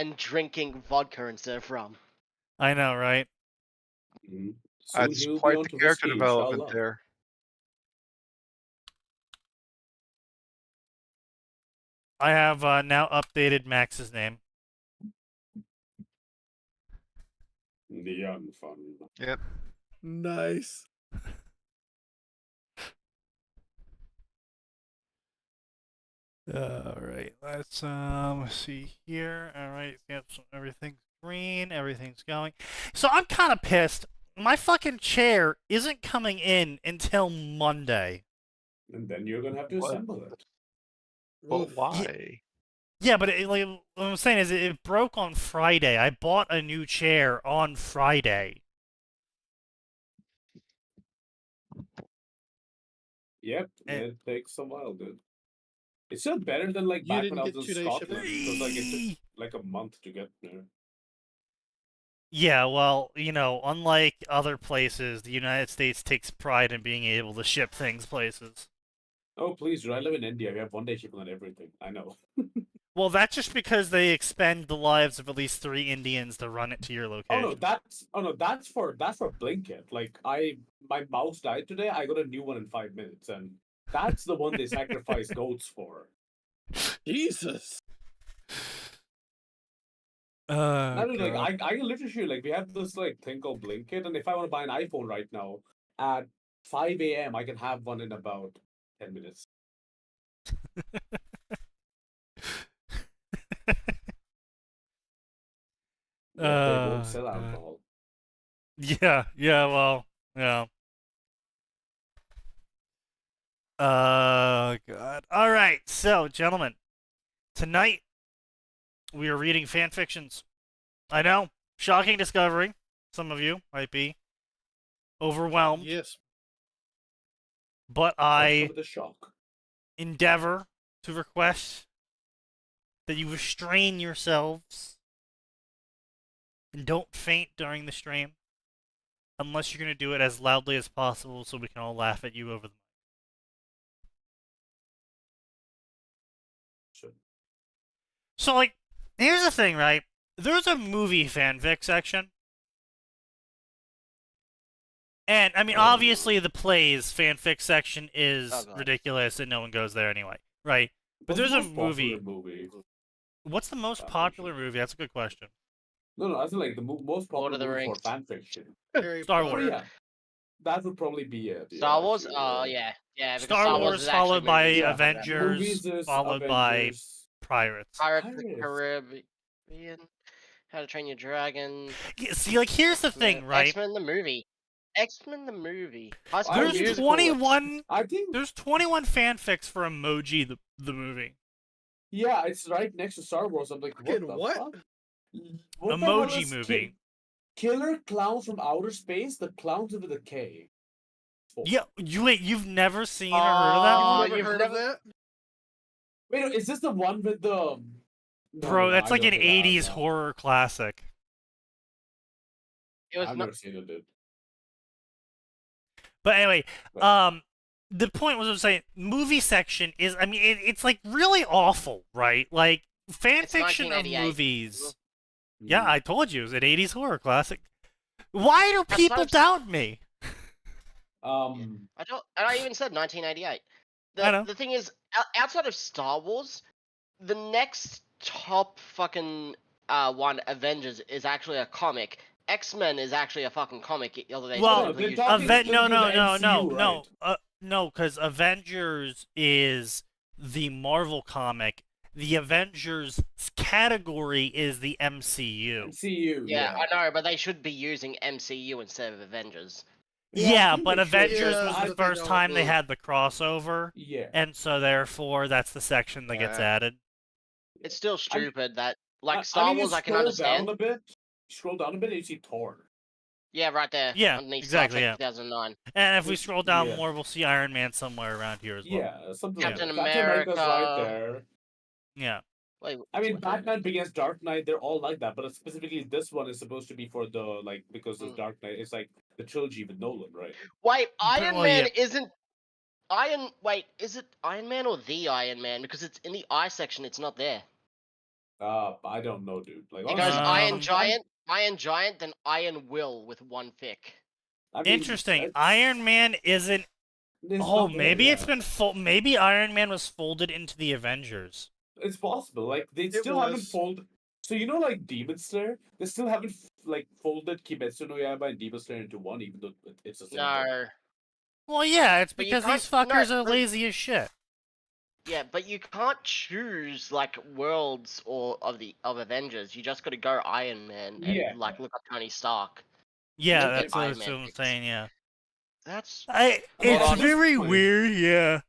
and drinking vodka instead of rum. I know, right? Soon That's he'll be quite on the to character whiskey, development inshallah. there. I have now updated Max's name. The young fun. Yep. Nice. All right, let's see here. All right, yep, so everything's green, everything's going. So I'm kind of pissed. My fucking chair isn't coming in until Monday. And then you're gonna have to What? assemble it. But Oof. why? Yeah, but like, what I'm saying is it broke on Friday. I bought a new chair on Friday. Yep, And- it takes a while, dude. It's still better than like You back didn't when I get was in 2-day Scotland, shipping? because like it took like a month to get there. Yeah, well, you know, unlike other places, the United States takes pride in being able to ship things places. Oh please, dude! I live in India. We have 1-day shipping on everything. I know. Well, that's just because they expend the lives of at least 3 Indians to run it to your location. That's for Blinkit. Like my mouse died today. I got a new one in 5 minutes, and that's the one they sacrifice goats for. Jesus. I mean, like I can literally show you, like we have this like thing called Blinkit, and if I want to buy an iPhone right now at 5 a.m., I can have one in about 10 minutes. But they won't sell alcohol. Yeah, well, yeah. God. All right, so, gentlemen, tonight we are reading fan fictions. I know, shocking discovery. Some of you might be overwhelmed, Yes. but I With a shock. endeavor to request that you restrain yourselves and don't faint during the stream, unless you're going to do it as loudly as possible so we can all laugh at you over the mic. Sure. So, like, here's the thing, right? There's a movie fanfic section. And, I mean, obviously the plays fanfic section is ridiculous and no one goes there anyway, right? But there's a movie. What's the most popular movie? That's a good question. No, I feel like the most Lord popular of the movie for Rings. fan fiction. Star Oh Wars. yeah, that would probably be it. Star Wars? actually, Yeah. Because Star Wars is followed by actually movies. Avengers, Movies is followed by Avengers. Pirates. Pirates of the Caribbean, How to Train Your Dragon. See, like, here's the thing, right? X-Men the movie. X-Men the movie. There's 21. I think There's 21 fanfics for Emoji the movie. yeah, it's right next to Star Wars. I'm like, what? The What? fuck? What the hell Emoji is movie. Killer Clowns from Outer Space. The clowns with a K. Yeah, you've never seen or heard of that one? You've Heard of that? Wait, is this the one with the? Bro, that's like an I don't think I have 80s that. horror classic. It was I've not. never seen it, dude. But anyway, But- the point was I was saying, movie section is, I mean, it's like really awful, right? Like, fan It's fiction of 1988. movies. Yeah, I told you, it was an 80s horror classic. Why do That's people not- doubt me? I even said 1988. I know. The thing is, outside of Star Wars, the next top fucking one, Avengers, is actually a comic. X-Men is actually a fucking comic. Well, they're talking no, to the MCU, no, because Avengers is the Marvel comic. The Avengers category is the MCU. MCU. Yeah, I know, but they should be using MCU instead of Avengers. Yeah, I think but they should. Avengers Yeah, was I the think first that time would they be- had the crossover, Yeah. and so therefore that's the section that gets added. It's still stupid that, I like, Star mean, you Wars I can scroll understand. down a bit. Scroll down a bit, and you see Thor. Yeah, right there. Yeah, underneath exactly, Star Trek yeah. 2009. And if we scroll down Yeah. more, we'll see Iron Man somewhere around here as well. Yeah, something Captain like that. Captain America's right America. there. Yeah. Wait, I mean, what- Batman Begins Dark Knight, they're all like that, but specifically this one is supposed to be for the, like, because it's Dark Knight, it's like the trilogy with Nolan, right? Wait, Iron well, Man yeah. isn't... Wait, is it Iron Man or the Iron Man? Because it's in the I section, it's not there. I don't know, dude. Like, It goes honestly, Iron Giant, then Iron Will with one fic. I mean, Interesting. Iron Man isn't. it's Oh, not there, maybe it's yeah. been maybe Iron Man was folded into the Avengers. It's possible. Like, they It still haven't was. folded. So you know, like Demon Slayer, they still haven't like folded Kimetsu no Yaiba and Demon Slayer into one, even though it's the same thing. No. Well, yeah, it's But you because these can't- no, fuckers are but- lazy as shit. Yeah, but you can't choose like worlds or of Avengers. You just got to go Iron Man and Yeah. like look up Tony Stark. Yeah, Then get that's what Iron Man I'm fix. saying. Yeah, That's Well, it's at this very point- weird. Yeah.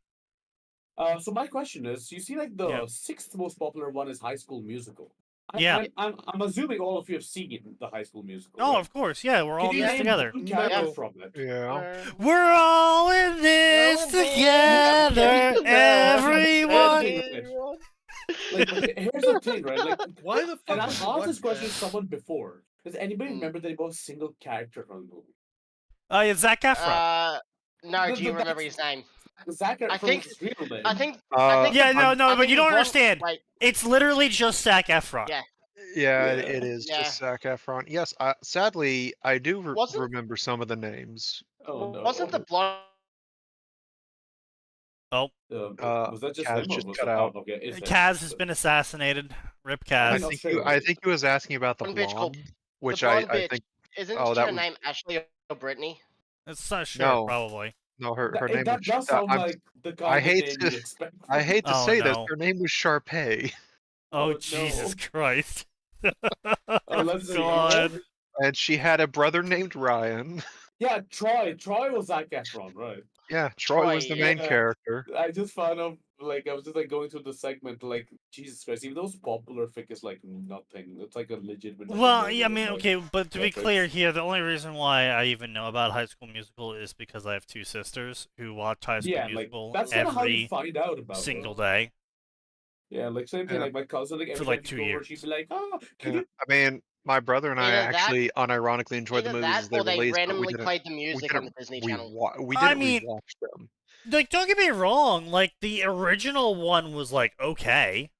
So my question is, you see, like the Yeah. sixth most popular one is High School Musical. Yeah. I'm assuming all of you have seen the High School Musical. Oh, right? of course. Yeah, we're all Can in you this name together. one character No. from it? Yeah. We're all in this Well, together, everyone. Like, here's the thing, right? Like, Why the fuck and would I've you asked watch this question to that? someone before. Does anybody Mm. remember the name of a single character from the movie? Yeah, Zac Efron. No, The- do you the- remember his name? Zac I Efron's think- real name. I think. Yeah, no, I but think you don't one- understand. Wait, It's literally just Zac Efron. Yeah. Yeah, Yeah. it is Yeah. just Zac Efron. Yes, sadly, I do Wasn't- remember some of the names. Oh no! Wasn't the blonde? Oh, Was that just Kaz him or just was cut it? out. Oh, okay, it's him. Kaz has been assassinated. Rip I Kaz. know. think he was asking about the One bitch called- blonde, which the blonde I bitch. think Isn't oh, she that her was- name Ashley or Brittany? It's not sure, No. probably. no her That, name that was. does sound I'm- like the kind of hate name to- you'd expect. I hate to Oh, say this, no. her name was Sharpay, Oh, no. Jesus Christ. Oh, let's see. God. and she had a brother named Ryan. Yeah, Troy. Troy was Zac Efron, right? Yeah, Troy was Troy, the main yeah. character. I just found out, like, I was just like going through the segment, like, Jesus Christ, even though it's popular fic is like nothing. It's like a legitimate. Well, yeah, I mean, like, okay, but to be metrics. clear here, the only reason why I even know about High School Musical is because I have two sisters who watch High School Yeah, like Musical that's kind of how you every find out about single it. day. Yeah, like same thing. Yeah. Like my cousin, like every For, like, time 2 she'd go over, years. she'd be like, "Oh, can Yeah. you?" I mean, my brother and I Either that- actually unironically enjoyed the Either movies that as they or they released, but we randomly didn't. played the music on the didn't Disney Channel. we I didn't mean- rewatch them. Like, don't get me wrong, like, the original one was, like, okay.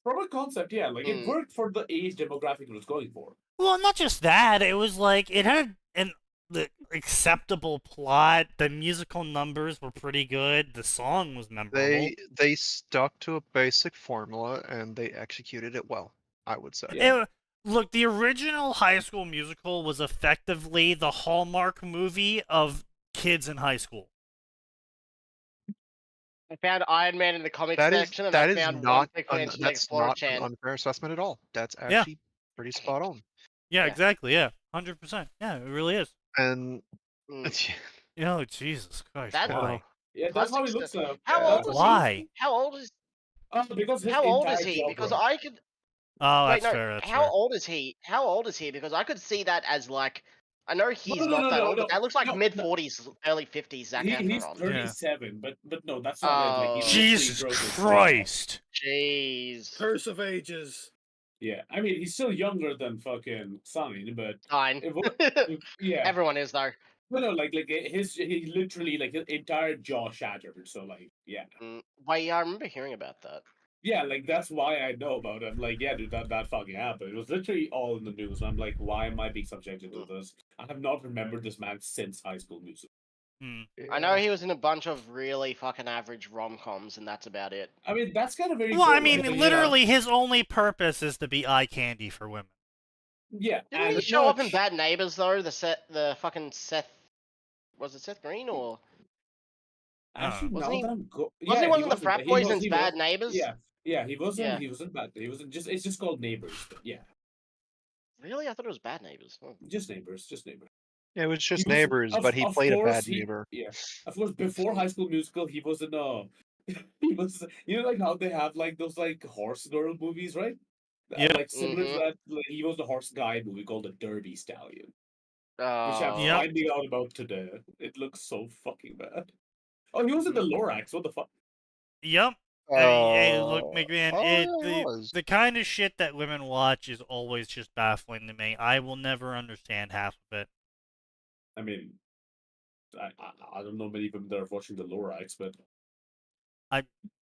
From a concept, yeah, like it Mm. worked for the age demographic it was going for. Well, not just that, it was like, it had the acceptable plot, the musical numbers were pretty good, the song was memorable. They stuck to a basic formula and they executed it well, I would say. Yeah. Look, the original High School Musical was effectively the Hallmark movie of kids in high school. I found Iron Man in the comics That is section, and that I is found not one fic that's next not an 4chan. unfair assessment at all. That's Yeah. actually pretty spot on. Yeah, Yeah. exactly, yeah. 100%. Yeah, it really is. And Mm. Oh, Jesus Christ. That- Why? Yeah, that's how he Classic looks stuff. now. How Yeah. old is Why? How old is Because his How old is entire he? job Because role. I could. Oh, Wait, that's no. fair, that's How fair. old is he? How old is he? Because I could see that as like. I know he's no, not that no, old, but no, that looks like no, mid 40s, early 50s. Zac He's Efron. 37, but no, that's not it. Like, he literally Jesus broke his jaw. Christ. Jeez. Curse of Ages. Yeah, I mean he's still younger than fucking Sign, but Fine. yeah, Everyone is though. no, like he literally like his entire jaw shattered. So like, yeah, Wait, yeah, I remember hearing about that. yeah, like that's why I know about it. I'm like, yeah, dude, that fucking happened. It was literally all in the news. I'm like, why am I being subjected to this? I have not remembered this man since High School Music. I know he was in a bunch of really fucking average rom-coms, and that's about it. I mean, that's kind of very. Well, good, I mean, like, literally, his only purpose is to be eye candy for women. yeah. Didn't he and show up in much- Bad Neighbors though? The fucking Seth. Was it Seth Green or? Actually, Wasn't now he- that I'm Wasn't he one of the wasn't, frat but he boys was- in he Bad was- Neighbors? Yeah, he wasn't. Yeah. He wasn't bad. He wasn't just. It's just called Neighbors. But yeah, Really, I thought it was Bad Neighbors. Oh. just Neighbors. Just Neighbors. It was just He was- neighbors, of- but he of played a course bad he- neighbor. Yeah, of course. Before High School Musical, he was in he was, you know, like how they have like those like horse girl movies, right? Yeah. Like similar to Mhm. that, like, he was the horse guy movie called The Derby Stallion, which I'm Yeah. finding out about today. It looks so fucking bad. Oh, he was in the Lorax. What the fuck? Yep. Hey, look, McMahon, oh, yeah, he the was. kind of shit that women watch is always just baffling to me. I will never understand half of it. I mean, I don't know many women that are watching the Lorax, but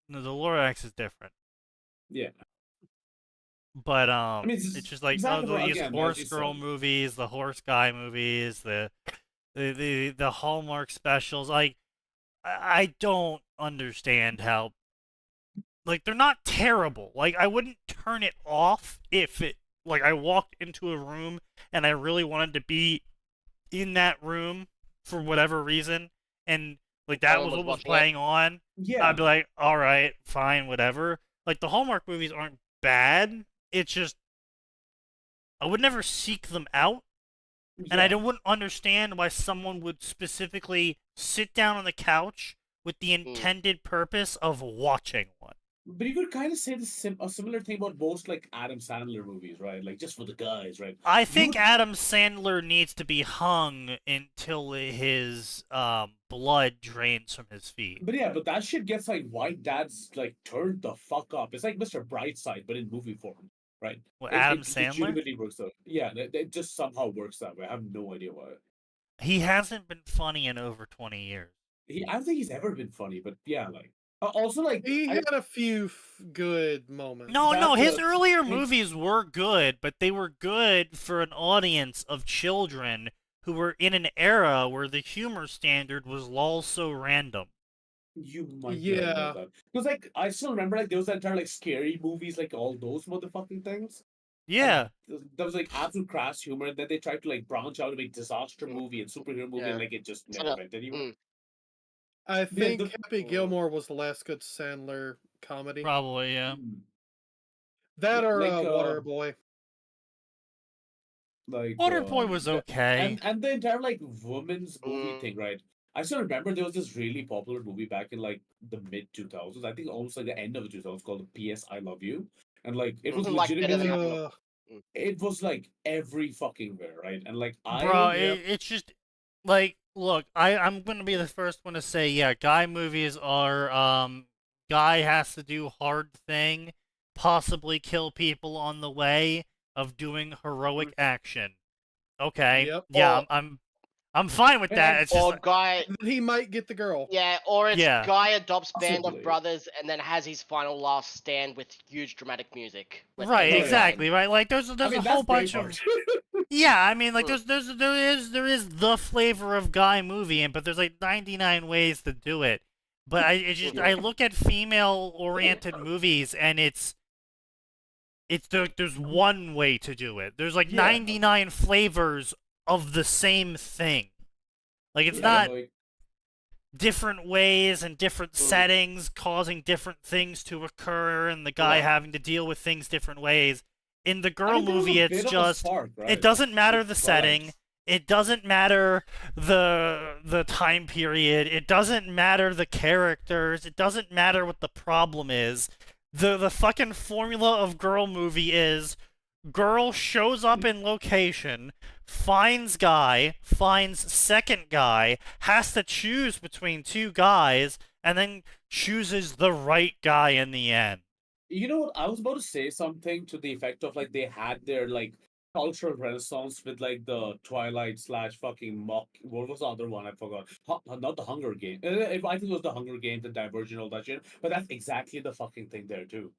No, the Lorax is different. yeah. But mean, it's just like these again, as horse you girl said. movies, the horse guy movies, the Hallmark specials. Like I don't understand how, like, they're not terrible. Like I wouldn't turn it off if it, like, I walked into a room and I really wanted to be in that room for whatever reason, and like that Someone was was what was watching it. playing on. Yeah. I'd be like, all right, fine, whatever. Like the Hallmark movies aren't bad. It's just I would never seek them out, and I wouldn't understand why someone would specifically sit down on the couch with the intended purpose of watching one. But you could kind of say a similar thing about most like Adam Sandler movies, right? Like just for the guys, right? I think Adam Sandler needs to be hung until his blood drains from his feet. But yeah, but that shit gets like white dads like turned the fuck up. It's like Mr. Brightside, but in movie form, right? Well, Adam it Sandler? legitimately works out. Yeah, it just somehow works that way. I have no idea why. He hasn't been funny in over 20 years. I don't think he's ever been funny, but yeah, like also like he had a few good moments. No, his earlier movies were good, but they were good for an audience of children who were in an era where the humor standard was lol so random. You might know that. Because like I still remember like there was that entire like scary movies, like all those motherfucking things. Yeah. There was like absolute crass humor, and then they tried to like branch out to make disaster movie and superhero movie, and like it just never went anywhere. I think Happy Gilmore was the last good Sandler comedy. Probably, yeah. That or Waterboy. Like Waterboy was okay. And the entire like women's movie thing, right? I still remember there was this really popular movie back in like the mid 2000s. I think almost like the end of the 2000s called P.S. I Love You, and like it was legitimately. It was like every fucking where, right? And like it's just like, look, I'm gonna be the first one to say, yeah, guy movies are guy has to do hard thing, possibly kill people on the way of doing heroic action. Okay, yeah, I'm fine with that. It's just guy. He might get the girl. Yeah, or it's guy adopts band of brothers and then has his final last stand with huge dramatic music. Right, exactly, right. Like there's a whole bunch of. Yeah, I mean, like there is the flavor of guy movie, but there's like 99 ways to do it. But I look at female-oriented movies, and there's one way to do it. There's like 99 flavors of the same thing. Like it's not different ways and different settings causing different things to occur, and the guy having to deal with things different ways. In the girl movie, it's just it doesn't matter the setting. It doesn't matter the time period. It doesn't matter the characters. It doesn't matter what the problem is. The fucking formula of girl movie is girl shows up in location, finds guy, finds second guy, has to choose between two guys, and then chooses the right guy in the end. You know what? I was about to say something to the effect of like they had their like cultural renaissance with like the Twilight / fucking mock. What was the other one? I forgot. Not the Hunger Games. I think it was the Hunger Games and Divergent, all that shit. But that's exactly the fucking thing there too.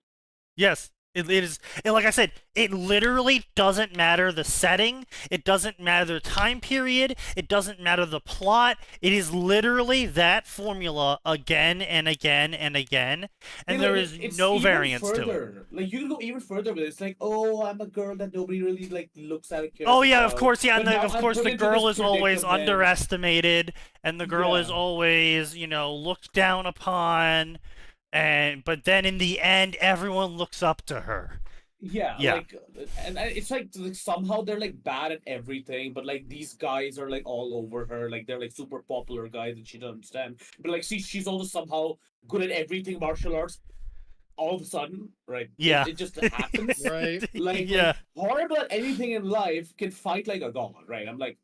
Yes. It is, and like I said, it literally doesn't matter the setting, it doesn't matter the time period, it doesn't matter the plot, it is literally that formula again and again and again, and there is no variance to it. Like, you can go even further with it. It's like, oh, I'm a girl that nobody really, like, looks at. Oh, yeah, of course, yeah, and of course the girl is always underestimated, and the girl is always, looked down upon. But then in the end, everyone looks up to her. Yeah. Like, and it's like somehow they're like bad at everything, but like these guys are like all over her. Like they're like super popular guys, and she doesn't understand. But like, see, she's also somehow good at everything martial arts. All of a sudden, right? Yeah, it just happens, right? Like, horrible at anything in life can fight like a god, right? I'm like,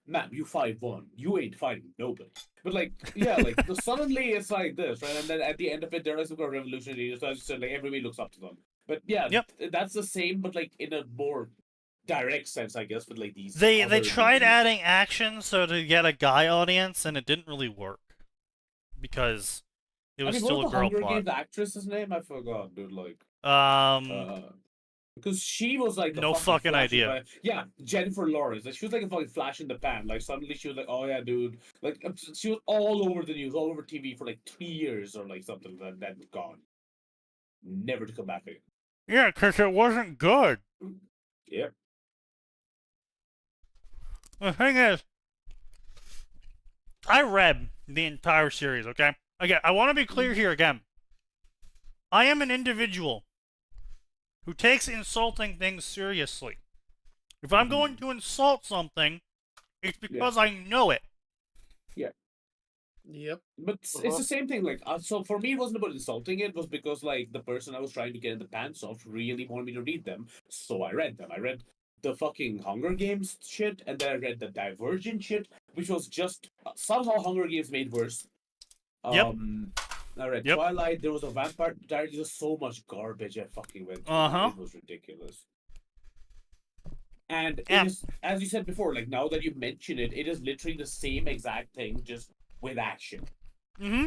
man, you 5'1", you ain't fighting nobody. But like, like suddenly it's like this, right? And then at the end of it, there is a revolutionary. So like everybody looks up to them. But that's the same, but like in a more direct sense, I guess. With like these, they tried adding action so to get a guy audience, and it didn't really work because it was still a girl plot. Games actress's name? I forgot, dude. Like, Because she was like the No fucking flash in idea. yeah, Jennifer Lawrence. Like, she was like a fucking flash in the pan. Like suddenly she was like, oh yeah, dude. Like she was all over the news, all over TV for like 3 years or like something. Then gone, never to come back again. Yeah, because it wasn't good. Yeah. The thing is, I read the entire series, okay? Again, I want to be clear here again. I am an individual who takes insulting things seriously. If I'm going to insult something, it's because I know it. Yep. But it's the same thing. Like, so for me, it wasn't about insulting. It was because like the person I was trying to get in the pants of really wanted me to read them, so I read them. I read the fucking Hunger Games shit, and then I read the Divergent shit, which was just somehow Hunger Games made worse. Yep. I read Yep. Twilight. There was a Vampire Diaries. There's so much garbage I fucking went through. Uh-huh. It was ridiculous. And Yeah. it is, as you said before, like now that you mention it, it is literally the same exact thing, just with action. Mm-hmm.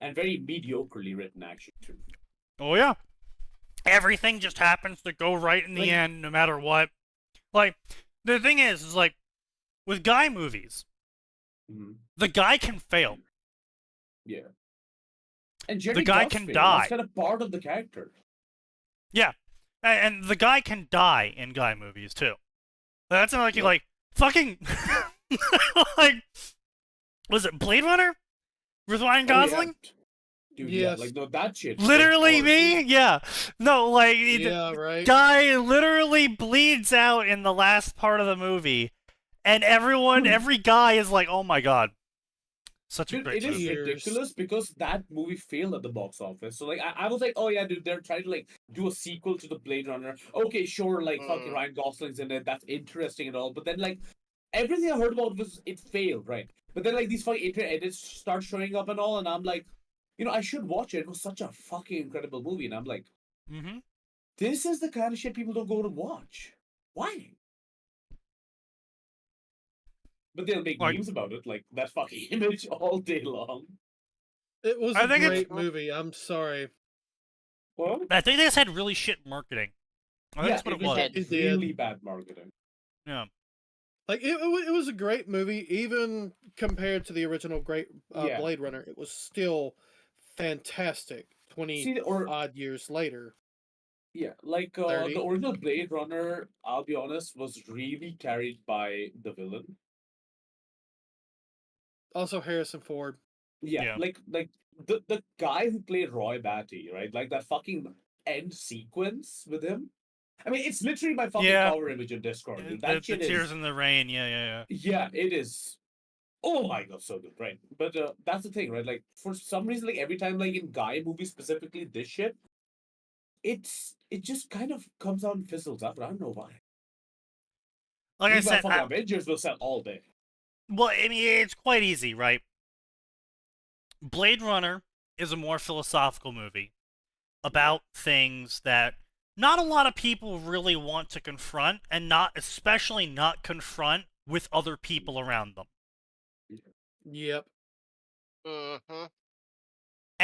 And very mediocrely written action, too. Oh, yeah. Everything just happens to go right in the Like- end, no matter what. Like, the thing is like, with guy movies, the guy can fail. Yeah. And Jerry The guy does can fail. die. That's kind of part of the character. Yeah. And the guy can die in guy movies, too. That's not like, like, fucking, like, was it Blade Runner? With Ryan Gosling? Oh, yeah. Dude, Yes. yeah, like, no, that shit. Literally was hard, me? Yeah. No, like, Yeah, right. guy literally bleeds out in the last part of the movie, and everyone, every guy is like, "Oh my god, such a Dude, great it is movie." ridiculous because that movie failed at the box office. So like, I was like, oh yeah, dude, they're trying to like do a sequel to the Blade Runner. Okay, sure, like fucking Ryan Gosling's in it. That's interesting and all. But then like, everything I heard about was it failed, right? But then like these fucking internet edits start showing up and all, and I'm like, you know, I should watch it. It was such a fucking incredible movie, and I'm like, Mm-hmm. this is the kind of shit people don't go to watch. Why? But they'll make Like- memes about it, like that fucking image all day long. It was I a think it's- great movie. I'm sorry. Well, I think they just had really shit marketing. I think that's what it was. had It really did. bad marketing. Yeah. Like it was a great movie, even compared to the original great Yeah. Blade Runner. It was still fantastic. 20 See, or odd years later. yeah, like 30. the original Blade Runner, I'll be honest, was really carried by the villain. Also Harrison Ford. Yeah. Like the guy who played Roy Batty, right? Like that fucking end sequence with him. I mean, it's literally my fucking Yeah. cover image on Discord. Dude. The That shit Tears is. in the Rain. Yeah. Yeah, it is. Oh my god, so good, right? But that's the thing, right? Like for some reason, like every time, like in guy movies specifically, this shit, it just kind of comes out and fizzles out. But I don't know why. Like I Meanwhile, said, fucking Avengers will sell all day. well, I mean, it's quite easy, right? Blade Runner is a more philosophical movie about things that not a lot of people really want to confront, and especially not confront with other people around them. Yep. Mm-hmm. I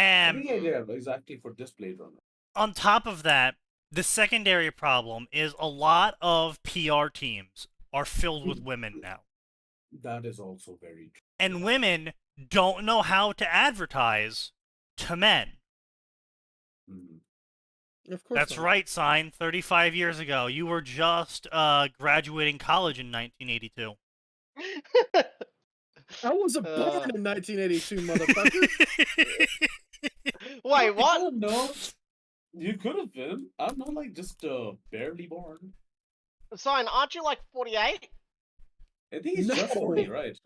And think yeah, exactly for this Blade Runner. on top of that, the secondary problem is a lot of PR teams are filled with women now. That is also very true. And women don't know how to advertise to men. Mhm. Of course. That's not. right, Sign. 35 years ago. You were just graduating college in 1982. I wasn't born in 1982, motherfucker. Wait, I what? don't know. You could have been. I'm not like just barely born. Sign, aren't you like 48? I think he's just No. 40, right?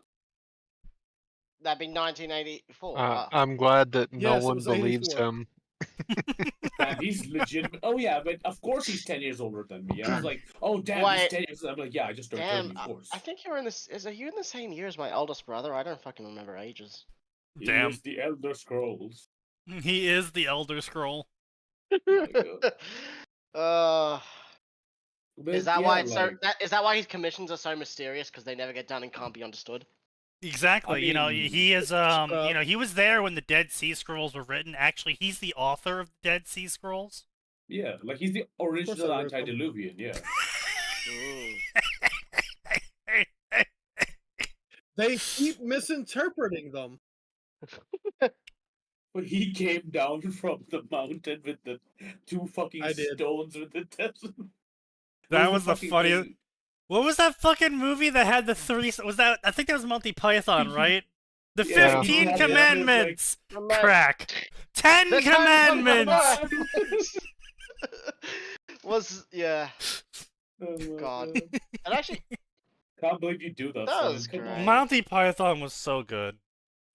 That'd be 1984. I'm glad that no Yes, it one was believes 84. him. Man, he's legitimate. Oh yeah, but of course he's 10 years older than me. I was like, oh damn, he's Wait. 10 years. I'm like, yeah, I just turned 30, Damn, of course. I think you're in this. Are you in the same year as my eldest brother? I don't fucking remember ages. He Damn. is the Elder Scrolls. He is the Elder Scroll. Oh my God. But Is that yeah, why it's like, so? Is that why his commissions are so mysterious? Because they never get done and can't be understood. Exactly. I You know, mean, he is you know, he was there when the Dead Sea Scrolls were written. Actually, he's the author of the Dead Sea Scrolls. Yeah, like he's the original I wrote them. antediluvian. Yeah. Mm. They keep misinterpreting them. But he came down from the mountain with the two fucking I did. stones with the desert. That was the fucking funniest. thing. What was that fucking movie that had the three? Was that? I think that was Monty Python, right? The Yeah, 15 yeah, Commandments. Remember- Crack. 10 The 10 Commandments. Commandments! Was yeah. Oh, God. man. And actually, Can't believe you do that. That son. was Come on. great. Monty Python was so good.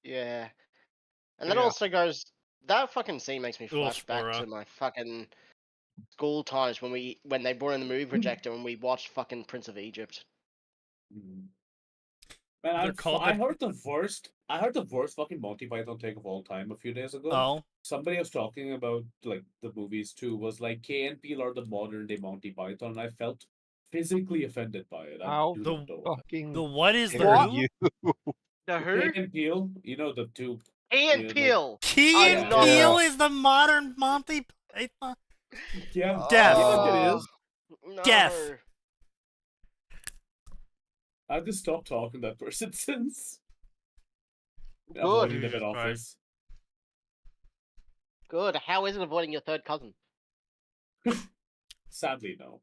yeah. And that Yeah. also goes. That fucking scene makes me Little flash back Spora. to my fucking school times when they brought in the movie projector and we watched fucking Prince of Egypt. Mhm. They're Man, called I the- heard the worst. I heard the worst fucking Monty Python take of all time a few days ago. Oh. Somebody was talking about like the movies too. Was like Key and Peele are the modern day Monty Python. And I felt physically offended by it. I How do the not know what fucking The what is the dare who? you? The Key who? and Peele, you know the two. Ian Yeah, like- Peel. Key I and know. Peele is the modern Monty Python. Yeah, Death. Yeah, it is. No. Death. I've just stopped talking to that person since. Good. Avoiding them Jesus in Christ. office. Good. How is it avoiding your third cousin? Sadly, no.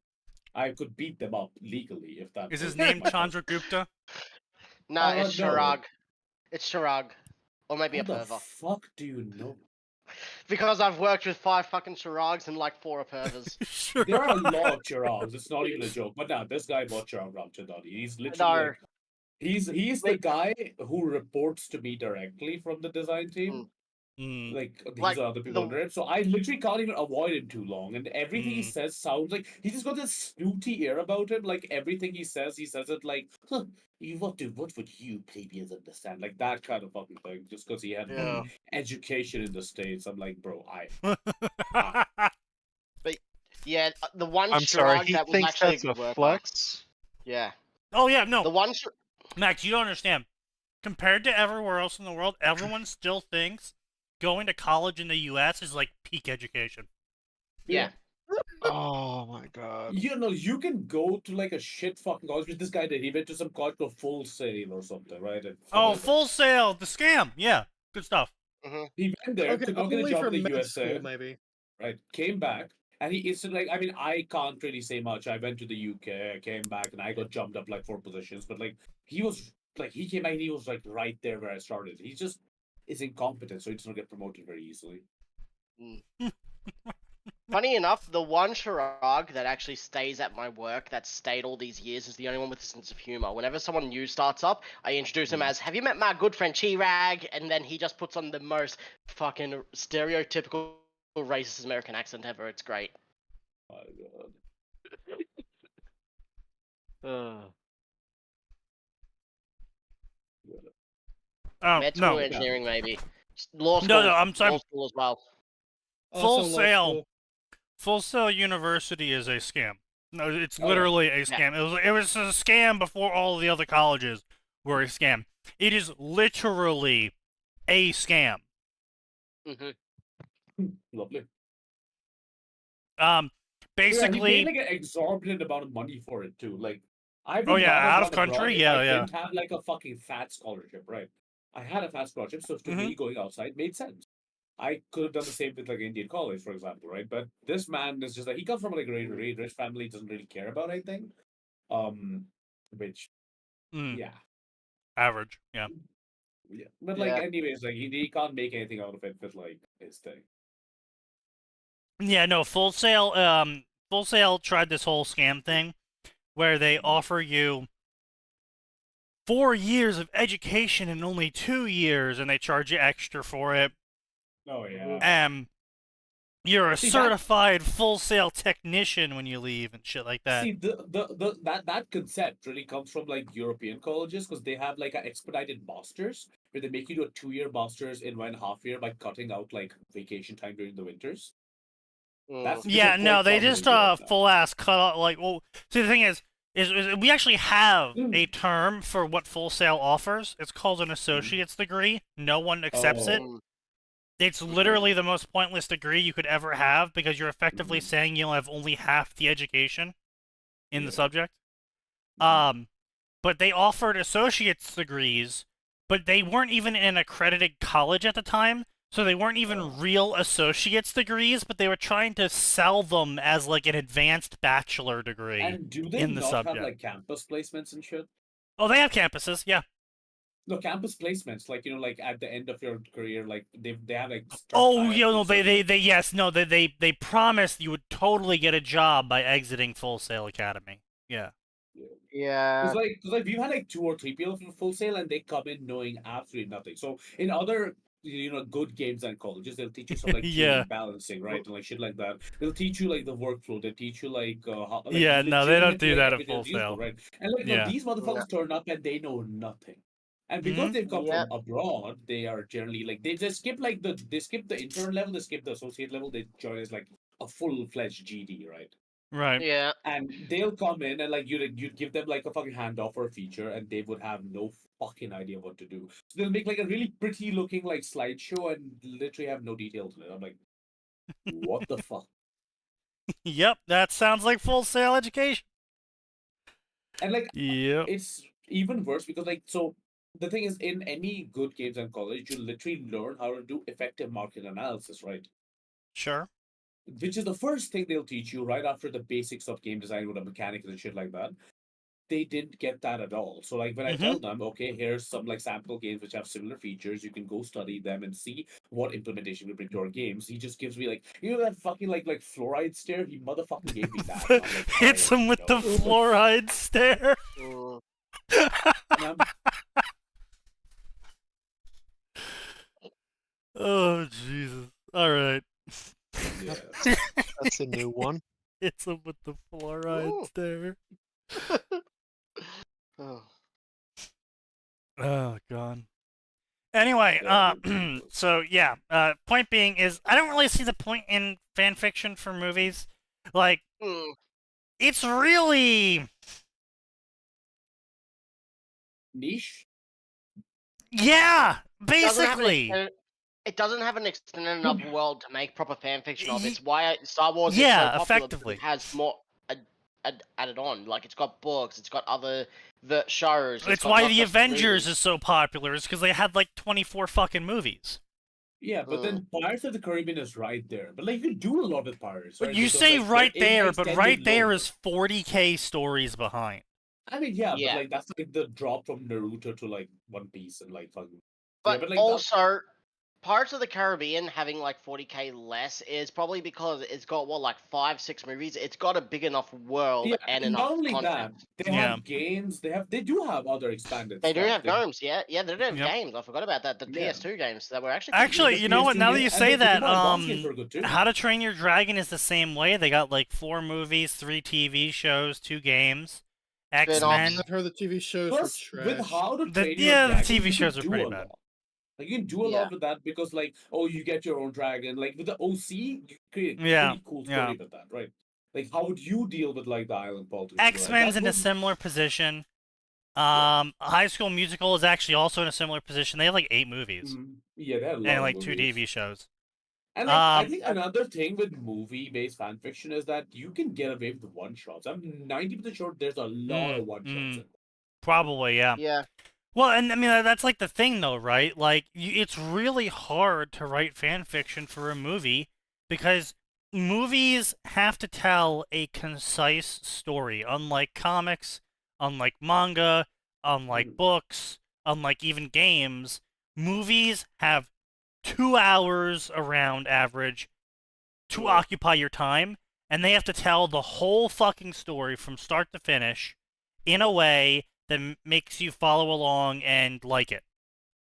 I could beat them up legally if that. Is was his name my Chandragupta? No, it's no. Chirag. It's Chirag. Or maybe How a the perver. fuck do you know? Because I've worked with 5 fucking Chirags and like 4 are pervers. Sure. There are a lot of Chirags. It's not even a joke. But now this guy bought Chirag Ramchandani. He's literally No. like, he's the guy who reports to me directly from the design team. Mm. Like these Like, are other people under him. So I literally can't even avoid him too long. And everything he Mm. says sounds like he's just got this snooty ear about him. Like everything he says it like, huh, what would you plebeians understand? Like that kind of fucking thing. Just because he had Yeah. fucking education in the States. I'm like, bro, Yeah, the one I'm sorry, Chirag he that was thinks actually that's a a good worker. flex? Yeah. Oh yeah, no. The one Max, you don't understand. Compared to everywhere else in the world, everyone still thinks going to college in the U.S. is like peak education. Yeah. Oh my god. you know, you can go to like a shit fucking college, which this guy did. He went to some college called Full Sail or something, right? And Oh, fucking- Full Sail, the scam. Yeah, good stuff. He went there Okay, to go get a only job for in the med USA, school, maybe. right? Came back, and he instantly, like, I mean, I can't really say much. I went to the UK, I came back, and I got jumped up like 4 positions. But like, he was like, he came back, and he was like right there where I started. He just is incompetent, so he doesn't get promoted very easily. Funny enough, the one Chirag that actually stays at my work, that stayed all these years, is the only one with a sense of humor. Whenever someone new starts up, I introduce him as, "Have you met my good friend Chirag?" And then he just puts on the most fucking stereotypical racist American accent ever. It's great. My God. Med school No, engineering, maybe. Law school. no, I'm sorry. Law school as well. Full Also, law Sail. school. Full Sail University is a scam. No, it's Oh, yeah. literally a scam. It was a scam before all the other colleges were a scam. It is literally a scam. Lovely. Basically, Yeah, he paid like an exorbitant amount of money for it too. Like, I Oh, would yeah, rather out gone of country? abroad if Yeah, I yeah. didn't have like a fucking fat scholarship, right? I had a fat scholarship, so to me going outside made sense. I could have done the same with like Indian college, for example, right? But this man is just like he comes from like a really rich family, doesn't really care about anything. Which yeah. average. Yeah. Yeah. But like Yeah. anyways, like he can't make anything out of it with like his thing. Yeah, no, Full Sail tried this whole scam thing where they offer you 4 years of education in only 2 years, and they charge you extra for it. Oh yeah. You're a See, that- certified Full Sail technician when you leave and shit like that. See, that concept really comes from like European colleges because they have like an expedited masters where they make you do a 2-year masters in 1.5 year by cutting out like vacation time during the winters. That's Yeah, just no, quite they common just in Europe now. full ass cut out like. Well, see, the thing is we actually have a term for what Full Sail offers. It's called an associate's degree. No one accepts it. Oh. It's literally the most pointless degree you could ever have because you're effectively Mhm. saying you'll have only half the education in the Yeah. subject. Mhm. But they offered associate's degrees, but they weren't even in an accredited college at the time, so they weren't even real associate's degrees, but they were trying to sell them as like an advanced bachelor degree And do they in the not have subject. like campus placements and shit? Oh, they have campuses, yeah. No, campus placements, like like at the end of your career, like they have like Oh, tie-ups no, with certain, like, yes, no, they promised you would totally get a job by exiting Full Sail Academy. Yeah. Yeah. Cause like we've had like 2 or 3 people from Full Sail, and they come in knowing absolutely nothing. So in other good games and colleges, they'll teach you some like Yeah. tuning, balancing, right, and like shit like that. They'll teach you like the workflow. They teach you like how, like Yeah, no, they don't legitimately do like that at everything Full that's useful, Sail. right? And like no, Yeah. these Yeah. motherfuckers turn up and they know nothing. And because Mhm. they've come Yep. from abroad, they are generally like they just skip like they skip the intern level, they skip the associate level, they join as like a full-fledged GD, right? Right. Yeah. And they'll come in and like you'd give them like a fucking handoff or a feature, and they would have no fucking idea what to do. So they'll make like a really pretty looking like slideshow and literally have no details in it. I'm like, what the fuck? Yep, that sounds like Full Sail education. And like Yep. it's even worse because like so the thing is in any good games and college, you literally learn how to do effective market analysis, right? Sure. Which is the first thing they'll teach you right after the basics of game design with the mechanics and shit like that. They didn't get that at all. So like when I Mhm. tell them, okay, here's some like sample games which have similar features, you can go study them and see what implementation we bring to our games. He just gives me like that fucking like fluoride stare. He motherfucking gave me that, and I'm like, Hits him with the no. fluoride stare. Mm. And I'm, Oh, Jesus. All right. yeah. That's a new one. Hits him with the fluoride Ooh. stare. Oh. Oh, God. Anyway, Yeah, ridiculous. so yeah, point being is I don't really see the point in fan fiction for movies. Like, Mm. it's really, Niche. yeah, Doesn't have an basically. extended, it doesn't have an extended enough world to make proper fan fiction of. Y- It's why Star Wars is so Yeah, popular, because effectively. it has more added on. Like it's got books, it's got other the shows. It's got why not the just Avengers movies. is so popular, is because they had like 24 fucking movies. Yeah, but Mm. then Pirates of the Caribbean is right there. But like you do a lot with pirates, But right? you Because say like they're right in there, but extended right there lore. is 40K stories behind. I mean, yeah, but Yeah. like that's like the drop from Naruto to like One Piece and like fucking. Yeah, But but like that. also, Pirates of the Caribbean having like 40K less is probably because it's got what, like 5, 6 movies. It's got a big enough world Yeah, and and not enough only that, content. they Yeah. have games. They do have other expanded They do stuff. have games, yeah. Yeah, they do have Yep. games. I forgot about that. The Yeah. PS2 games that were actually pretty Yeah, Actually, good. the you know what? PS2 Now that game you and say the Game that, Boy Advance games were good too. How to Train Your Dragon is the same way. They got like 4 movies, 3 TV shows, 2 games, X-Men. Spin-offs. I've heard the TV shows were Plus, with trash. How to The Train Your the Dragon, TV you can shows are do pretty a bad. lot. Like you can do a Yeah. lot with that because like, oh, you get your own dragon. Like with the OC, you create a Yeah, pretty cool yeah. story with that, right? Like how would you deal with like the island politics? X-Men's in a That's similar position. Yeah. High School Musical is actually also in a similar position. They have like 8 movies Yeah, they had a lot and of like 2 movies. TV shows. And like I Um, think another thing with movie-based fan fiction is that you can get away with one shots. I'm 90% sure there's a lot of one shots in probably, yeah. Yeah. Well, and I mean that's like the thing though, right? Like it's really hard to write fan fiction for a movie because movies have to tell a concise story, unlike comics, unlike manga, unlike Mhm. books, unlike even games. Movies have 2 hours around average to Yeah. occupy your time, and they have to tell the whole fucking story from start to finish in a way that makes you follow along and like it.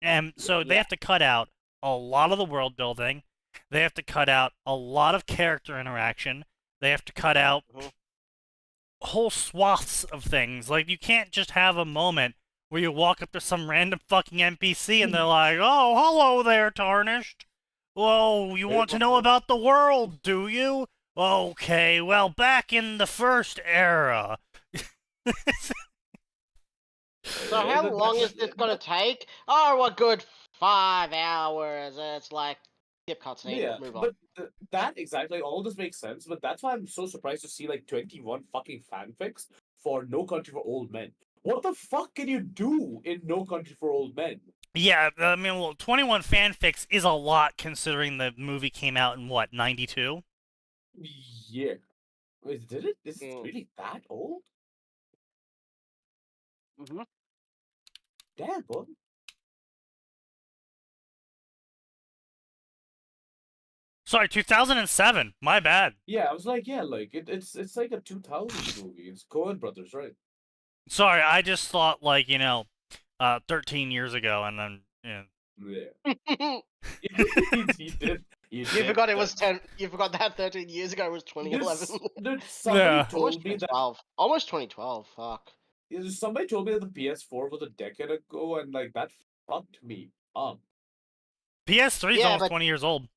And so they Yeah. have to cut out a lot of the world building. They have to cut out a lot of character interaction. They have to cut out Mhm. whole swaths of things. Like, you can't just have a moment where you walk up to some random fucking NPC and they're like, oh, hello there, Tarnished. Well, you want to know about the world, do you? Okay, well, back in the first era. So how long is this gonna take? Oh, a good 5 hours. It's like, Skip cutscene. Yeah, Move on. but that exactly, all this makes sense, but that's why I'm so surprised to see like 21 fucking fanfics for No Country for Old Men. What the fuck can you do in No Country for Old Men? Yeah, I mean, well, 21 fanfics is a lot considering the movie came out in what, 92? Yeah. Wait, did it? Is it Mm. really that old? Mhm. Damn, boy. Sorry, 2007. My bad. Yeah, I was like, yeah, like it's like a 2000 movie. It's Coen Brothers, right? Sorry, I just thought, like, 13 years ago, and then, yeah. Yeah. you did. You did forgot it was that. 10. You forgot that 13 years ago was 2011. Dude, somebody Yeah. Almost told me that 2012. Almost 2012. Fuck. somebody told me that the PS4 was a decade ago, and like that fucked me up. PS3 is Yeah, almost but 20 years old.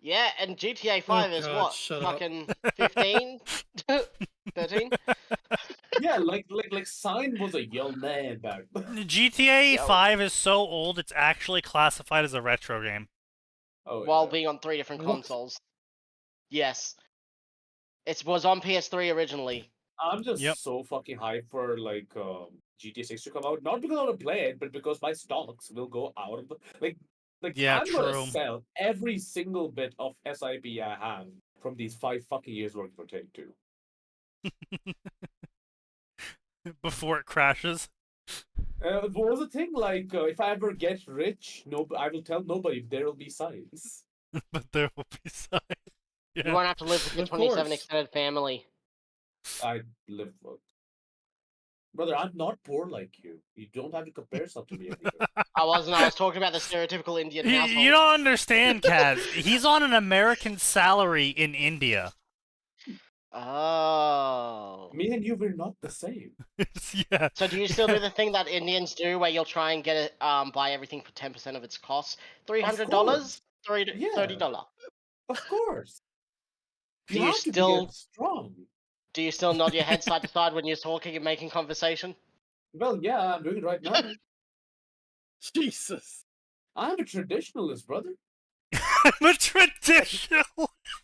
yeah, and GTA 5 is God, what? shut up. Fucking 15? 13? Yeah, like Sign was a young man back then. GTA Yo. 5 is so old, it's actually classified as a retro game. Oh, While yeah. being on 3 different What? consoles. Yes. It was on PS3 originally. I'm just Yep. so fucking hyped for like GTA 6 to come out. Not because I want to play it, but because my stocks will go out of the like Yeah, I'm gonna true. sell every single bit of SIP I have from these 5 fucking years working for Take Two. Before it crashes. What was the thing? Like, if I ever get rich, no, I will tell nobody. There will be signs. But there will be signs. You Yeah. won't have to live with your Of 27 course. extended family. I live for. Brother, I'm not poor like you. You don't have to compare yourself to me anyway. I wasn't. I was talking about the stereotypical Indian household. You don't understand, Kaz. He's on an American salary in India. Oh. Me and you, we're not the same. Yeah. So do you still do the thing that Indians do, where you'll try and get it, buy everything for 10% of its cost? $300, course. $30. Yeah. Of course. Do You you have to still be strong. do you still nod your head side to side when you're talking and making conversation? Well, yeah, I'm doing it right now. Jesus. I'm a traditionalist, brother. I'm a traditional.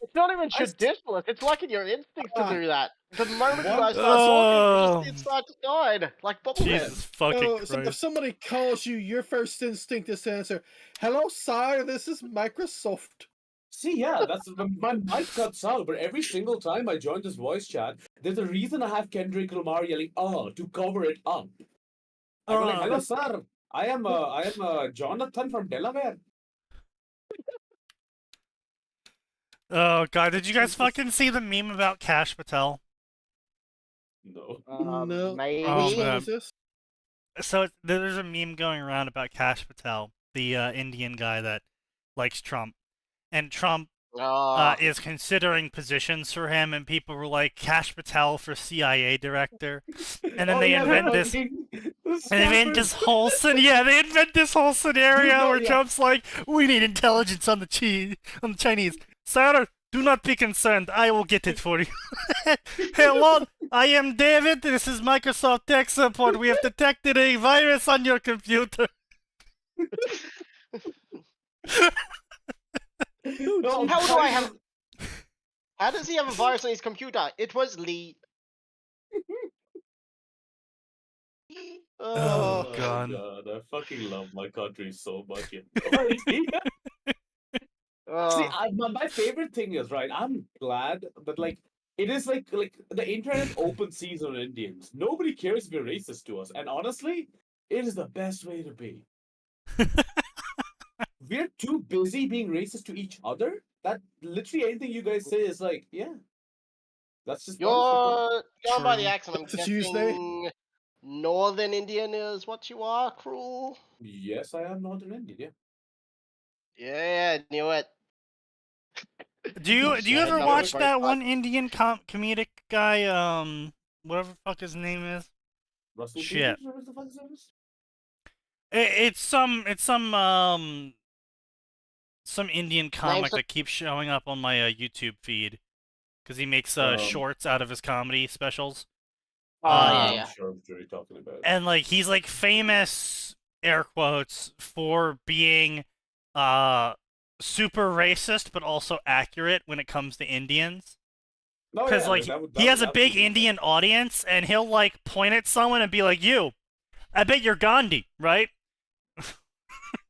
It's not even I st- traditional. It's like in your instinct to do that. The moment you guys start Oh. talking, you just side to side, like bubblehead. Jesus fucking Oh, so if Christ. somebody calls you, your first instinct is to answer, "Hello, sir. This is Microsoft." See, yeah, that's my mic cuts out, but every single time I join this voice chat, there's a reason I have Kendrick Lamar yelling "oh" to cover it up. I go like, "Hello, sir. I am Jonathan from Delaware." Oh god, did you guys Jesus. fucking see the meme about Kash Patel? No. No. Maybe. Oh, Which one man. is this? So there's a meme going around about Kash Patel, the Indian guy that likes Trump. And Trump is considering positions for him, and people were like, Kash Patel for CIA director. And then they invent this. And they invent this whole they invent this whole scenario where Trump's like, we need intelligence on the Chinese. Sir, do not be concerned. I will get it for you. Hello, I am David. This is Microsoft Tech Support. We have detected a virus on your computer. No, How do I have? How does he have a virus on his computer? It was Lee. Oh, God. I fucking love my country so much. Oh. See, my favorite thing is, right, I'm glad that, like, it is like the internet open season on Indians. Nobody cares if you're racist to us. And honestly, it is the best way to be. We're too busy being racist to each other that literally anything you guys say is like, yeah. That's just You're going by the True. accent. I'm It's a guessing Tuesday. Northern Indian is what you are, Cruel. Yes, I am Northern Indian, yeah. Yeah, knew it. Do you Yeah, ever no, watch it's that fun. one Indian comedic guy, whatever the fuck his name is? Russell Shit. Peters, or what the fuck his name is? It's some Indian comic that keeps showing up on my YouTube feed because he makes shorts out of his comedy specials. Oh, I'm sure what you're talking about. And like he's like famous, air quotes, for being super racist, but also accurate when it comes to Indians. No, Because yeah, like that would- he that has would a big absolutely be Indian audience, and he'll like point at someone and be like, "You, I bet you're Gandhi, right?"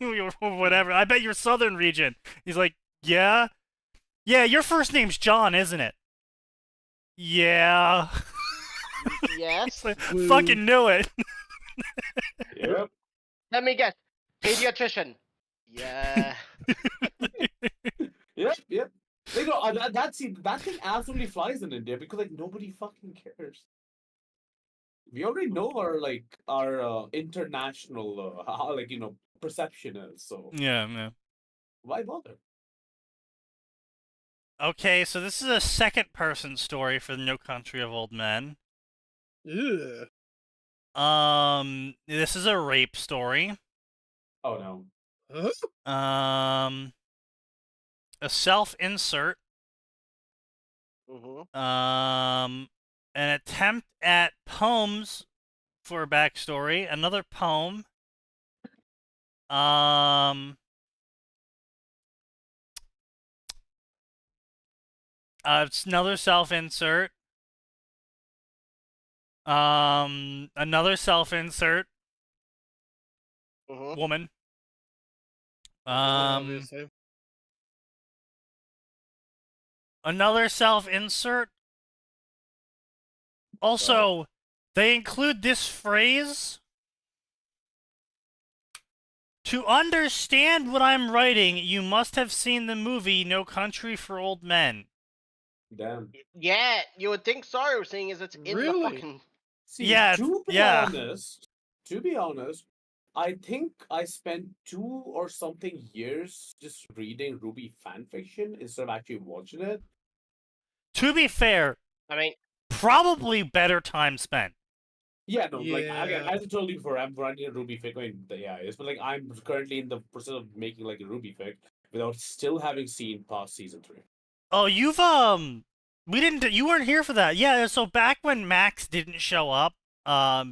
Or whatever. I bet you're Southern region. He's like, "Yeah, yeah. Your first name's John, isn't it?" Yeah. Yes. Like, Woo. fucking knew it. Yep. Let me guess. Pediatrician. Yeah. Yep. Like, no, that thing absolutely flies in India because like nobody fucking cares. We already know our international how, like perception is. So Yeah. why bother? Okay, so this is a second-person story for No Country of Old Men. Ugh. This is a rape story. Oh no. Huh? A self-insert. Mm-hmm. An attempt at poems for a backstory. Another poem. It's another self-insert. Another self-insert. Mm-hmm. Woman. Obviously. Another self-insert. Also, they include this phrase. To understand what I'm writing, you must have seen the movie No Country for Old Men. Damn. Yeah, you would think so, seeing as it's in Really? the fucking. See, Yeah, to be honest, I think I spent 2 or something years just reading Ruby fanfiction instead of actually watching it. To be fair, I mean, probably better time spent. Yeah, no, like again, Yeah. as I told you before, I'm running a Ruby fic. I mean, yeah, it's but like I'm currently in the process of making like a Ruby fic without still having seen past season 3. Oh, you weren't here for that. Yeah, so back when Max didn't show up,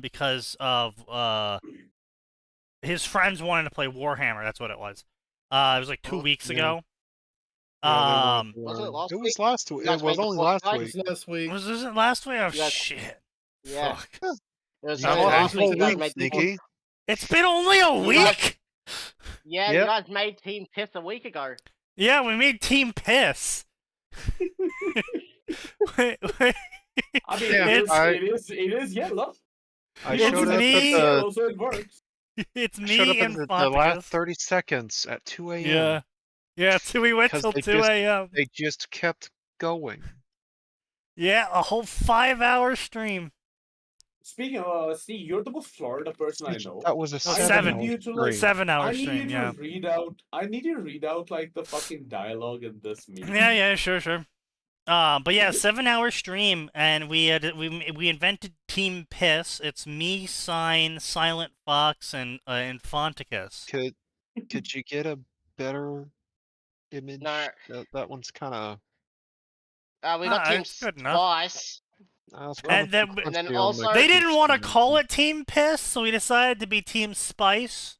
because of, his friends wanted to play Warhammer, that's what it was. It was like 2 weeks Yeah. ago. Yeah, they wasn't it last it week? was last week. You It guys was made the only fourth last guy? week. Last week. Was this last week? Oh, You guys- shit. Yeah. Fuck. It was Not only a last week. whole You guys week, made the Sneaky. It's been only a You guys- week? Yeah, Yep. you guys made Team Piss a week ago. Yeah, we made Team Piss. wait. I mean, Yeah, It's- it is yellow. I It's showed up me. at the Yellow, so it works. It's I showed up me at and the last Fonticus. 30 seconds at 2 a.m. Yeah. Yeah, so we went 'Cause till they 2 a.m. They just kept going. Yeah, a whole 5-hour stream. Speaking of Steve, you're the most Florida person I know. That was a No, I 7. need you to like. 7-hour I need stream, you yeah. to read out. I need you to read out like the fucking dialogue in this meeting. Yeah, sure. But yeah, 7-hour stream, and we invented Team Piss. It's me, Sign, Silent Fox, and Fonticus. Could you get a better image? No. That one's kind of. We got Team it's good enough. Splice. And then- and then also- They didn't want to call it Team Piss, so we decided to be Team Spice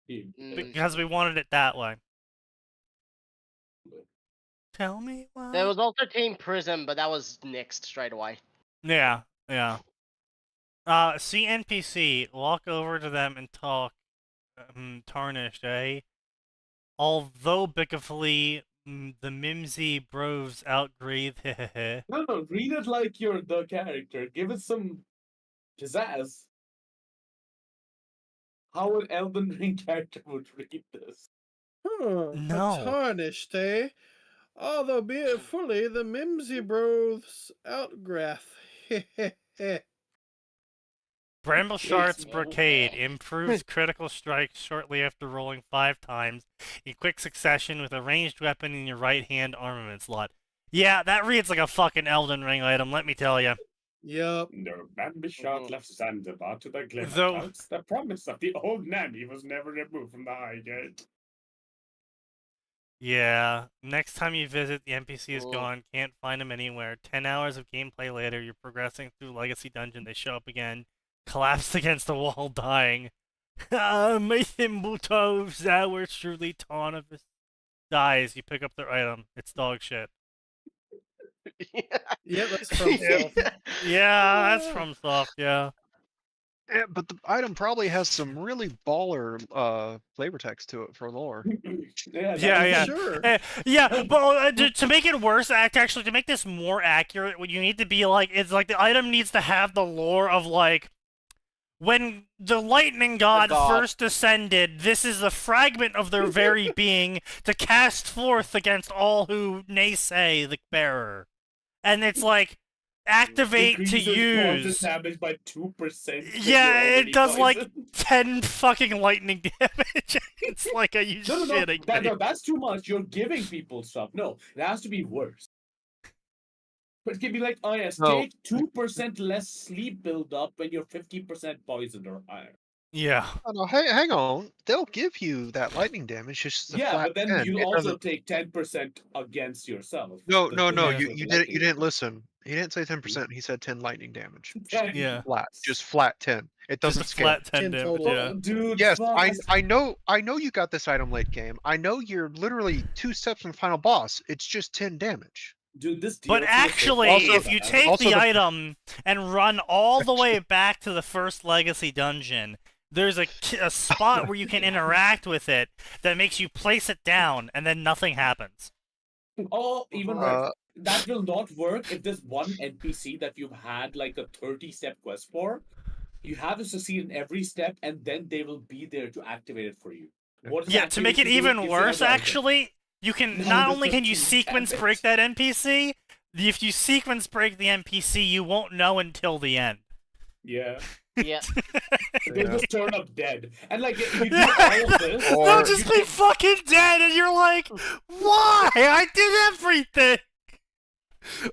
because we wanted it that way. Tell me why. There was also Team Prism, but that was nixed straight away. Yeah. See NPC, walk over to them and talk. Tarnished, eh? Although bickfully, the Mimsy Bros outbreathe, hehehe. No, read it like you're the character. Give it some pizzazz. How an Elden Ring character would read this. No. Tarnished, eh? Although be it fully the Mimsy Bros outgraph. Brambleshart's It's- Brocade improves critical strikes shortly after rolling 5 times in quick succession with a ranged weapon in your right hand armament slot. Yeah, that reads like a fucking Elden Ring item, let me tell you. Yup. No Bambi shot left Zanzibar to the glimmer Though- clouds. The promise of the old nanny was never removed from the high gate. Yeah, next time you visit, the NPC is Oh. gone, can't find him anywhere. 10 hours of gameplay later, you're progressing through Legacy Dungeon, they show up again, collapsed against the wall, dying. My thimble toes that were truly torn of his dies. You pick up their item. It's dog shit. Yeah, that's from Soft. Yeah, that's from Soft. Yeah. Yeah, but the item probably has some really baller flavor text to it for lore. Yeah, Yeah. Sure. Yeah, but to make it worse, actually, to make this more accurate, what you need to be like is like the item needs to have the lore of like when the lightning god first descended. This is a fragment of their very being to cast forth against all who naysay the bearer, and it's like activate to Increases use. poison damage by 2%. Yeah, it does like 10 fucking lightning damage. It's like, are you shitting me? No, that's too much. You're giving people stuff. No, it has to be worse. But it can be like, oh yes, No. take 2% less sleep build-up when you're 50% poisoned or higher. Yeah. Oh, no, hang on. They'll give you that lightning damage. Just a Yeah, flat but then 10. you'll It also doesn't- take 10% against yourself. No. The You lightning didn't damage. listen. He didn't say 10%. He said 10 lightning damage. Yeah. Flat, just flat 10. It doesn't Just a scale. flat 10 10 damage, total. yeah. Dude, Yes, fuck. I know you got this item late game. I know you're literally 2 steps from the final boss. It's just 10 damage. Dude, this But DLC is so actually, fucking if you bad. take Also the the- item and run all the way back to the first legacy dungeon, there's a spot where you can interact with it that makes you place it down, and then nothing happens. Oh, even worse. Uh, That will not work if there's one NPC that you've had like a 30-step quest for. You have to succeed in every step, and then they will be there to activate it for you. What does Yeah, to make it activate do? even Gives you worse, another item. actually, you can No, not this only is can you too sequence damage. break that NPC, if you sequence break the NPC, you won't know until the end. Yeah. Yeah. They'll Yeah. just turn up dead. And like you do all of this. Or- They'll you just be fucking dead, and you're like, why? I did everything!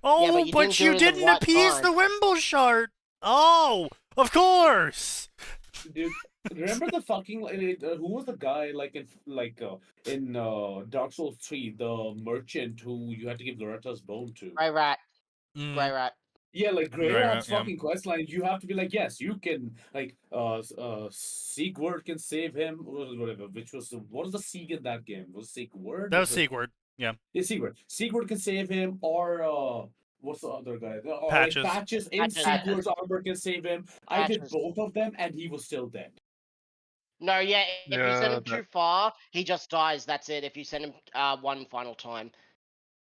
Oh, but but you you didn't do it in didn't the right appease time. the Wimble shard! Oh, of course! Dude, remember the fucking who was the guy in Dark Souls 3, the merchant who you had to give Loretta's bone to? Grey rat. Mm, Grey rat. Yeah, like Grey Right, Rat's yeah. fucking questline, you have to be like, yes, you can like Sigurd can save him or whatever. What was the Sieg in that game? Was it Sigurd? that was Was it- Sigurd. Yeah. Yeah, Sigurd. Sigurd can save him, or what's the other guy? Or Patches. like Patches in Patches. Sigurd's armor can save him. I did Patches. both of them, and he was still dead. No, yeah, if you Yeah, send him that- too far, he just dies. That's it. If you send him one final time,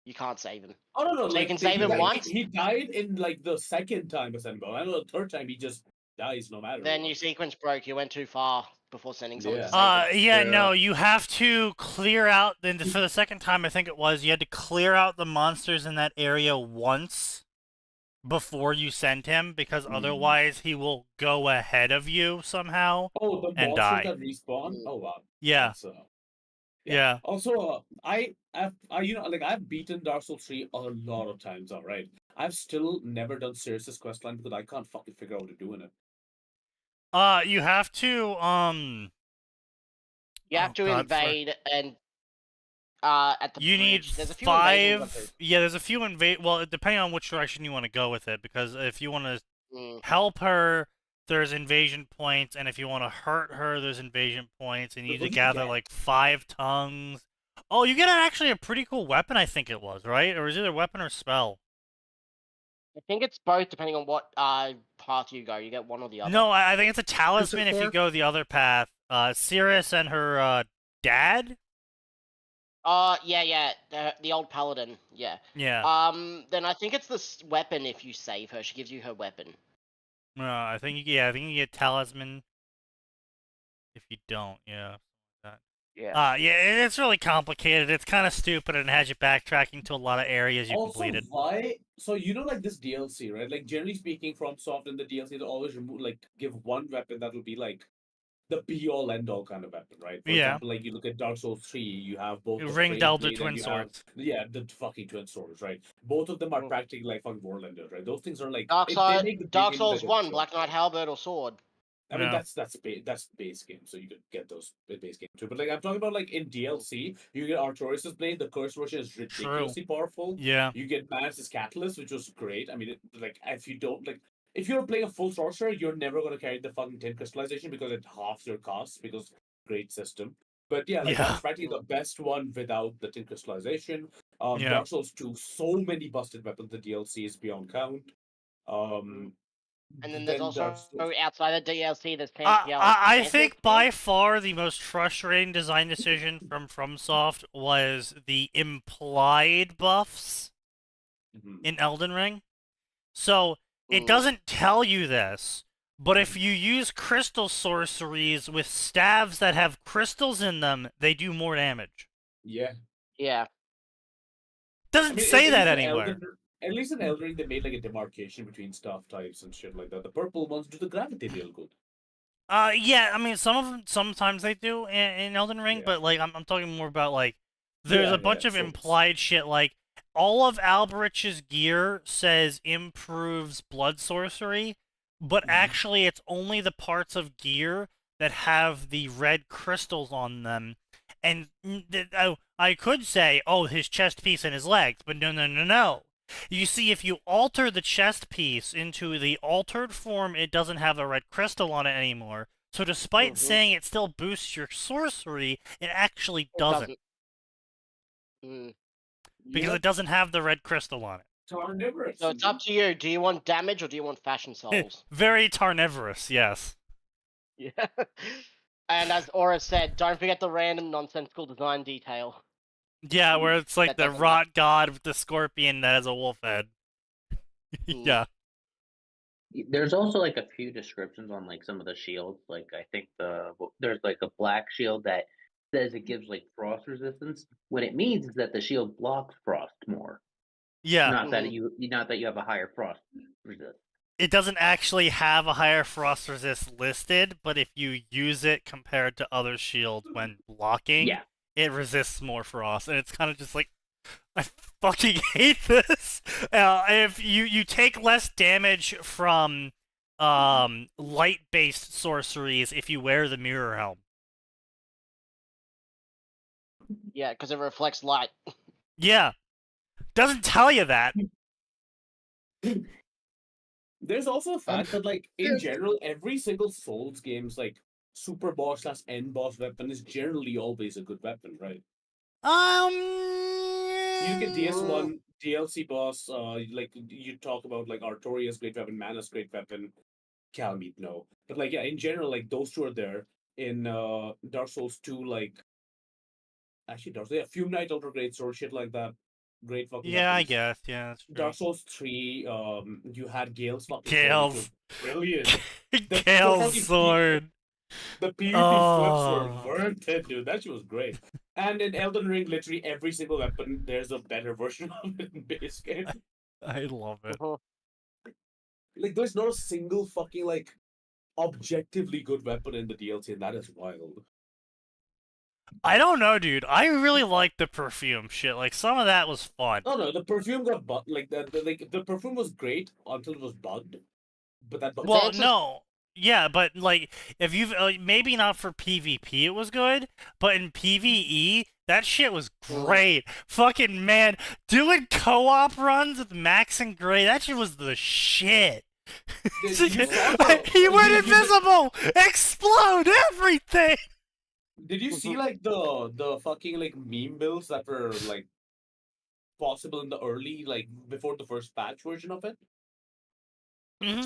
you can't save him. Oh no, So you can save him once? He died in like the second time I sent him. I know the third time he just dies no matter. Then what. your sequence broke. You went too far before sending someone Yeah. to save him. Yeah, Yeah. no, you have to clear out, then for the second time, I think it was, you had to clear out the monsters in that area once before you send him, because otherwise he will go ahead of you somehow. Oh, the and monsters die. that respawn. Oh wow. Yeah, That's, yeah. Also, I've beaten Dark Souls 3 a lot of times. All right, I've still never done Circe's questline because I can't fucking figure out what to do in it. You have to, You have Oh, to God, invade and at the you need bridge. There's a few invasions up 5, yeah, there's a few well, depending on which direction you want to go with it, because if you want to there. help her, there's invasion points, and if you want to hurt her, there's invasion points, and you need to What do you gather get? like 5 tongues. Oh, you get actually a pretty cool weapon, I think it was, right? Or is it either weapon or spell? I think it's both, depending on what path you go. You get one or the other. No, I think it's a talisman if you for? go the other path. Cirrus and her dad? Yeah, the old paladin. Yeah. Yeah. Then I think it's this weapon. If you save her, she gives you her weapon. I think you get talisman if you don't, yeah. Yeah. Yeah, it's really complicated. It's kind of stupid and has you backtracking to a lot of areas you Also, completed. why? So like this DLC, right? Like generally speaking, FromSoft in the DLC, they always give one weapon that will be like the be all end all kind of weapon, right? For Yeah. example, like you look at Dark Souls 3, you have both the Ringed Flame Elder Blade Twin and you have- Swords. Yeah, the fucking twin swords, right? Both of them are Mm. practically like fucking Warlanders, right? Those things are like Dark they make the Dark game Souls better 1, too. Black Knight halberd or sword. I mean, Yeah. that's base game, so you could get those in base game too. But like I'm talking about, like in DLC, you get Artorias' blade. The curse version is ridiculously powerful. Yeah. You get Manus' Catalyst, which was great. I mean, like if you don't like, if you're playing a full sorcerer, you're never gonna carry the fucking 10 crystallization because it halves your cost because great system. But yeah, like Yeah. that's practically the best one without the 10 crystallization. Yeah. Dark Souls 2, so many busted weapons, the DLCs beyond count. And then there's also Dark Souls. outside the DLC, there's I think by far the most frustrating design decision from FromSoft was the implied buffs in Elden Ring. So it doesn't tell you this, but if you use crystal sorceries with staves that have crystals in them, they do more damage. Yeah. Yeah. Doesn't say that anywhere. At least in Elden Ring, they made like a demarcation between staff types and shit like that. The purple ones do the gravity real good. Yeah, I mean, some of them, sometimes they do in Elden Ring, but, like, I'm talking more about, like, there's a bunch of implied shit, like, all of Alberich's gear says improves blood sorcery, but actually it's only the parts of gear that have the red crystals on them. And I could say, oh, his chest piece and his legs, but no. You see, if you alter the chest piece into the altered form, it doesn't have a red crystal on it anymore. So despite saying it still boosts your sorcery, it actually doesn't. Because it doesn't have the red crystal on it. Tarnivorous. So it's up to you. Do you want damage or do you want fashion souls? Very tarnivorous, yes. Yeah. And as Aura said, don't forget the random nonsensical design detail. Yeah, where it's like the rot god with the scorpion that has a wolf head. Yeah. There's also like a few descriptions on like some of the shields. Like I think there's like a black shield that says it gives like frost resistance. What it means is that the shield blocks frost more. Yeah. Not that you have a higher frost resist. It doesn't actually have a higher frost resist listed, but if you use it compared to other shields when blocking, it resists more frost, and it's kind of just like, I fucking hate this. If you take less damage from light-based sorceries if you wear the mirror helm. Yeah, because it reflects light. Yeah, doesn't tell you that. There's also a fact that, like, in general, every single Souls game's like super boss / end boss weapon is generally always a good weapon, right? You look at DS1 DLC boss, like you talk about like Artorias great weapon, Mana's great weapon, Calmeet, no. But like in general, like those two are there. In Dark Souls 2, like actually Fume Knight Ultra Great Sword, shit like that. Great fucking weapons. I guess, that's true. Dark Souls 3, you had Gale's fucking Gale's. Brilliant. Gale's sword. The PvP flips were worth it, dude. That shit was great. And in Elden Ring, literally every single weapon, there's a better version of it in base game. I love it. Like, there's not a single fucking, like, objectively good weapon in the DLC, and that is wild. I don't know, dude. I really like the perfume shit. Like, some of that was fun. No, the perfume got bugged. Like, the perfume was great until it was bugged. But that bugged. Well, no. Yeah, but, like, if you've... maybe not for PvP it was good, but in PvE, that shit was great. Fucking, man, doing co-op runs with Max and Gray, that shit was the shit. He went invisible! Explode everything! Did you see, like, the fucking, like, meme builds that were, like, possible in the early, like, before the first patch version of it?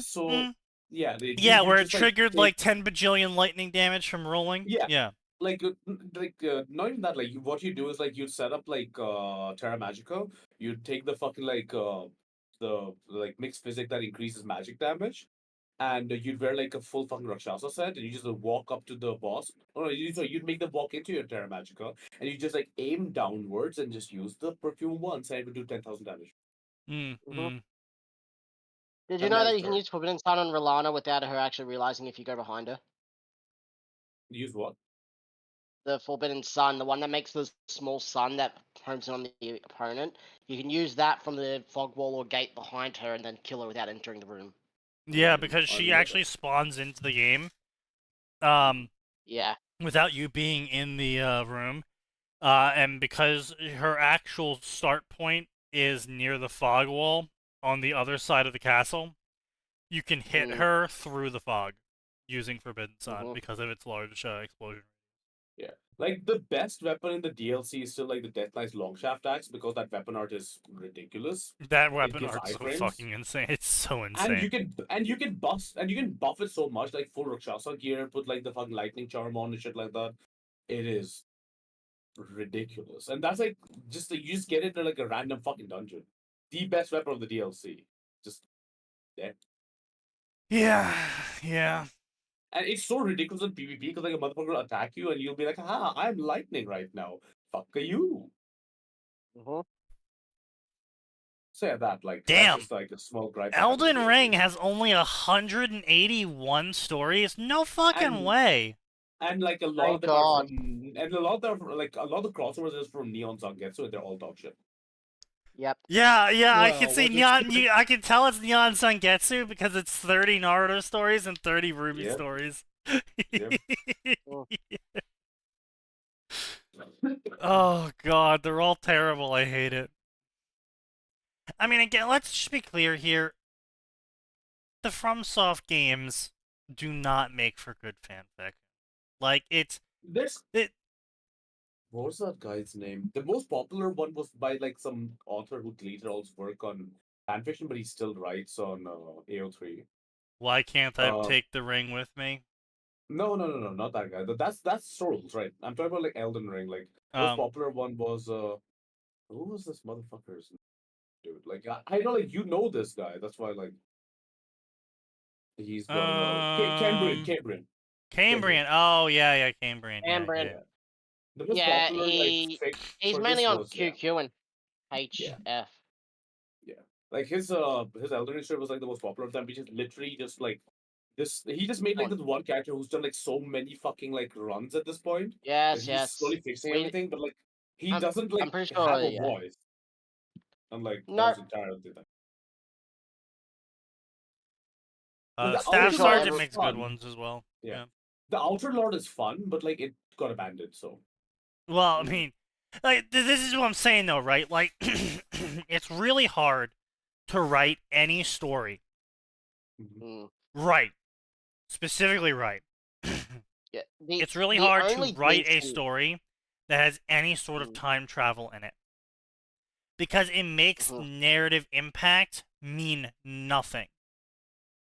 So... Yeah, where it triggered like 10 bajillion lightning damage from rolling. Yeah. Like not even that. Like, what you do is like you set up like Terra Magica. You take the fucking like the like mixed physic that increases magic damage, and you'd wear like a full fucking Rakshasa set, and you just walk up to the boss. Oh no, you'd make them walk into your Terra Magica, and you just like aim downwards and just use the perfume once, and it would do 10,000 damage. Did you know that you can use Forbidden Sun on Rilana without her actually realizing if you go behind her? Use what? The Forbidden Sun, the one that makes the small sun that homes in on the opponent. You can use that from the fog wall or gate behind her and then kill her without entering the room. Yeah, because she actually spawns into the game. Yeah. Without you being in the room. And because her actual start point is near the fog wall on the other side of the castle, you can hit Mm. her through the fog using Forbidden Sun Mhm. because of its large explosion. Yeah. Like the best weapon in the DLC is still like the Death Knight's Longshaft axe because that weapon art is ridiculous. That It weapon gives art's so iframes. fucking insane. It's so And insane. you can buff it so much, like full Rakshasa gear, put like the fucking lightning charm on and shit like that. It is ridiculous. And that's like just you just get it in like a random fucking dungeon. The best weapon of the DLC. Just there. Yeah, yeah. And it's so ridiculous in PvP because like a motherfucker will attack you and you'll be like, I'm lightning right now. Fuck you. Mhm. So yeah, that like Damn. that's just like a small gripe. I have with Elden the Ring DLC. has only 181 stories. No fucking And- way. And like a lot Thank of them are God. from, and a lot of them, like a lot of the crossovers is from Neon Zangetsu, and they're all dog shit. Yep. Yeah, I can Well, see was it Neon. stupid? I can tell it's Neon Sangetsu because it's 30 Naruto stories and 30 Ruby Yep. stories. Yep. Oh god, they're all terrible. I hate it. I mean, again, let's just be clear here. The FromSoft games do not make for good fanfic. Like There's it. what was that guy's name? The most popular one was by like some author who deleted all his work on fanfiction, but he still writes on AO3. Why can't I Uh, take the ring with me? No, not that guy. That's Souls, right? I'm talking about like Elden Ring. Like most popular one was who was this motherfucker's dude? Like I know like you know this guy. That's why like he's got Cambrian. Cambrian. Oh yeah, Cambrian. Yeah, Cambrian. yeah. The most Yeah, popular like fic he's for mainly this on was, QQ and HF. like his Elden Ring story was like the most popular of them, which is literally just like this. He just made like this one character who's done like so many fucking like runs at this point. Yes, He's yes. slowly fixing We- everything, but like he I'm- doesn't like I'm pretty have sure, a yeah. voice. Unlike No. that was entire thing. The Staff Outer Sergeant Lord makes is good fun. ones as well. Yeah. The Outer Lord is fun, but like it got abandoned. So Well, I mean, like this is what I'm saying though, right? Like, it's really hard to write any story Mm. right, specifically right. Yeah, It's really the hard only to write a decent- story that has any sort of time travel in it. Because it makes narrative impact mean nothing.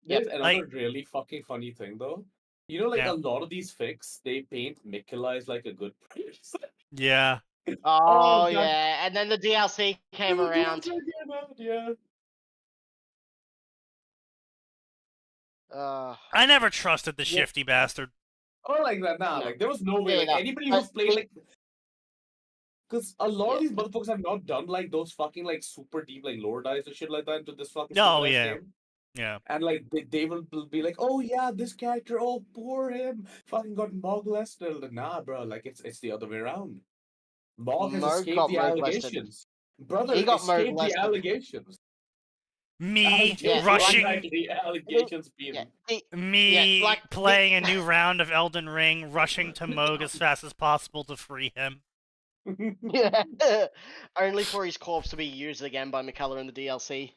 Yep. there's another really fucking funny thing though. You know, like Yeah. a lot of these fics, they paint Mikula as like a good person. Yeah. Oh, God. yeah, and then the DLC came Dude, around. Yeah. I never trusted the shifty bastard. Or like that, nah. No. Like there was no way. Yeah, Like no. anybody But who's played like, because a lot of Yeah. these motherfuckers have not done like those fucking like super deep like lore dives or shit like that into this fucking Oh, stupid-ass yeah. game. Yeah. And like they will be like, oh yeah, this character, oh poor him, fucking got molested. Nah, bro, like it's the other way around. Mog has Mog escaped got the molested. allegations. Brother, He got escaped the molested. allegations. Me Yeah, rushing, like- the allegations being. Yeah, me yeah, like, playing a new round of Elden Ring, rushing to Moog as fast as possible to free him. yeah. Only for his corpse to be used again by McCullough in the DLC.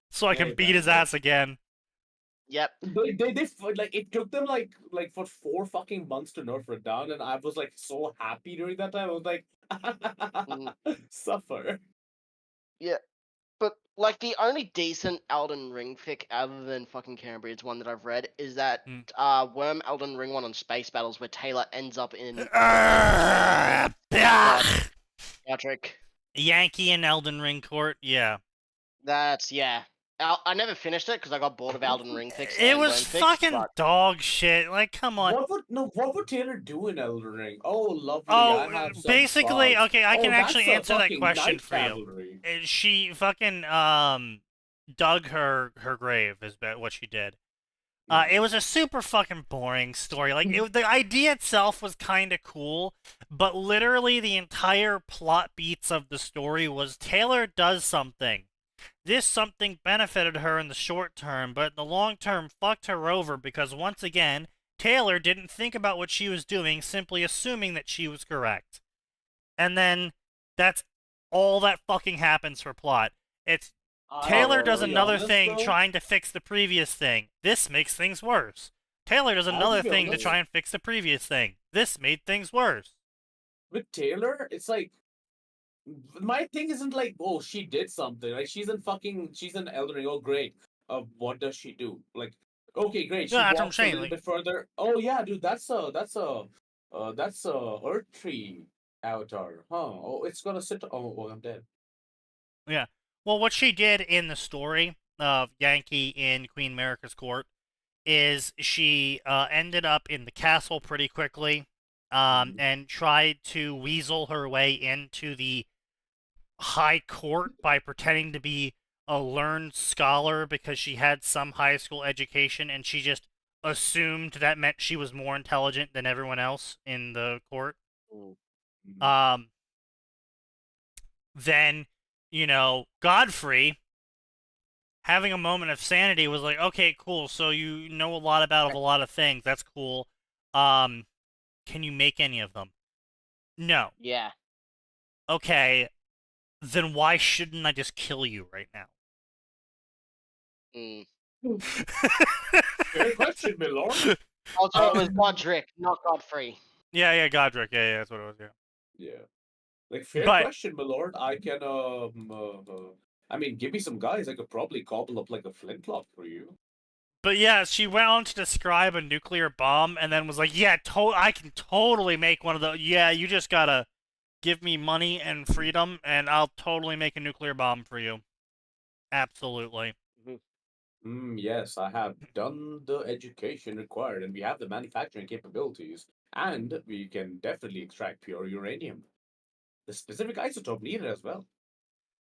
So I can Yeah, beat his ass again. They like it took them like for 4 fucking months to nerf it down, and I was like so happy during that time. I was like, suffer. But like the only decent Elden Ring fic other than fucking Cambrian's one that I've read is that Worm Elden Ring one on Space Battles where Taylor ends up in Patrick. Yankee and Elden Ring Court, yeah. That's I never finished it because I got bored of Elden Ring fics. It and was Worm fics, fucking but- dog shit. Like, come on. What would Taylor do in Elden Ring? Oh, lovely. Oh, I have some basically, thoughts. okay, I can that's actually a answer that fucking question night for you. cavalry. She fucking dug her grave is what she did. It was a super fucking boring story. Like the idea itself was kind of cool, but literally the entire plot beats of the story was Taylor does something. This something benefited her in the short term, but in the long term fucked her over because once again, Taylor didn't think about what she was doing, simply assuming that she was correct. And then that's all that fucking happens for plot. It's Taylor does to be another honest, thing though, trying to fix the previous thing. This makes things worse. Taylor does I'll another be thing to honest. try and fix the previous thing. This made things worse. With Taylor, it's like my thing isn't like, oh, she did something. Like she's in Elden Ring. Oh, great. What does she do? Like, okay, great. She Yeah, that's what I'm walks a saying. little Like, bit further. Oh yeah, dude, that's a Earth Tree avatar, huh? Oh, it's gonna sit. Oh, I'm dead. yeah. Well, what she did in the story of Yankee in Queen America's court is she ended up in the castle pretty quickly, and tried to weasel her way into the high court by pretending to be a learned scholar because she had some high school education, and she just assumed that meant she was more intelligent than everyone else in the court. Mhm. Then, Godfrey, having a moment of sanity, was like, okay, cool, so you know a lot about a lot of things. That's cool. Can you make any of them? No. Yeah. Okay, then why shouldn't I just kill you right now? Mm. Fair question, my lord. Also, it was Godric, not Godfrey. Yeah, Godric. Yeah, that's what it was. Yeah. Yeah. Like fair But- question, my lord. I can I mean, give me some guys. I could probably cobble up like a flintlock for you. But yeah, she went on to describe a nuclear bomb, and then was like, "Yeah, I can totally make one of those. Yeah, you just gotta give me money and freedom, and I'll totally make a nuclear bomb for you. Absolutely." Yes, I have done the education required, and we have the manufacturing capabilities, and we can definitely extract pure uranium. The specific isotope needed as well.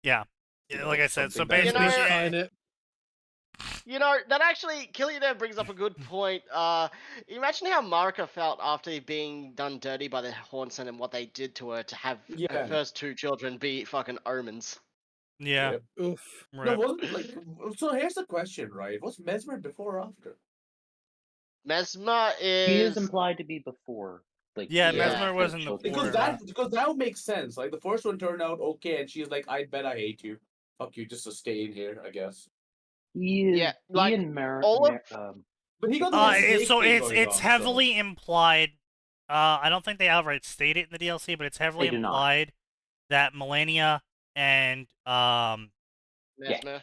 Yeah. You Like know, I said, so something that- You know- basically, Sign it. You know, that actually, Killian brings up a good point. Imagine how Marika felt after being done dirty by the Hornson and what they did to her to have her Yeah. first two children be fucking omens. yeah. Yep. Oof. No, Rip. wasn't like so. Here's the question, right? Was Mesmer before or after? Mesmer He is is. implied to be before. Like Yeah, Yeah. Mesmer was in the children. Because Florida. that would make sense. Like the first one turned out okay, and she's like, "I bet I hate you. Fuck you, just to stay in here, I guess." He is. Yeah, like, he and all of- But he got the whole snake So thing it's going on, heavily implied. I don't think they outright state it in the DLC, but it's heavily They do not. implied that Melania and Mesmer.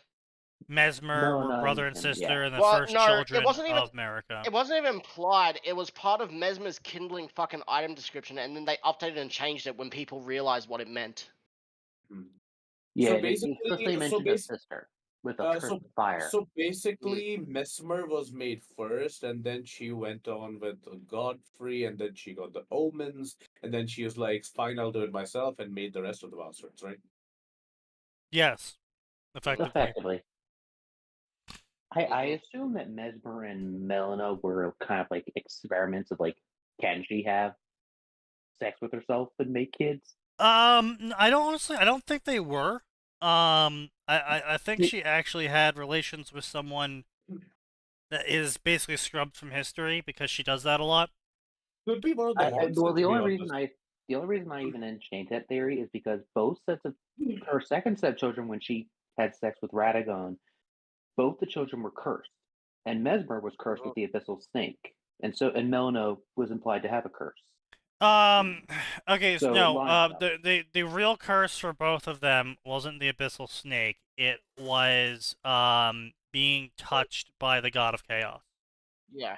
Mesmer were Melina brother and and him, sister yeah. and the Well, first no, it children wasn't even- of America. It wasn't even implied. It was part of Mesmer's kindling fucking item description, and then they updated and changed it when people realized what it meant. so. Yeah, So they basically, explicitly mentioned a sister with a curse so of fire. so basically, Mesmer was made first, and then she went on with Godfrey, and then she got the omens, and then she was like, "Fine, I'll do it myself," and made the rest of the bastards, right? Yes, effectively. Effectively. I assume that Mesmer and Melina were kind of like experiments of like, can she have sex with herself and make kids? I don't think they were. I think Did- she actually had relations with someone that is basically scrubbed from history because she does that a lot. Could be one of the Horns, Well, to be the only honest. reason I even entertained that theory is because both sets of her second set of children, when she had sex with Radagon, both the children were cursed, and Mesmer was cursed with the abyssal snake, and Melina was implied to have a curse. Okay, So, no, lines up. the real curse for both of them wasn't the abyssal snake. It was being touched by the god of chaos. Yeah.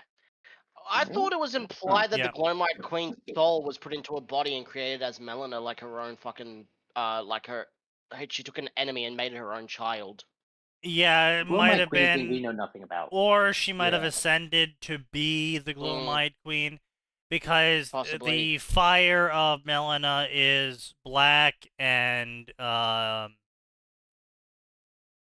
I Mhm. thought it was implied that Yeah. the Glowmite Queen's soul was put into a body and created as Melina, like her own fucking, like her. She took an enemy and made it her own child. Yeah, it Well, might my have queen thing we been, know nothing about. or she might have Yeah. ascended to be the Gloomite Queen, because Possibly. the fire of Melina is black, and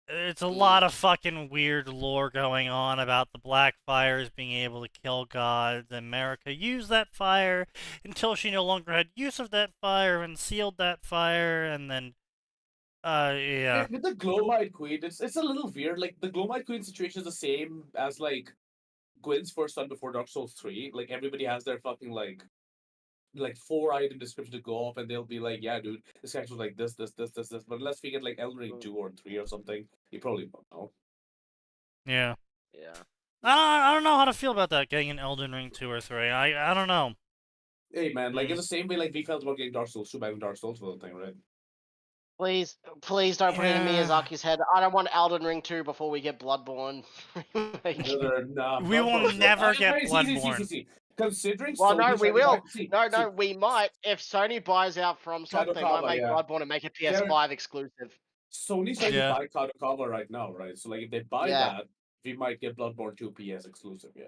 it's a lot of fucking weird lore going on about the black fires being able to kill gods, and America used that fire until she no longer had use of that fire and sealed that fire, and then yeah. With the Glowmite Queen, it's a little weird. Like the Glowmite Queen situation is the same as like Gwyn's first son before Dark Souls 3. Like everybody has their fucking like like 4-item description to go off, and they'll be like, "Yeah, dude, this character was like this. But unless we get like Elden Ring 2 or 3 or something, you probably won't know. Yeah. Yeah. I don't know how to feel about that, getting an Elden Ring 2 or 3. I don't know. Hey, man, like in the same way like we felt about getting Dark Souls 2 back when Dark Souls was a thing, right? Please don't put it in Yeah. Miyazaki's head. I don't want Elden Ring 2 before we get Bloodborne. Like, Nah, We will Bloodborne's- never See, get see, Bloodborne. see. Considering well, Sony no, we trying to will. buy- No, we might. If Sony buys out from something, they might Kadokawa, make yeah. Bloodborne and make it PS5 exclusive. Sony's trying Yeah. to buy Kadokawa right now, right? So like if they buy Yeah. that, we might get Bloodborne 2 PS exclusive, yeah.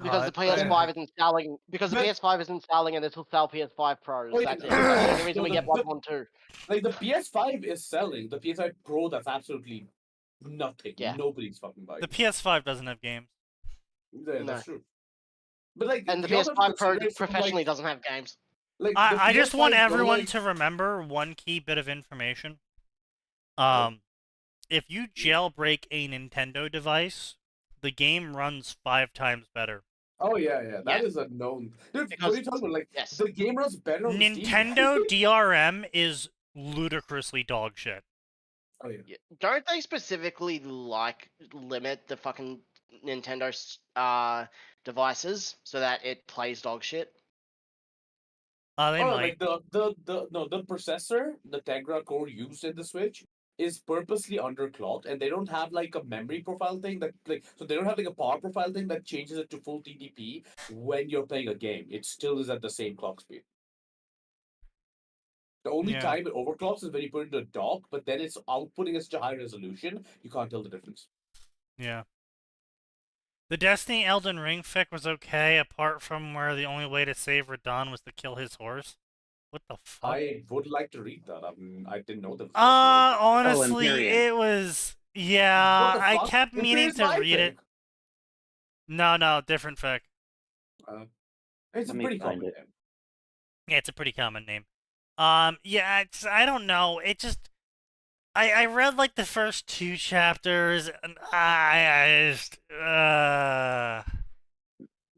Because the I- PS5 isn't selling. Because the But- PS5 isn't selling, and this will sell PS5 Pros. Oh, yeah, That's it. no, That's the only reason no, we the- get Bloodborne 2. Like the PS5 is selling. The PS5 Pro, that's absolutely nothing. Yeah. Nobody's fucking buying. The PS5 doesn't have games. Yeah, No. that's true. But like, And the you also have to PS5 Pro consider it from, professionally like, doesn't have games. like the I just want PS5 Pro, everyone like- to remember one key bit of information. If you jailbreak a Nintendo device, the game runs 5 times better. Oh yeah, that Yeah. is a known. Dude, Because- what are you talking about? Like Yes. the game runs better on Steam. Nintendo DRM is ludicrously dog shit. Oh yeah. Yeah. Don't they specifically limit the fucking Nintendo devices so that it plays dog shit? They Oh, might. like the processor, the Tegra core used in the Switch is purposely underclocked, and they don't have like a memory profile thing that like so they don't have like a power profile thing that changes it to full TDP when you're playing a game. It still is at the same clock speed. The only Yeah. time it overclocks is when you put it into a dock, but then it's outputting at such a high resolution you can't tell the difference. Yeah. The Destiny Elden Ring fic was okay, apart from where the only way to save Radon was to kill his horse. What the fuck? I would like to read that. I didn't know that. Honestly, Imperium. it was... Yeah, What the I fuck? kept If meaning there's to my read it. thing. No, different fic. It's a Let me pretty find common it. name. Yeah, it's a pretty common name. Yeah, I don't know. It just... I read, like, the first 2 chapters, and I just... I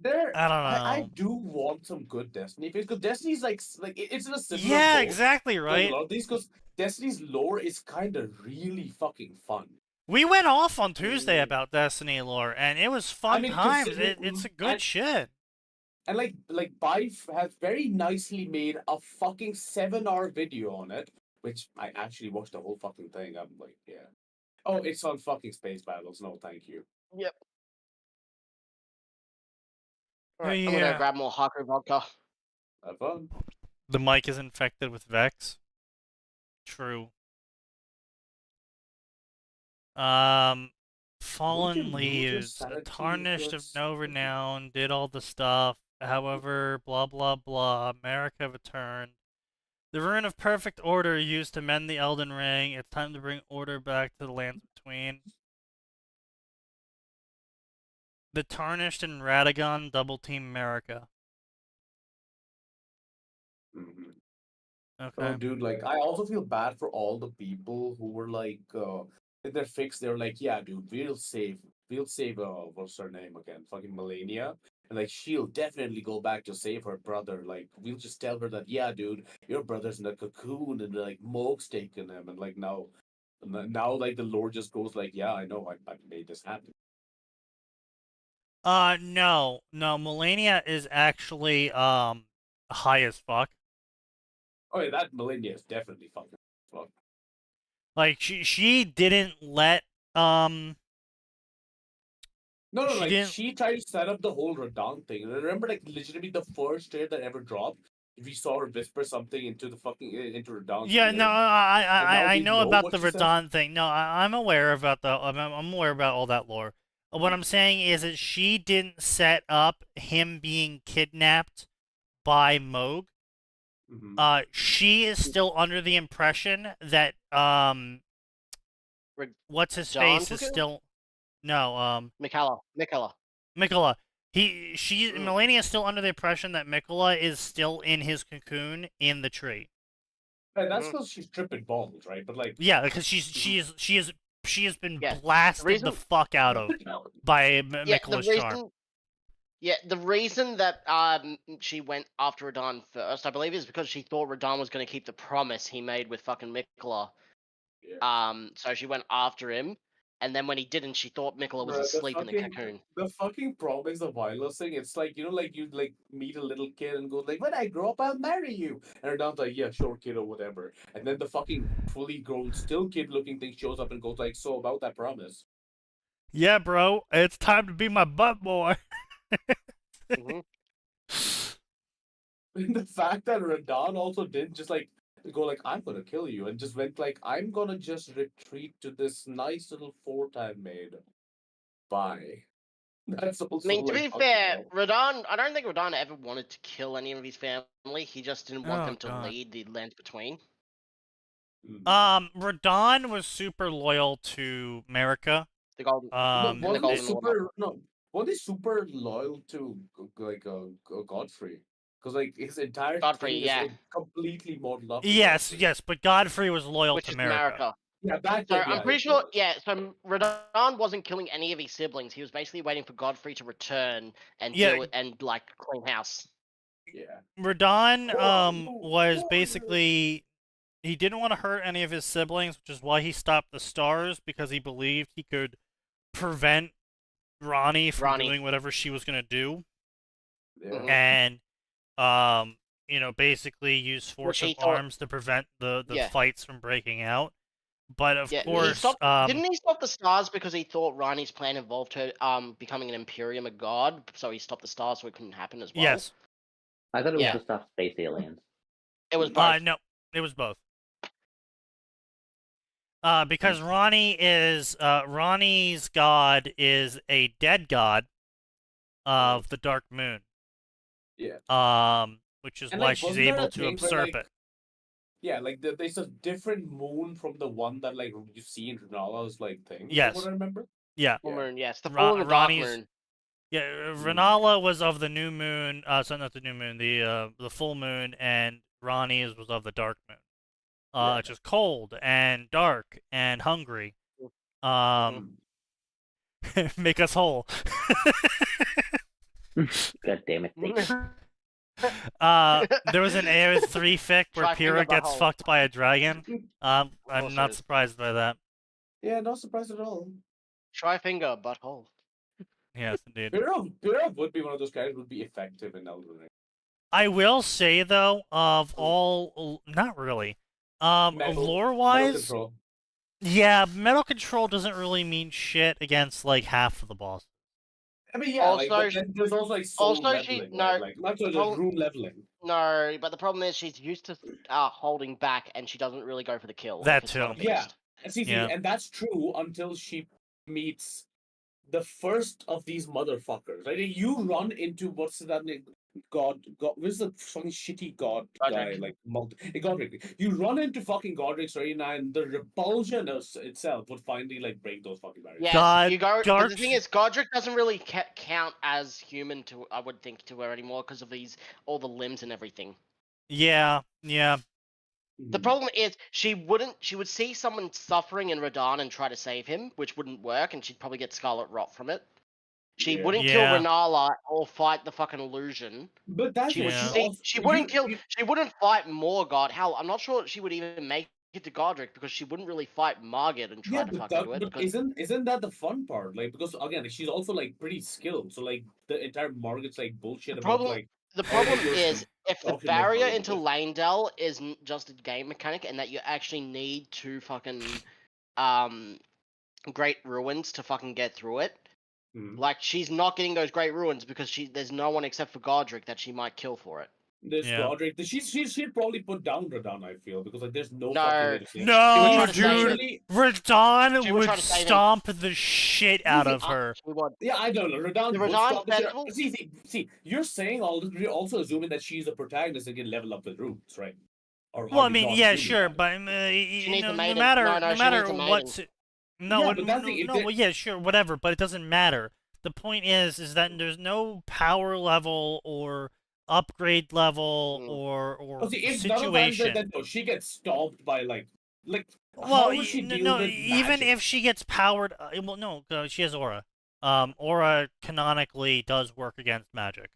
don't know. I do want some good Destiny because Destiny's like it's in a similar Yeah, boat, exactly, like right? a lot of these because Destiny's lore is kind of really fucking fun. We went off on Tuesday about Destiny lore, and it was fun mean, times. consider- It's a good and- shit. And like Bive has very nicely made a fucking 7-hour video on it, which I actually watched the whole fucking thing. I'm like, yeah. Oh, it's on fucking Space Battles. No, thank you. Yep. Alright, I'm Yeah. gonna grab more Haku vodka. Have fun. The mic is infected with Vex. True. Fallen Would you lose your Leaves, sanity tarnished of if no you're- renown, did all the stuff. However, blah blah blah. America returned. The Rune of Perfect Order used to mend the Elden Ring. It's time to bring order back to the lands between. The Tarnished and Radagon double team America. Mhm. Okay. Oh, dude, like I also feel bad for all the people who were like, in their fix, they're like, yeah, dude, we'll save, what's her name again? Fucking Melania. And like, she'll definitely go back to save her brother. Like, we'll just tell her that, yeah, dude, your brother's in a cocoon and like Moog's taking him. And like now, like the lore just goes like, yeah, I know, I made this happen. No, Melania is actually, high as fuck. Oh yeah, that Melania is definitely fucking fuck. Like, she didn't let, No, She like didn't- she tried to set up the whole Radon thing. And I remember, like, legitimately the first trailer that ever dropped. We saw her whisper something into the fucking into Radon's yeah, ear. no, now I we know know about what the she said? Radon thing. No, I'm aware about I'm aware about all that lore. What I'm saying is that she didn't set up him being kidnapped by Moog. Mhm. She is still under the impression that what's his John face is took it? still no Mikola. Mikola. Melania is still under the impression that Mikola is still in his cocoon in the tree. And that's because she's tripping balls, right? But like, Yeah, because she has been Yeah, blasted the reason- fuck out of by Yeah, Mikola's the charm. reason. Yeah, the reason that she went after Radahn first, I believe, is because she thought Radahn was going to keep the promise he made with fucking Mikola. Yeah. So she went after him, and then when he didn't, she thought Mikola was Bruh, asleep in the cocoon. the fucking problem is the violence thing. It's like, like you like meet a little kid and go like, when I grow up, I'll marry you. And Radhahn's like, yeah, sure, kid, or whatever. And then the fucking fully grown, still kid looking thing shows up and goes like, so about that promise. Yeah, bro, it's time to be my butt boy. Mhm. And the fact that Radahn also didn't just like go like, I'm gonna kill you, and just went like, I'm gonna just retreat to this nice little fort I made. Bye. That's also I mean, to like be fucking fair, hell. Radahn, I don't think Radahn ever wanted to kill any of his family. He just didn't want Oh, them to God. lead the Lands Between. Radahn was super loyal to America. The Golden. No, and the wasn't they Golden Order. super no? Were they super loyal to like Godfrey? Because like his entire Godfrey, thing yeah. is completely modeled after Yes, Godfrey. yes, but Godfrey was loyal Which to is America. America. Yeah, back So then, I'm yeah, pretty it sure, was. yeah. So Radahn wasn't killing any of his siblings. He was basically waiting for Godfrey to return and Yeah. deal with, and like clean house. Yeah. Radahn Whoa, was whoa. basically he didn't want to hurt any of his siblings, which is why he stopped the stars, because he believed he could prevent Ronnie from doing whatever she was gonna do, Yeah. Mhm. and basically use force he of thought- arms to prevent the Yeah. fights from breaking out. But of Yeah, course, didn't he stop the stars because he thought Rani's plan involved her becoming an Imperium, a god? So he stopped the stars so it couldn't happen as well. yes, I thought it was Yeah. to stop space aliens. It was both. no, it was both. Because Ronnie's god is a dead god of the Dark Moon. Yeah. Which is And, why like, she's wasn't there able a to thing where, usurp like, it. Yeah, like there's a different moon from the one that like you see in Renala's like thing. Yes. From what I remember. Yeah. Full Yeah. moon, yes. The Ra- full and the dark Ronnie's- moon. Yeah, Renala was of the new moon. So not the new moon, the full moon, and Ronnie's was of the dark moon. Yeah. Which is cold and dark and hungry. Make us whole. God damn it. There was an AO3 fic where Try Pyrrha finger gets butthole. fucked by a dragon. I'm course it not is. surprised by that. Yeah, not surprised at all. Try finger, butthole. Yes, indeed. Pyrrha would be one of those characters would be effective in Elden Ring. I will say though, of all, not really. Lore-wise, Control. yeah, Metal Control doesn't really mean shit against like half of the bosses. I mean, yeah, like, Also, but then there's also like soul also leveling, she- right? no, Like not just oh, room leveling. No, but the problem is she's used to holding back, and she doesn't really go for the kill. That if it's not a too. Yeah. beast. And see, Yeah. and that's true until she meets the first of these motherfuckers. Right? You run into what's that name? God, where's the fucking shitty god guy? Godric. Like Godric. You run into fucking Godric's right now, and the repulsion itself would finally like break those fucking barriers. Yes, God- you go. But Dark- the thing is, Godric doesn't really count as human to, I would think, to her anymore because of all the limbs and everything. Yeah, yeah. The problem is she would see someone suffering in Radahn and try to save him, which wouldn't work, and she'd probably get scarlet rot from it. She Yeah. wouldn't Yeah. kill Renala or fight the fucking illusion. But that's She would Yeah. see. She wouldn't kill. You, She wouldn't fight Morgoth. Hell, I'm not sure she would even make it to Godric because she wouldn't really fight Margit and try yeah, to but, fucking do it. but because- isn't that the fun part? Like because again, she's also like pretty skilled. So like the entire Margit's like bullshit The about problem- like The problem you're is, if the often barrier not into good. Langdell isn't just a game mechanic, and that you actually need to fucking great ruins to fucking get through it. Mhm. Like she's not getting those great ruins because there's no one except for Godric that she might kill for it. There's Yeah. Godric. She'd probably put down Radahn, I feel, because like there's no No. fucking way to save her. No, try to save dude. Literally- Radahn She would would try to save him. stomp the shit out of Uh, her. she would. Yeah, I don't know. Radahn The would Radahn stop the shit. festival- See, you're saying all this. You're also assuming that she's the protagonist and can level up with runes, right? Or Well, are I we mean, not yeah, assuming sure, that? but She needs a no maiden. matter, No, no she matter needs a maiden. what's no, Yeah, it- but that's the- if no, they- well, yeah, sure, whatever, but it doesn't matter. The point is that there's no power level or upgrade level Mm. or Oh, see, if none of that is situation. then no, she gets stomped by like. Well, how would she no, deal no, with even magic? if she gets powered, well, no, she has aura. Aura canonically does work against magic.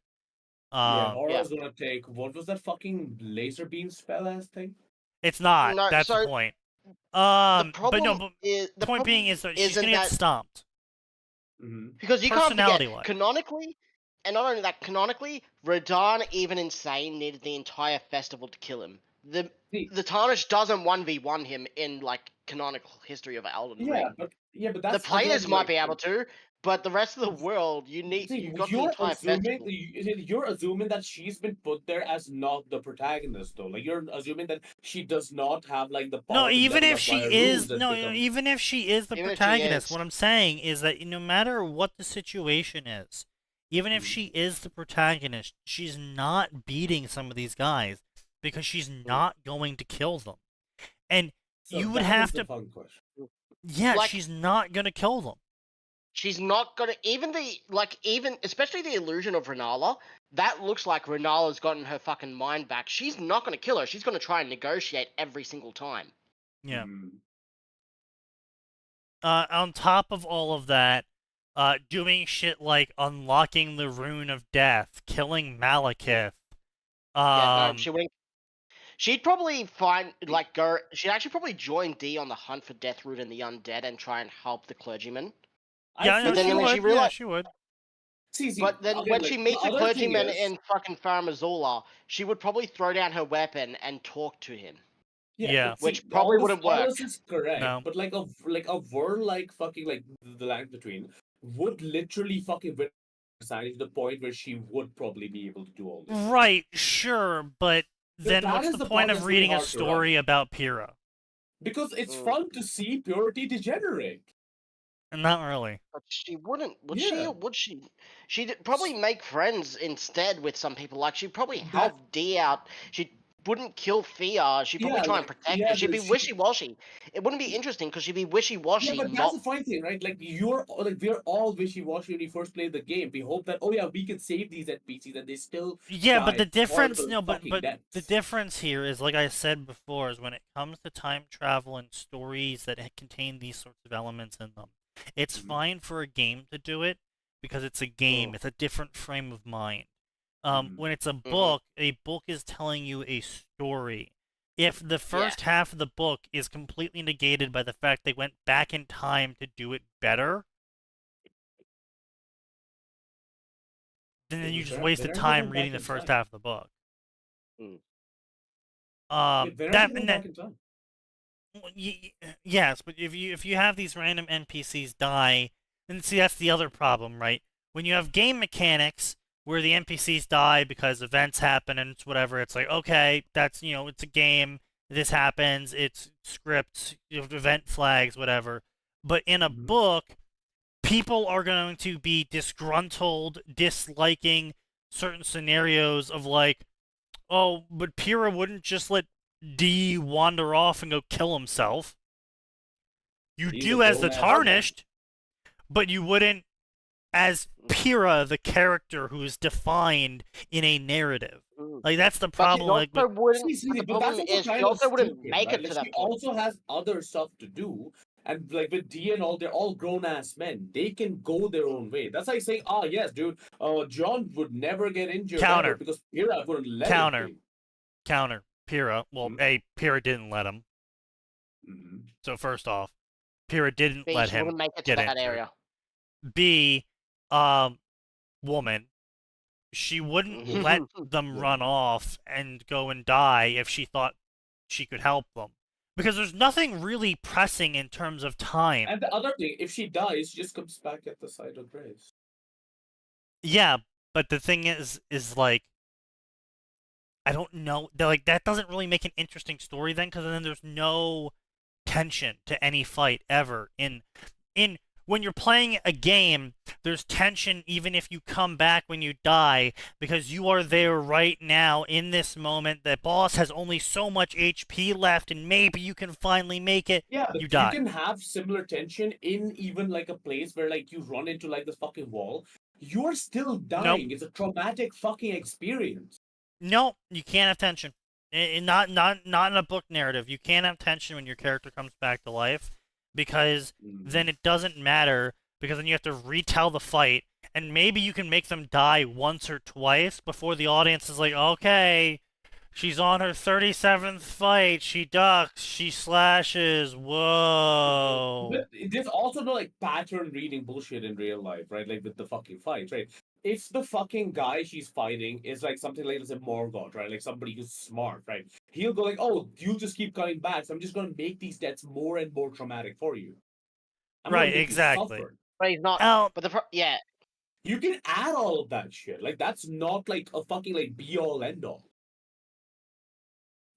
Yeah, Um, Aura's gonna take what was that fucking laser beam spell ass thing? it's not. No, That's the so point. the But no, problem but is the point being problem is that she's isn't gonna get that stomped. Mm-hmm. because you can't forget Personality-wise. canonically, and not only that, canonically, Radahn, even insane, needed the entire festival to kill him. See, The Tarnish doesn't 1v1 him in like canonical history of Elden Ring. but The that's players again might like be able to, but the rest of the world, see, you got the you're entire assuming festival. you're assuming that she's been put there as not the protagonist though. Like you're assuming that she does not have like the No, power to even level if up she via is, runes and no, become. even if she is the Even if she protagonist, is. what I'm saying is that no matter what the situation is, even if Mhm. she is the protagonist, she's not beating some of these guys because she's not going to kill them. And So you would that have is the to, fun question. yeah, Like- she's not going to kill them. She's not gonna even especially the illusion of Renala. That looks like Renala's gotten her fucking mind back. She's not gonna kill her. She's gonna try and negotiate every single time. Yeah. Mhm. On top of all of that, doing shit like unlocking the Rune of Death, killing Malekith. Yeah, no, she wouldn't. She'd probably find like go. She'd actually probably join D on the hunt for Deathroot and the undead and try and help the clergyman. Yeah, I no, But then she when would. she Yeah, realized, she would. see, but then again, when like, she meets the other thing clergyman is, in fucking Faramazula, she would probably throw down her weapon and talk to him. Yeah. but Which see, probably all wouldn't work. this is correct, No. but like a word like fucking like the line between would literally fucking win society to the point where she would probably be able to do all this. Right, sure, but then that what's is the the point part of that's really reading a hard to story about Pyrrha? Because it's Mm. fun to see purity degenerate. Not really. But she wouldn't. Would Yeah. she? Or would she? She'd probably make friends instead with some people. Like she'd probably That- help D out. She wouldn't kill Fia. She'd probably Yeah, try and like, protect yeah, her. She'd but be she- wishy-washy. It wouldn't be interesting because she'd be wishy-washy. Yeah, but not that's the funny thing, right? Like we're all wishy-washy when we first play the game. We hope that we can save these NPCs and they still Yeah, but die the difference, horrible no, but fucking the deaths. difference here is, like I said before, is when it comes to time travel and stories that contain these sorts of elements in them, it's Mhm. fine for a game to do it because it's a game. It's a different frame of mind. Mhm. When it's a book is telling you a story. If the first half of the book is completely negated by the fact they went back in time to do it better, then you just wasted time reading the first half of the book. Mm. That and that. Yes, but if you have these random NPCs die, then see that's the other problem, right? When you have game mechanics where the NPCs die because events happen and it's whatever, it's like okay, that's it's a game. This happens. It's scripts, event flags, whatever. But in a book, people are going to be disgruntled, disliking certain scenarios of like, oh, but Pyrrha wouldn't just let D wander off and go kill himself. You He's do a as the grown-ass Tarnished, but you wouldn't as Pyrrha, the character who is defined in a narrative. Like that's the problem. But she also wouldn't. See, the but that's problem also is she kind of also wouldn't stupid, make right? it to Like, that she point. also has other stuff to do, and like with D and all, they're all grown ass men. They can go their own way. That's like saying, "Ah, yes, dude, John would never get injured Counter. ever because Pyrrha wouldn't let Counter. it." Counter. Pyrrha. Well, A, Pyrrha didn't let him. Mm-hmm. So first off, Pyrrha didn't B, let she him wouldn't make it to get that injured. area. B, woman. She wouldn't let them run off and go and die if she thought she could help them. Because there's nothing really pressing in terms of time. And the other thing, if she dies, she just comes back at the side of grace. Yeah, but the thing is like, I don't know. Like that doesn't really make an interesting story then, because then there's no tension to any fight ever. In when you're playing a game, there's tension even if you come back when you die, because you are there right now in this moment. The boss has only so much HP left, and maybe you can finally make it. Yeah, but you die. You can have similar tension in even like a place where like you run into like this fucking wall. You're still dying. Nope. It's a traumatic fucking experience. No, you can't have tension. Not in a book narrative. You can't have tension when your character comes back to life, because then it doesn't matter because then you have to retell the fight, and maybe you can make them die once or twice before the audience is like, okay, she's on her 37th fight, she ducks, she slashes, whoa. But there's also no like pattern reading bullshit in real life, right? Like with the fucking fights, right? If the fucking guy she's fighting is like something like let's say Morgoth, right? Like somebody who's smart, right? He'll go like, "Oh, you just keep coming back, so I'm just gonna make these deaths more and more traumatic for you. I'm Right, gonna make exactly. you suffer." But he's not. Oh, But yeah, You can add all of that shit. Like that's not like a fucking like be all end all.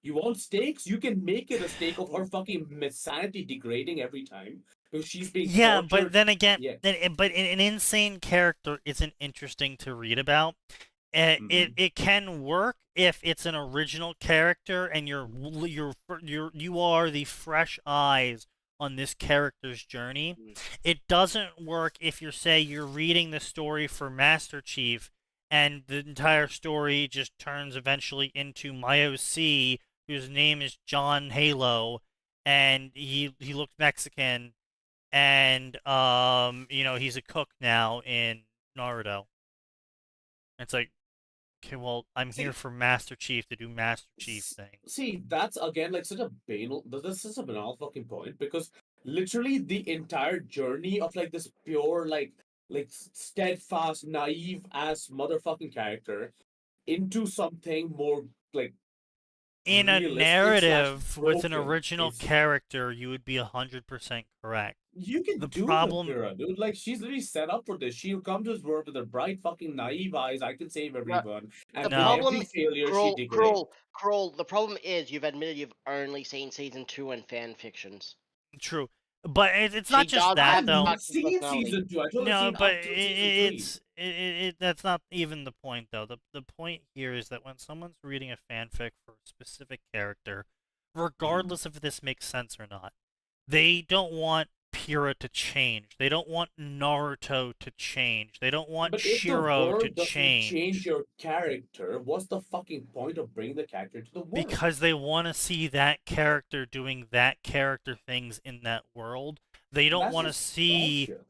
You want stakes? You can make it a stake of her fucking sanity degrading every time because she's being yeah, tortured. but then again, Yeah. but an insane character isn't interesting to read about. It can work if it's an original character and you are the fresh eyes on this character's journey. It doesn't work if you're reading the story for Master Chief and the entire story just turns eventually into my OC, whose name is John Halo, and he looks Mexican, and he's a cook now in Naruto. It's like, okay, well, I'm here for Master Chief to do Master Chief things. See, that's again like such a banal. This is a banal fucking point because literally the entire journey of like this pure like steadfast, naive ass motherfucking character into something more like In a realistic narrative / with an broken original is- character, you would be 100% correct. You can The do problem- it, Kira, dude. Like she's literally set up for this. She'll come to this world with her bright fucking naive eyes. I can save everyone. And the No. problem, every failure she Cruel, degrades. Cruel. The problem is you've admitted you've only seen season 2 in fan fictions. True. But it's She not just does that, have though. I've Dark seen personality. season 2. I told No, I've but seen up to season 3. that's not even the point, though. The point here is that when someone's reading a fanfic for a specific character, regardless if this makes sense or not, they don't want Pyrrha to change. They don't want Naruto to change. They don't want But if the Shiro world to doesn't change. change your character, what's the fucking point of bringing the character to the world? Because they want to see that character doing that character things in that world. They don't That's want to just see bullshit.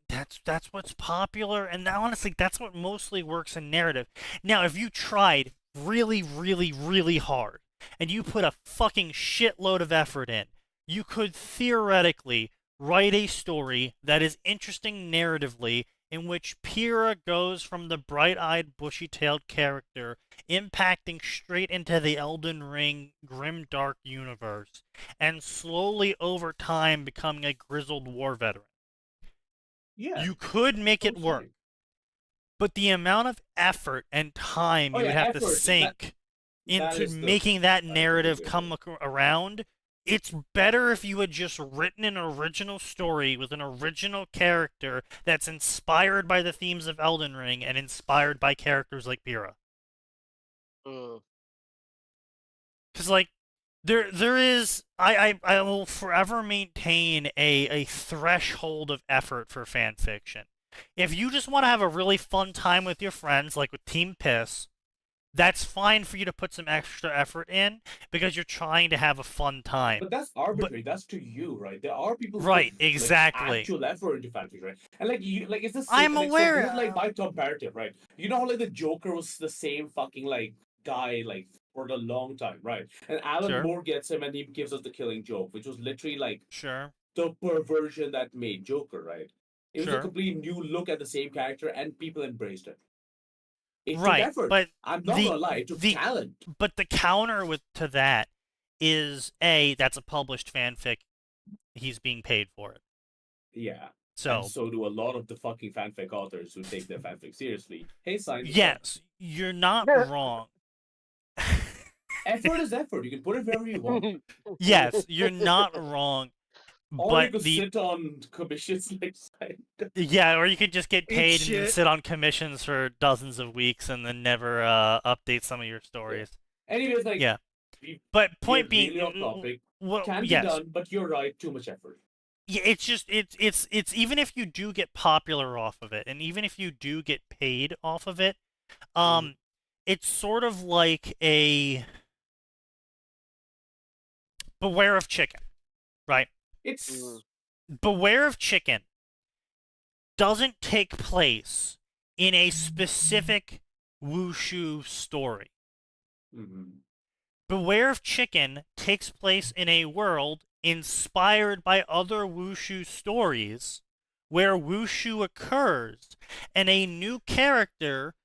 that's what's popular, and honestly, that's what mostly works in narrative. Now, if you tried really, really, really hard, and you put a fucking shitload of effort in, you could theoretically write a story that is interesting narratively, in which Pyrrha goes from the bright-eyed, bushy-tailed character, impacting straight into the Elden Ring grim-dark universe, and slowly over time becoming a grizzled war veteran. Yeah. You could make it work, but the amount of effort and time you would have to sink into making that narrative come around, it's better if you had just written an original story with an original character that's inspired by the themes of Elden Ring and inspired by characters like Pyrrha. Because, like, there is, I will forever maintain a threshold of effort for fan fiction. If you just want to have a really fun time with your friends, like with Team Piss, that's fine for you to put some extra effort in because you're trying to have a fun time. But that's arbitrary. That's to you, right? There are people who Right, put, exactly. Like, actual effort into fanfiction, right? And like you, like it's the same. I'm like, aware. So this is like my comparative, right? You know how like the Joker was the same fucking like guy like for a long time, right? And Alan Moore gets him and he gives us the Killing Joke, which was literally like the perversion that made Joker, right? It was a complete new look at the same character, and people embraced it. It took effort. But I'm not gonna lie, it took talent. But the counter to that is that's a published fanfic. He's being paid for it. Yeah. So and so do a lot of the fucking fanfic authors who take their fanfic seriously. Hey, sign. Yes, you're not wrong. Effort is effort. You can put it wherever you want. Yes, you're not wrong. Or but you could sit on commissions like yeah, or you could just get paid and sit on commissions for dozens of weeks and then never update some of your stories. Yeah. Anyways, like but point being, really off topic, can be yes. done, but you're right, too much effort. Yeah, it's just it's even if you do get popular off of it, and even if you do get paid off of it, it's sort of like a Beware of Chicken, right? It's Beware of Chicken doesn't take place in a specific wushu story. Mm-hmm. Beware of Chicken takes place in a world inspired by other wushu stories where wushu occurs, and a new character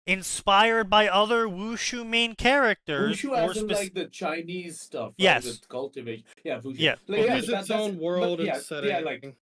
inspired by other wushu main characters. Wushu as in like the Chinese stuff, right? Yes. With cultivation. Yeah, Wushu. Yeah. Like, It yeah, is its own world and setting. Yeah, like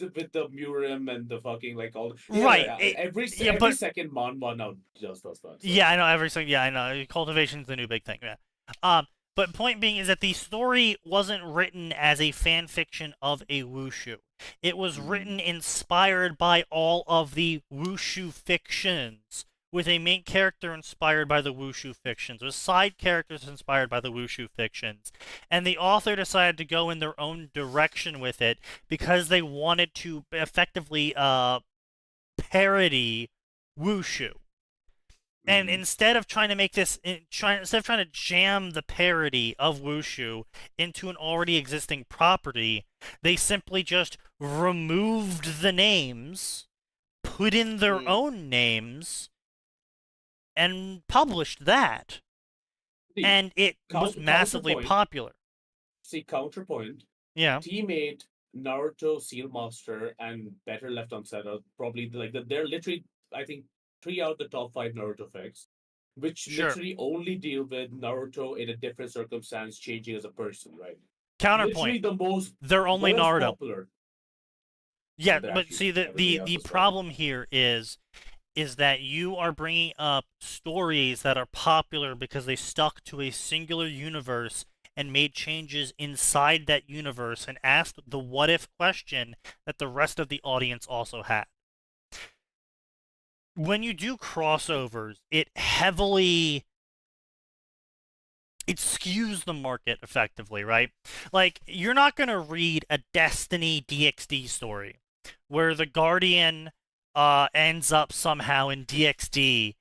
with the Murim and the fucking like all. Right. Yeah, every second manhwa now just does that. So. Yeah, I know everything. Yeah, I know. Cultivation's the new big thing. Yeah. But point being is that the story wasn't written as a fan fiction of a wushu. It was written inspired by all of the wushu fictions, with a main character inspired by the wushu fictions, with side characters inspired by the wushu fictions. And the author decided to go in their own direction with it because they wanted to effectively parody wushu. And instead of trying to make this, instead of trying to jam the parody of wushu into an already existing property, they simply just removed the names, put in their own names, and published that. And it was massively popular. See, counterpoint. Yeah. Teammate, Naruto, Seal Master, and Better Left Unsaid are probably like they're literally, I think, 3 out of the top 5 Naruto fics, which literally only deal with Naruto in a different circumstance, changing as a person, right? Counterpoint. They're only Naruto. Popular. Yeah, but see, the problem here is that you are bringing up stories that are popular because they stuck to a singular universe and made changes inside that universe and asked the what if question that the rest of the audience also had. When you do crossovers, it skews the market effectively, right? Like, you're not going to read a Destiny DxD story where the Guardian ends up somehow in DxD,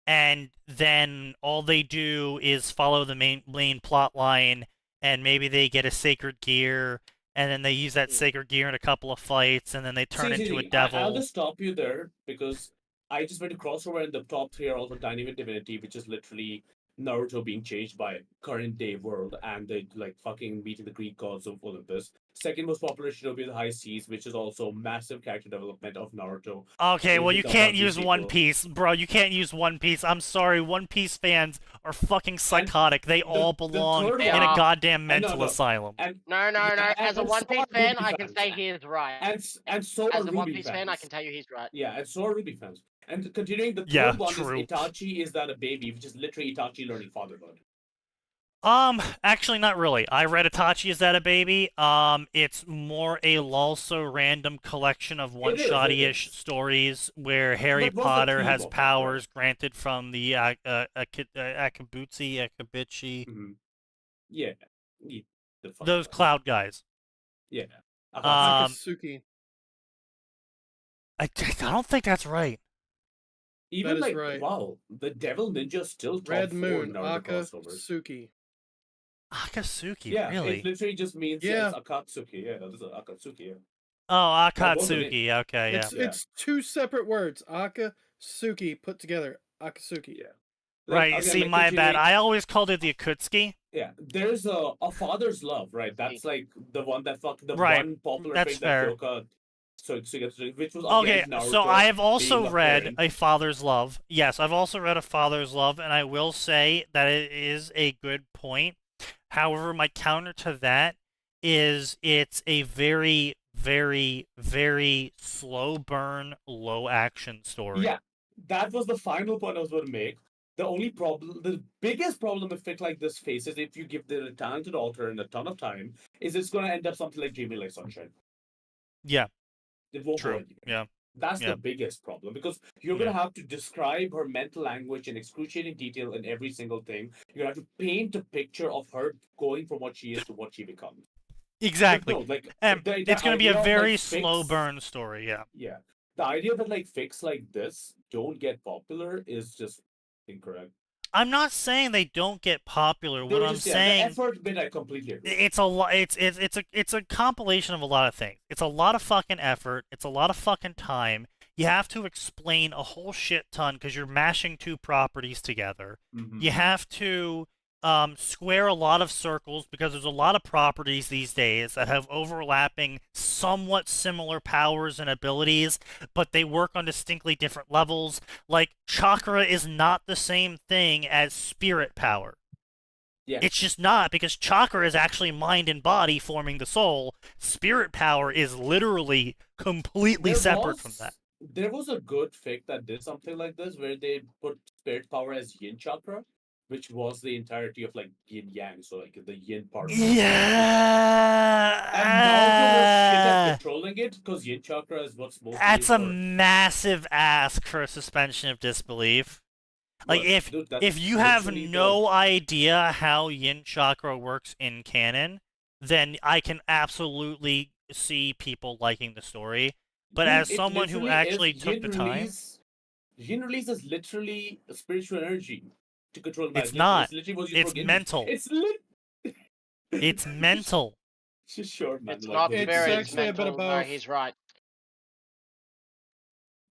and then all they do is follow the main plot line, and maybe they get a sacred gear, and then they use that sacred gear in a couple of fights, and then they turn into a devil. I'll just stop you there, because I just went to crossover, and the top 3 are also Dynamic Divinity, which is literally Naruto being changed by current day world, and they like fucking meeting the Greek gods of Olympus. Second most popular Shinobi of the High Seas, which is also massive character development of Naruto. Okay, well, you can't use One Piece, bro. You can't use One Piece. I'm sorry, One Piece fans are fucking psychotic. They all belong in a goddamn mental asylum. No. As a One Piece fan, I can say he is right. And so as are a Ruby One Piece fans. fan, I can tell you he's right. Yeah, and so are Ruby fans. And continuing, the third one true. is Itachi is that a baby, which is literally Itachi learning fatherhood. Actually, not really. I read Itachi Is That a Baby? It's more a lulso random collection of one-shot-ish stories where Harry Potter has powers granted from the Akabuchi. Mm-hmm. Yeah. Those cloud guys. Yeah. Akatsuki. I don't think that's right. Even that is like, right. wow, the Devil Ninja still top Red 4 Moon, Naruto crossovers. Akatsuki. Akatsuki, Yeah, really? it literally just means it's Akatsuki. Yeah, that is Akatsuki. Yeah. Oh, Akatsuki. Okay, yeah. It's 2 separate words. Akatsuki put together. Akatsuki. Yeah. Right. Again, see, my bad. I always called it the Akutsuki. Yeah, there's a father's love, right? That's like the one that right. one popular That's thing fair. that Kyoka. Which was okay. Naruto So I have also read parent. A Father's Love. Yes, I've also read A Father's Love, and I will say that it is a good point. However, my counter to that is it's a very, very, very slow burn, low action story. Yeah, that was the final point I was going to make. The biggest problem a fic like this faces, if you give the talented author and a ton of time, is it's going to end up something like Dreamy Like Sunshine. Yeah. It won't True. work. Yeah. That's the biggest problem, because you're going to have to describe her mental language in excruciating detail in every single thing. You're going to have to paint a picture of her going from what she is to what she becomes. Exactly. No, like, it's going to be a very like, slow burn story, yeah. Yeah. The idea that like fics like this don't get popular is just incorrect. I'm not saying they don't get popular. They What were I'm just, the saying, effort bit I completely agree. it's a lot. It's a compilation of a lot of things. It's a lot of fucking effort. It's a lot of fucking time. You have to explain a whole shit ton because you're mashing two properties together. Mhm. You have to square a lot of circles because there's a lot of properties these days that have overlapping, somewhat similar powers and abilities, but they work on distinctly different levels. Like, chakra is not the same thing as spirit power. Yeah. It's just not, because chakra is actually mind and body forming the soul. Spirit power is literally completely There separate from was- that. There was a good fic that did something like this where they put spirit power as yin chakra, which was the entirety of like yin yang, so like the yin part of it. And Naruto was shit at Yeah. controlling it because yin chakra is what's mostly That's used a for. massive ask for a suspension of disbelief. Like, What? Dude, that's if you have literally no idea how yin chakra works in canon, then I can absolutely see people liking the story. But Dude, as it someone who literally actually is took the time, yin release is literally a spiritual energy to control It's magic. not. It's literally what you It's forget. mental. It's lit. It's mental. Just sure, man. It's like, not It's spirit, it's actually a bit mental. of No, both. he's right.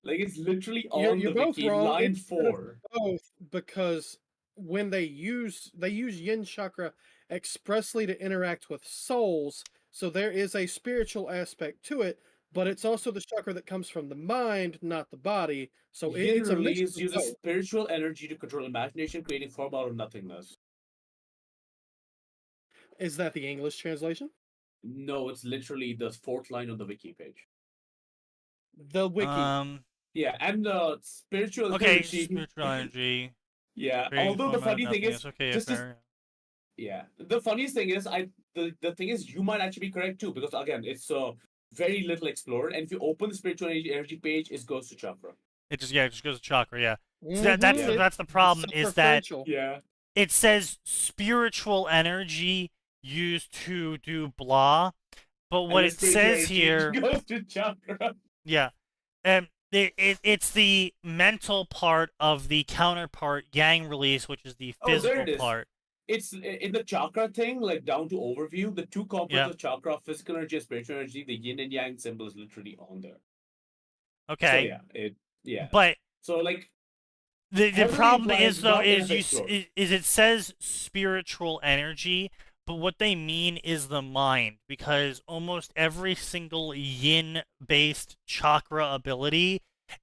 Like it's literally You're, on you're the both wiki, wrong. line It's a bit of 4. both, because when they use yin chakra expressly to interact with souls, so there is a spiritual aspect to it, but it's also the chakra that comes from the mind, not the body. So Yin it's a mix release of uses both. spiritual energy to control imagination, creating form out of nothingness. Is that the English translation? No, it's literally the 4th line on the wiki page. The wiki. Yeah, and spiritual Okay, energy. spiritual energy. Yeah, creating although the form out of funny thing is, nothingness. Okay, yeah, just as fair. yeah, the funniest thing is, the thing is, you might actually be correct too, because again, it's very little explored, and if you open the spiritual energy page, it goes to chakra. It just goes to chakra, yeah. So Mhm, that's the problem, is that self-referential. Yeah, it says spiritual energy used to do blah, but what and the it spiritual says energy here, goes to chakra. yeah, it's the mental part of the counterpart yang release, which is the Oh, there physical it is. part. It's in the chakra thing, like down to overview, the two components Yeah. of chakra, physical energy and spiritual energy, the yin and yang symbol is literally on there. So Okay, yeah. but So like the heavily problem implied, is, though, not is enough explored. it says spiritual energy, but what they mean is the mind, because almost every single yin-based chakra ability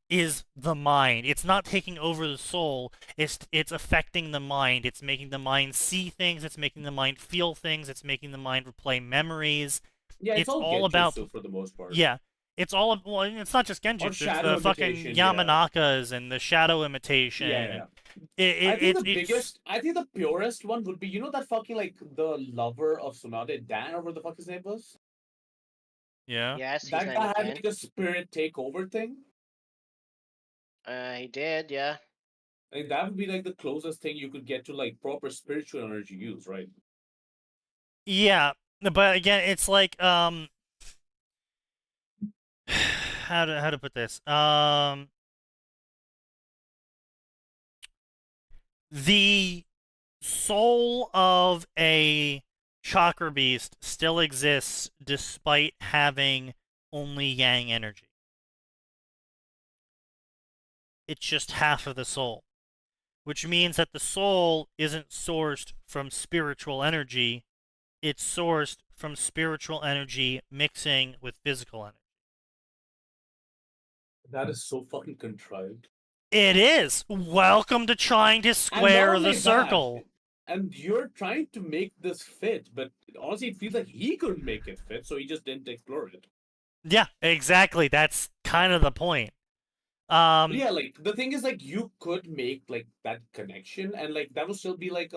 is the mind. It's not taking over the soul. It's affecting the mind. It's making the mind see things. It's making the mind feel things. It's making the mind replay memories. Yeah, it's all about genjutsu for the most part. yeah. It's all well. It's not just Genjutsu. It's shadow the fucking imitation, yeah. Yamanakas and the shadow imitation. Yeah. It, I think the it's biggest, I think the purest one would be, you know, that fucking like the lover of Tsunade, Dan, or what the fuck his name was. yeah. Yes, his That name guy is had Dan. like a spirit takeover thing. He did, yeah. And that would be like the closest thing you could get to like proper spiritual energy use, right? Yeah, but again, it's like how to put this? The soul of a chakra beast still exists despite having only yang energy. It's just half of the soul, which means that the soul isn't sourced from spiritual energy. It's sourced from spiritual energy mixing with physical energy. That is so fucking contrived. It is. Welcome to trying to square only the that, circle. And you're trying to make this fit, but honestly, it feels like he couldn't make it fit, so he just didn't explore it. Yeah, exactly. That's kind of the point. But yeah, like the thing is, like you could make like that connection, and like that would still be like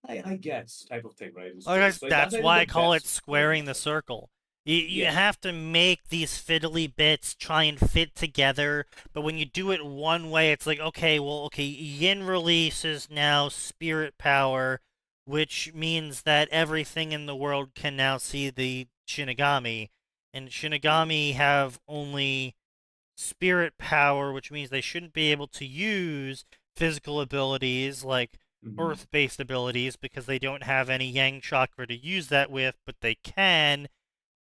I guess type of thing, right? It's just, like, that's I think, why the I call it best squaring the version. circle. You Yeah. have to make these fiddly bits try and fit together, but when you do it one way, it's like, okay, yin release is now spirit power, which means that everything in the world can now see the Shinigami, and Shinigami have only spirit power, which means they shouldn't be able to use physical abilities like Earth-based abilities because they don't have any Yang chakra to use that with, but they can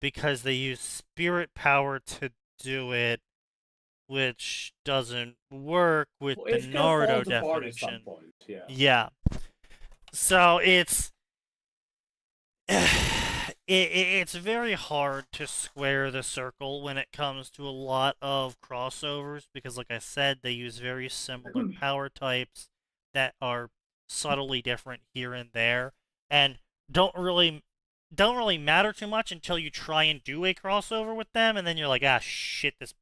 because they use spirit power to do it, which doesn't work with the It's gonna fall Naruto apart at some definition. point. Yeah. Yeah. So it's it's very hard to square the circle when it comes to a lot of crossovers because, like I said, they use very similar power types that are subtly different here and there, and don't really matter too much until you try and do a crossover with them, and then you're like, ah, shit, this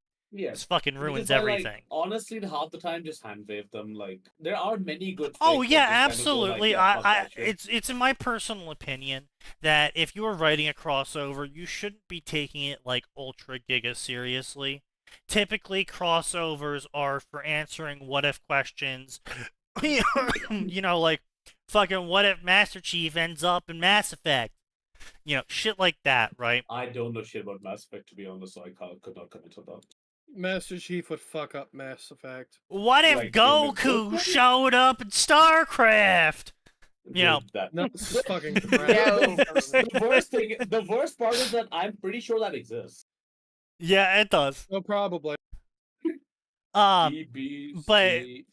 fucking ruins Because I, everything. honestly, half the time just hand wave them. Like there are many good. Oh fics yeah, that just kind of go like, absolutely. yeah, fuck that shit. It's in my personal opinion that if you are writing a crossover, you shouldn't be taking it like ultra giga seriously. Typically, crossovers are for answering what if questions. You know, like fucking what if Master Chief ends up in Mass Effect? You know, shit like that, right? I don't know shit about Mass Effect, to be honest, so I could not comment on that. Master Chief would fuck up Mass Effect. What if Like, Goku showed up in StarCraft? You know, No, this is fucking crap. the worst part is that I'm pretty sure that exists. Yeah, it does. No, probably. But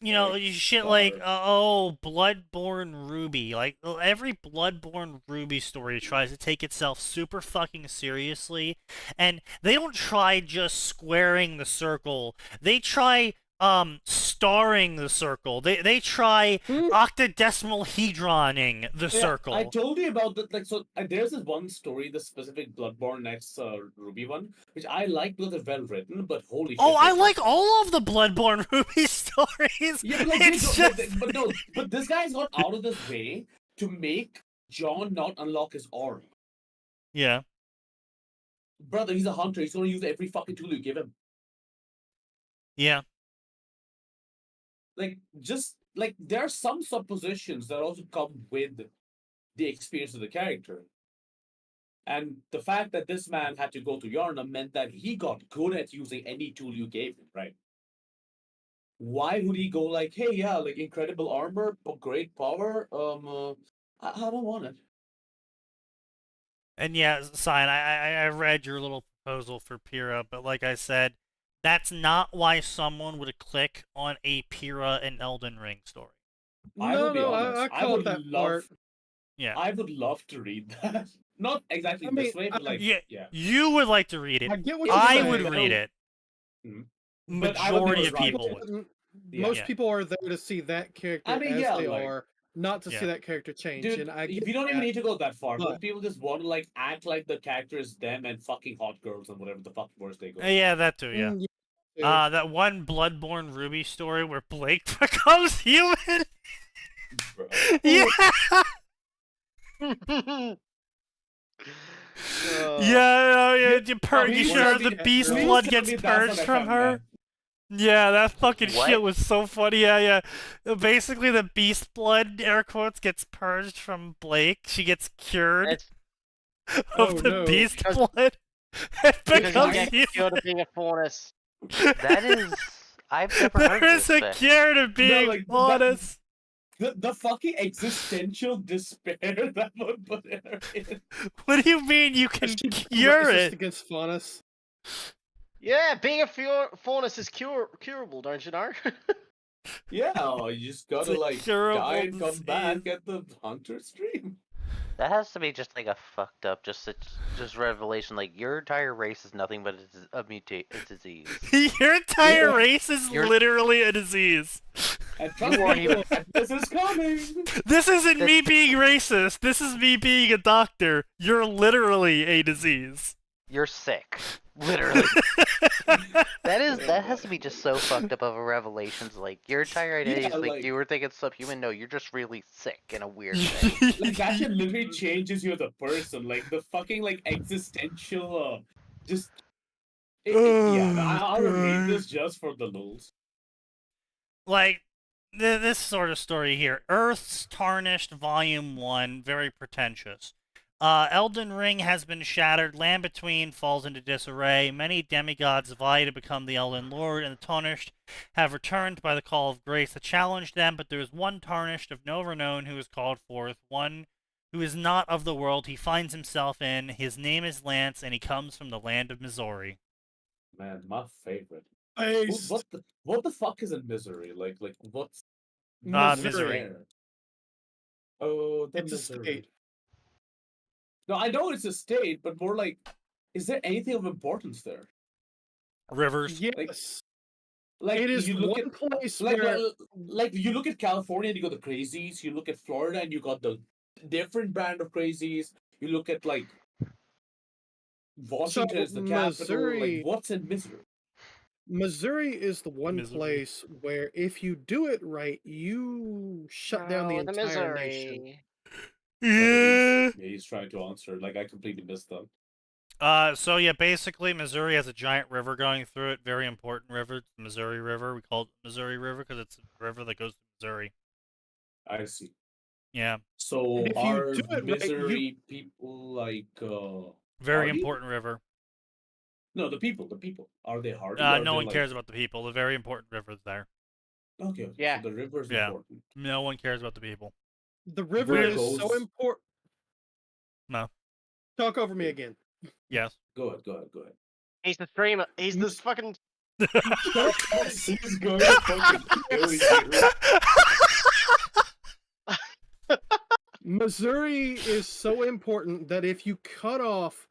you know, shit like Bloodborne Ruby, like every Bloodborne Ruby story tries to take itself super fucking seriously, and they don't try just squaring the circle. They try starring the circle. They try octodecimal hedroning the circle. I told you about that. Like, so there's this one story, the specific Bloodborne X Ruby one, which I like because it's well written. But holy shit! Oh, I like all of the Bloodborne Ruby stories. Yeah, but, like, It's just... but this guy's gone out of this way to make John not unlock his aura. Yeah. Brother, he's a hunter. He's gonna use every fucking tool you give him. Yeah. Like, just like there are some suppositions that also come with the experience of the character. And the fact that this man had to go to Yarnum meant that he got good at using any tool you gave him, right? Why would he go like, hey, yeah, like incredible armor, but great power? I don't want it. And yeah, Cyan, I read your little proposal for Pyrrha, but like I said, that's not why someone would click on a Pyrrha and Elden Ring story. I will be honest. I caught that part. Yeah. I would love to read that. Not exactly this way, but like, yeah. You would like to read it. I get what you're I saying. would read it. But I would Majority never of write people it. would. Most people are there to see that character as they are, not to see that character change. Dude, and you don't even need to go that far. But people just want to like act like the character is them and fucking hot girls and whatever the fuck words they go. Yeah, that too. Yeah. That one Bloodborne Ruby story where Blake becomes human. Yeah. The beast blood gets purged from her. Yeah, that fucking shit was so funny. Yeah. Basically, the beast blood, air quotes, gets purged from Blake. She gets cured of the beast blood. Because you get cured of being a faunus. That is... I've never heard There is a cure to being faunus. The fucking existential despair that would put her in. What do you mean you can cure it? Against faunus. Yeah, being a faunus is curable, don't you know? Yeah, you just gotta like die and come back at the hunter stream. That has to be just like a fucked up, just revelation. Like your entire race is nothing but a disease. Your entire race is literally a disease. And this is coming. This isn't me being racist. This is me being a doctor. You're literally a disease. You're sick. Literally. That has to be just so fucked up of a revelation. Like your entire identity is like you were thinking subhuman. No, you're just really sick in a weird way. Like that shit literally changes you as a person. Like the fucking like existential I'll read this just for the lulz. Like this sort of story here. Earth's Tarnished Volume 1, very pretentious. Elden Ring has been shattered. Land Between falls into disarray. Many demigods vie to become the Elden Lord, and the Tarnished have returned by the call of grace to challenge them. But there is one Tarnished of no renown who is called forth, one who is not of the world he finds himself in. His name is Lance, and he comes from the land of Missouri. Man, my favorite. Based. What the fuck is in Misery? Like what's Misery. there? Oh, the It's a Misery. state. No, I know it's a state, but more like, is there anything of importance there? Rivers. Yes. Like It is you look one at place like, where like you look at California and you got the crazies. You look at Florida and you got the different brand of crazies. You look at like Washington is the capital. Like Missouri, what's in Missouri? Missouri is the one Misery. place where if you do it right, you shut down the Oh, the entire nation. misery. Yeah. He's trying to answer. Like I completely missed them. So yeah, basically Missouri has a giant river going through it. Very important river, the Missouri River. We call it Missouri River because it's a river that goes to Missouri. I see. Yeah, So And if you are do it right, Missouri people like very hardy? important river. No, the people. Are they hardy? Are No they one like... cares about the people. The very important river is there. Okay. Yeah. So the river's Yeah. important. No one cares about the people. the river Where is so goes- important. No. Talk over me again. Yes. Go ahead. He's the streamer. He's the fucking. He's going to fucking kill you. Missouri is so important that if you cut off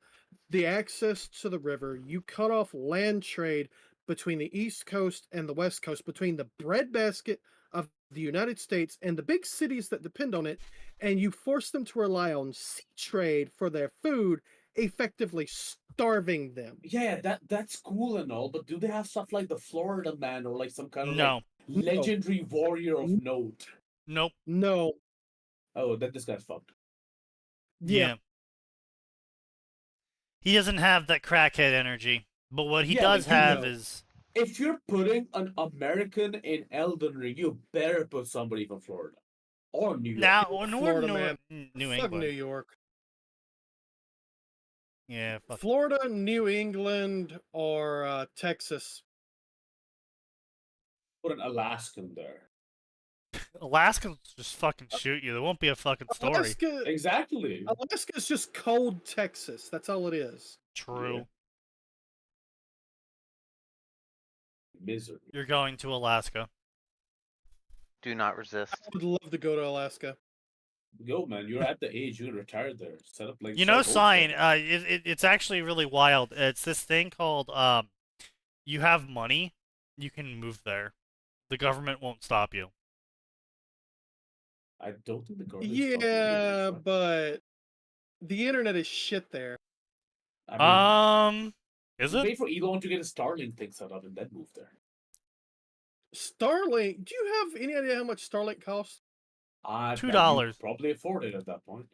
the access to the river, you cut off land trade between the East Coast and the West Coast, between the breadbasket of the United States and the big cities that depend on it, and you force them to rely on sea trade for their food, effectively starving them. Yeah, that's cool and all, but do they have stuff like the Florida Man or like some kind of No. like legendary warrior of note? Nope. No. Oh, then this guy's fucked. Yeah. He doesn't have that crackhead energy. But what he Yeah, does like, you have know. is If you're putting an American in Elden Ring, you better put somebody from Florida or New York. now Florida, man. New Fuck England. New York. Yeah, fuck. Florida, New England, or Texas. Put an Alaskan there. Alaskans just fucking shoot you. There won't be a fucking story. Alaska, Exactly. Alaska's just cold Texas. That's all it is. True. Yeah. Misery. You're going to Alaska. Do not resist. I would love to go to Alaska. Go, man. You're at the age you can retire there. Set up like You know, start Sign, homesteading. it's actually really wild. It's this thing called, you have money, you can move there. The government won't stop you. I don't think the government. Yeah, but the internet is shit there. I mean, Is it? wait for Elon to get a Starlink thing set up and then move there. Starlink, do you have any idea how much Starlink costs? I bet you $2. Probably afford it at that point.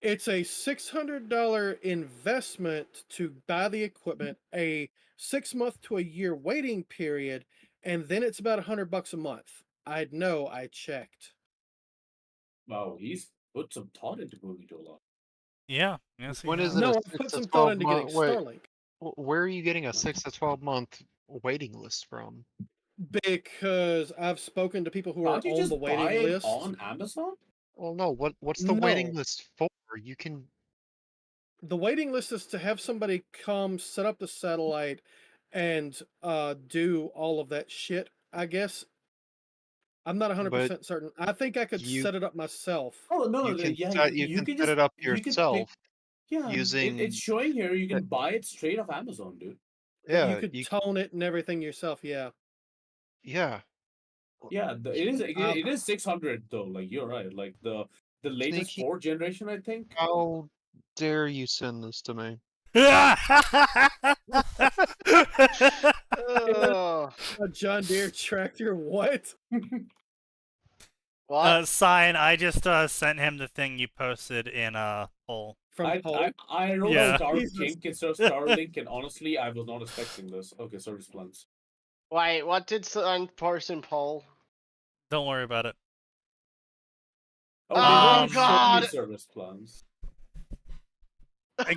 It's a $600 investment to buy the equipment, a 6-month to a year waiting period, and then it's about $100 a month. I'd know, I checked. Wow, he's put some thought into moving to a lot. Yeah. Yes, When he is has. it? No, a I 6 put to some 12 thought into getting month- wait. Starlink. Where are you getting a 6 to 12 month waiting list from? Because I've spoken to people who are Can't you on just the buy waiting it list. on Amazon? Well, no. What's the waiting No. list for? You can. The waiting list is to have somebody come set up the satellite and do all of that shit, I guess. I'm not 100% certain. I think I could you- set it up myself. Oh no, You can yeah, set, you can set it up you can pick- yourself. Yeah, using- it's showing here. You can buy it straight off Amazon, dude. Yeah, You could tone it and everything yourself, yeah. yeah. Yeah, it is 600 though. Like you're right. Like the latest Sneaky. 4th generation, I think. How dare you send this to me? Oh, A John Deere tractor, what? what? Sign, I just sent him the thing you posted in poll. From Poland? I wrote Yeah. Starlink instead of Starlink, and honestly, I was not expecting this. Okay, service plans. Wait, what did Sign post in poll? Don't worry about it. Oh, Oh, they God. service plans.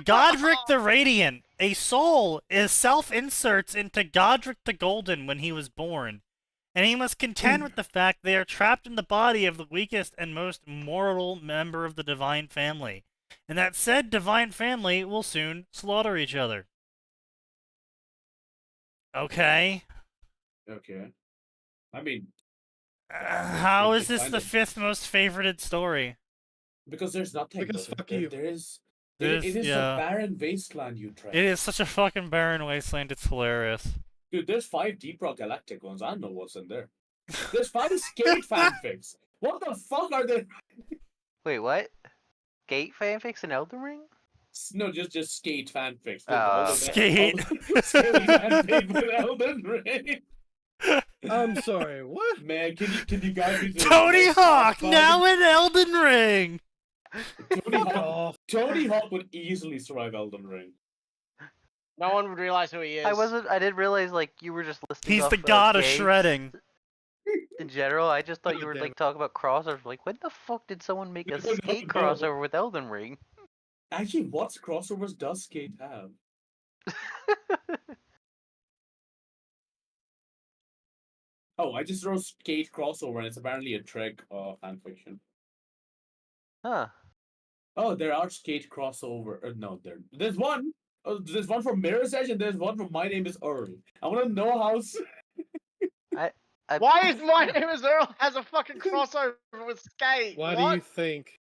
Godric the Radiant, a soul, is self-inserts into Godric the Golden when he was born, and he must contend with the fact they are trapped in the body of the weakest and most mortal member of the divine family, and that said divine family will soon slaughter each other. Okay. Okay. I mean, How they is this kind the of- 5th most favorited story? because there's nothing. Because fuck you. There is. There's- It is yeah. a barren wasteland, you try. It is such a fucking barren wasteland, it's hilarious. Dude, there's 5 Deep Rock Galactic ones. I don't know what's in there. There's 5 skate fanfics. What the fuck are there? Wait, what? Skate fanfics in Elden Ring? No, just skate fanfics. Skate. Skate fanfic with Elden Ring. I'm sorry, what? Man, can you guys be Tony Hawk, now in Elden Ring! Tony Hawk would easily survive Elden Ring. No one would realize who he is. I didn't realize like you were just listing He's off, the god of games shredding. in general. I just thought you were Damn like it. talking about crossovers. Like, when the fuck did someone make a No, skate no. crossover with Elden Ring? Actually, what crossovers does Skate have? Oh, I just wrote Skate crossover, and it's apparently a trick fanfiction. Huh. Oh, there are Skate crossover. No, there's one. Oh, there's one from Mirror's Edge, and there's one from My Name Is Earl. I want to know how. Why is My Name Is Earl has a fucking crossover with Skate? Why What? do you think?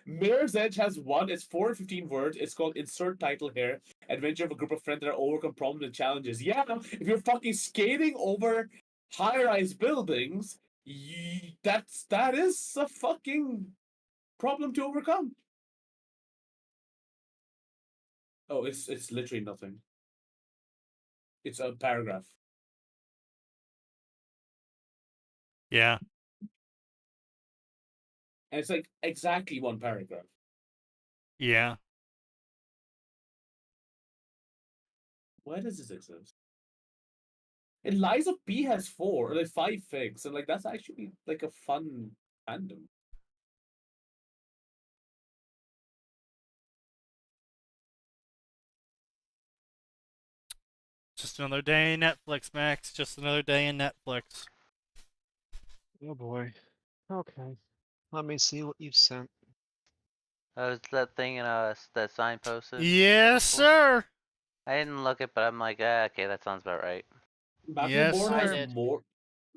Mirror's Edge has one. It's 415 words. It's called Insert Title Here. Adventure of a group of friends that are overcome problems and challenges. Yeah, if you're fucking skating over high-rise buildings, that is a fucking problem to overcome. Oh, it's literally nothing. It's a paragraph. Yeah. And it's like exactly one paragraph. Yeah. Why does this exist? And Lies of P has 4, like 5 figs, and like that's actually like a fun fandom. Just another day in Netflix, Max. Just another day in Netflix. Oh boy. Okay. Let me see what you've sent. Is that thing in that sign posted? Yes, sir. I didn't look it, but I'm like, okay, that sounds about right. Yes, Battleborn I has did. more.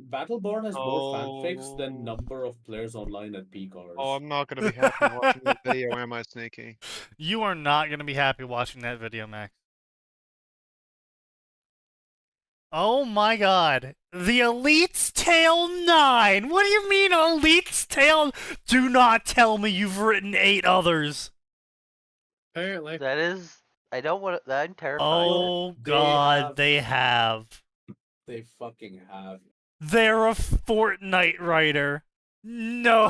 Battleborn has more fanfics Oh. than number of players online at peak hours. Oh, I'm not gonna be happy watching that video, am I, Sneaky? You are not going to be happy watching that video, Max. Oh my god. The Elite's Tale 9! What do you mean, Elite's Tale? Do not tell me you've written 8 others. Apparently. That is, I don't want to. I'm terrified. Oh They god, have- they have. They fucking have. They're a Fortnite writer. No.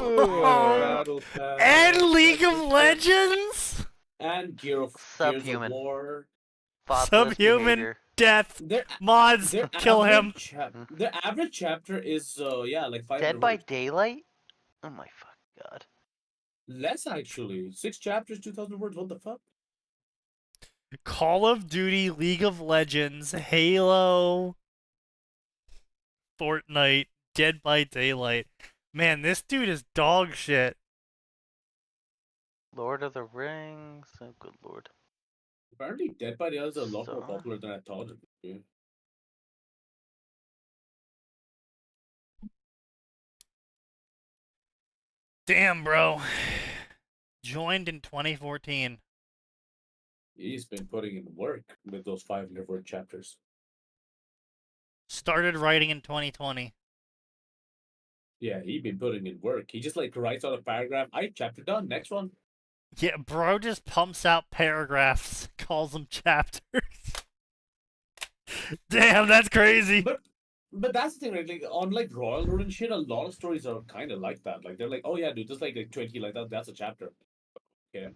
Battle Pass, And League of Legends? and Gears of Subhuman. War. Thoughtless Subhuman behavior. Death. Their Mods, their kill him. Their average chapter is like 500 Dead by words. Daylight? Oh my fucking god. Less actually. 6 chapters, 2,000 words. What the fuck? Call of Duty, League of Legends, Halo, Fortnite, Dead by Daylight. Man, this dude is dog shit. Lord of the Rings. Oh, good lord. Apparently, Dead by Daylight is a lot more So- popular than I thought it would be. Damn, bro. Joined in 2014. He's been putting in work with those 500 word chapters. Started writing in 2020. Yeah, he been putting in work. He just like writes out a paragraph. Chapter done. Next one. Yeah, bro just pumps out paragraphs, calls them chapters. Damn, that's crazy. But that's the thing, right? Like on like Royal Road and shit, a lot of stories are kind of like that. Like they're like, oh yeah, dude, just like 20 like that. That's a chapter. Okay.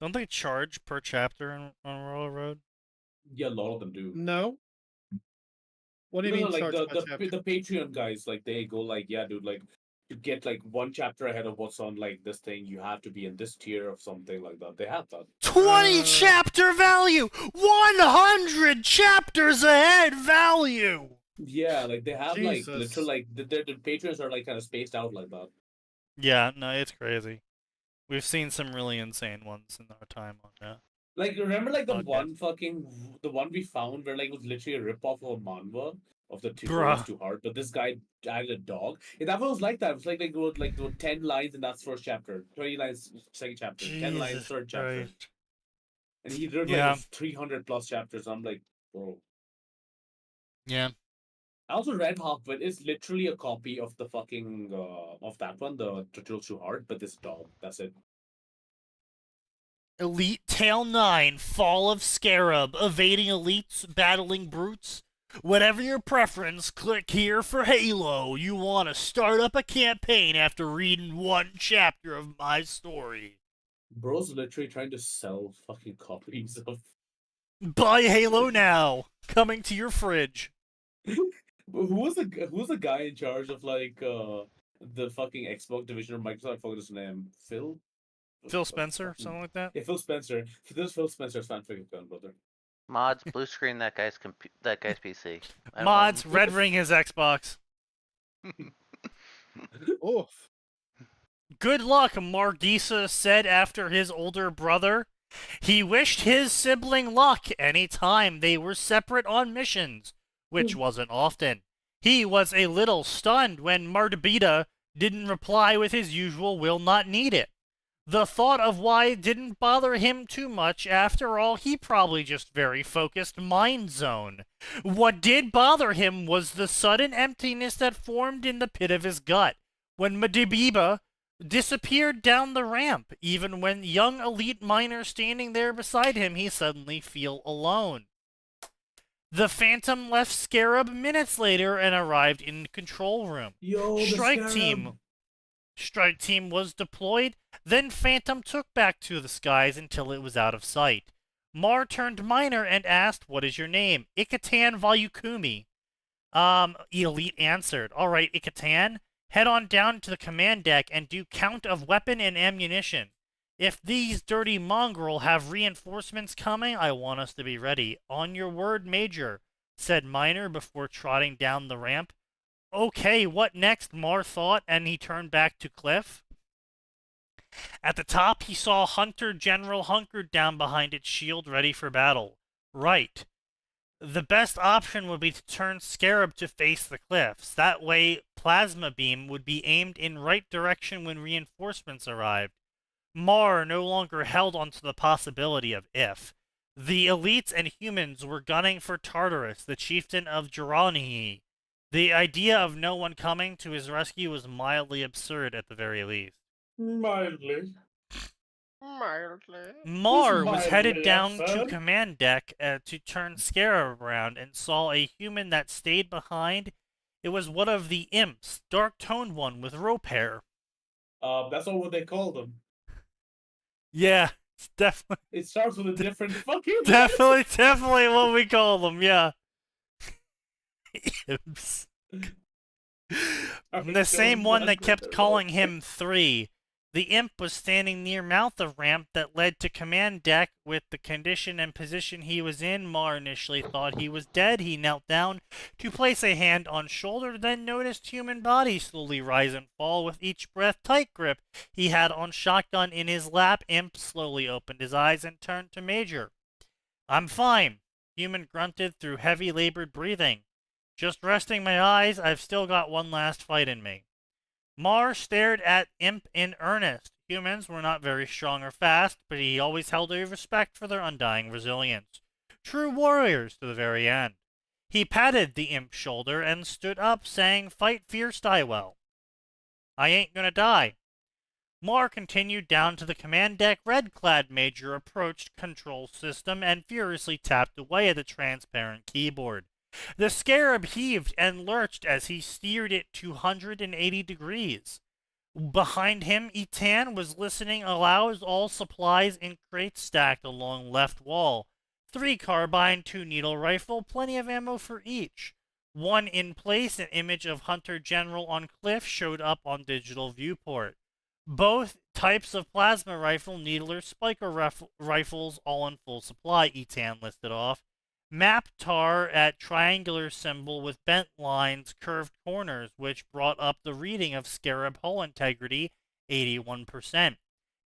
Don't they charge per chapter on Royal Road? Yeah, a lot of them do. No. What do you No, mean like charge by chapter? the Patreon guys, like they go like, yeah, dude, like to get like one chapter ahead of what's on like this thing, you have to be in this tier of something like that. They have that. 20 chapter value! 100 chapters ahead value! Yeah, like they have like Jesus. literal like the patrons are like kind of spaced out like that. Yeah, no, it's crazy. We've seen some really insane ones in our time on that. Like remember like the Okay. one we found where like it was literally a rip off of a manhwa of the Bruh. Too Hard, but this guy added a dog. Yeah, that one was like that. It was like there were 10 lines in that first chapter, 20 lines second chapter, 10 lines Jesus third chapter. Christ. And he did Yeah. like 300 plus chapters. I'm like, bro. Yeah. I also read half, but it's literally a copy of the fucking of that one, the Turtles Too Hard, but this dog. That's it. Elite Tale 9, Fall of Scarab, evading elites, battling brutes. Whatever your preference, click here for Halo. You want to start up a campaign after reading one chapter of my story. Bro's literally trying to sell fucking copies of. Buy Halo now. Coming to your fridge. Who was the guy in charge of like the fucking Xbox division of Microsoft? I forgot his name. Phil Spencer, something like that? Yeah, Phil Spencer. This Phil Spencer's fanfic account, brother. Mods, blue screen that guy's PC. I don't Mods, want- red ring his Xbox. Oof. Good luck, Margisa said after his older brother. He wished his sibling luck any time they were separate on missions, which wasn't often. He was a little stunned when Mardabita didn't reply with his usual will not need it. The thought of why didn't bother him too much. After all, he probably just very focused mind zone. What did bother him was the sudden emptiness that formed in the pit of his gut when Madibiba disappeared down the ramp. Even when young elite miner standing there beside him, he suddenly feel alone. The Phantom left Scarab minutes later and arrived in the control room. Yo, the Strike team was deployed, then Phantom took back to the skies until it was out of sight. Mar turned miner and asked, "What is your name?" "Ikatan Vayukumi." Elite answered, "Alright, Ikatan, head on down to the command deck and do count of weapon and ammunition. If these dirty mongrel have reinforcements coming, I want us to be ready. On your word, Major," said Miner before trotting down the ramp. Okay, what next? Mar thought, and he turned back to Cliff. At the top, he saw Hunter General hunkered down behind its shield, ready for battle. Right. The best option would be to turn Scarab to face the cliffs. That way, Plasma Beam would be aimed in right direction when reinforcements arrived. Mar no longer held onto the possibility of if. The elites and humans were gunning for Tartarus, the chieftain of Jiranihi. The idea of no one coming to his rescue was mildly absurd at the very least. Mildly. Mar was headed Mildly down to absurd. command deck to turn Scarab around and saw a human that stayed behind. It was one of the imps, dark-toned one with rope hair. That's not what they call them. Yeah, it's definitely, It starts with a different fucking. definitely what we call them, yeah. Imps. The same one that kept calling him 3. The imp was standing near mouth of ramp that led to command deck. With the condition and position he was in, Mar initially thought he was dead. He knelt down to place a hand on shoulder, then noticed human body slowly rise and fall with each breath. Tight grip he had on shotgun in his lap. Imp slowly opened his eyes and turned to Major. "I'm fine," human grunted through heavy labored breathing. "Just resting my eyes. I've still got one last fight in me." Mar stared at Imp in earnest. Humans were not very strong or fast, but he always held a respect for their undying resilience. True warriors to the very end. He patted the Imp's shoulder and stood up, saying, "Fight fierce, die well." "I ain't gonna die." Mar continued down to the command deck. Red-clad Major approached control system and furiously tapped away at the transparent keyboard. The Scarab heaved and lurched as he steered it 280 degrees. Behind him, Atin was listening aloud, all supplies in crates stacked along left wall. 3 carbine, 2 needle rifle, plenty of ammo for each. One in place, an image of Hunter General on cliff, showed up on digital viewport. Both types of plasma rifle, needler, spiker rifles, all in full supply, Etan listed off. Map tar at triangular symbol with bent lines, curved corners, which brought up the reading of Scarab hull integrity, 81%.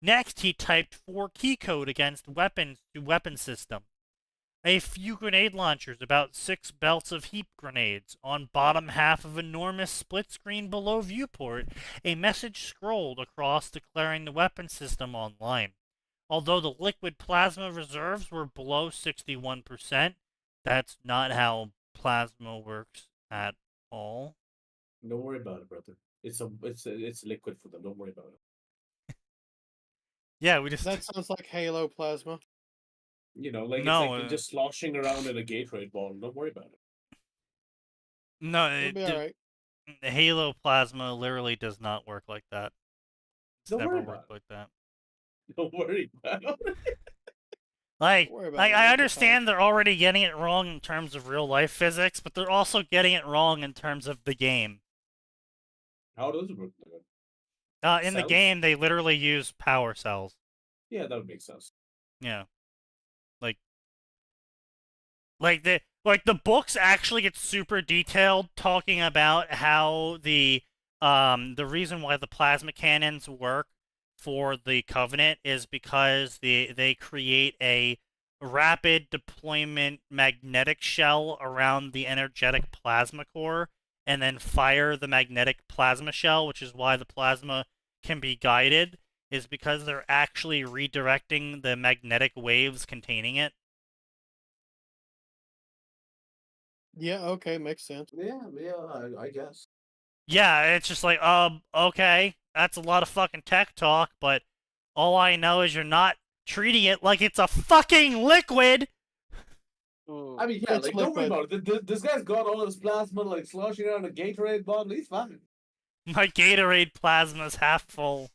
Next, he typed 4 key code against weapons to weapon system. A few grenade launchers, about 6 belts of heap grenades. On bottom half of enormous split screen below viewport, a message scrolled across declaring the weapon system online. Although the liquid plasma reserves were below 61%, that's not how plasma works at all. Don't worry about it, brother. It's liquid for them. Don't worry about it. Yeah, we just... That sounds like Halo plasma. You know, like No, it's like just sloshing around in a Gatorade bottle. Don't worry about it. No, It'll be alright. Halo plasma literally does not work like that. It's Don't never worry worked about like that. Don't worry about it. Like, Don't worry about it, I it's understand they're already getting it wrong in terms of real life physics, but they're also getting it wrong in terms of the game. How does it work? In the Cells? game, they literally use power cells. Yeah, that would make sense. Yeah. Like the books actually get super detailed talking about how the reason why the plasma cannons work for the Covenant is because they create a rapid deployment magnetic shell around the energetic plasma core and then fire the magnetic plasma shell, which is why the plasma can be guided, is because they're actually redirecting the magnetic waves containing it. Yeah, okay, makes sense. Yeah, I guess. Yeah, it's just like, okay, that's a lot of fucking tech talk, but all I know is you're not treating it like it's a fucking liquid! I mean, yeah, It's like, don't worry liquid. about it. This guy's got all his plasma, like, sloshing around a Gatorade bottle. He's fine. My Gatorade plasma's half full.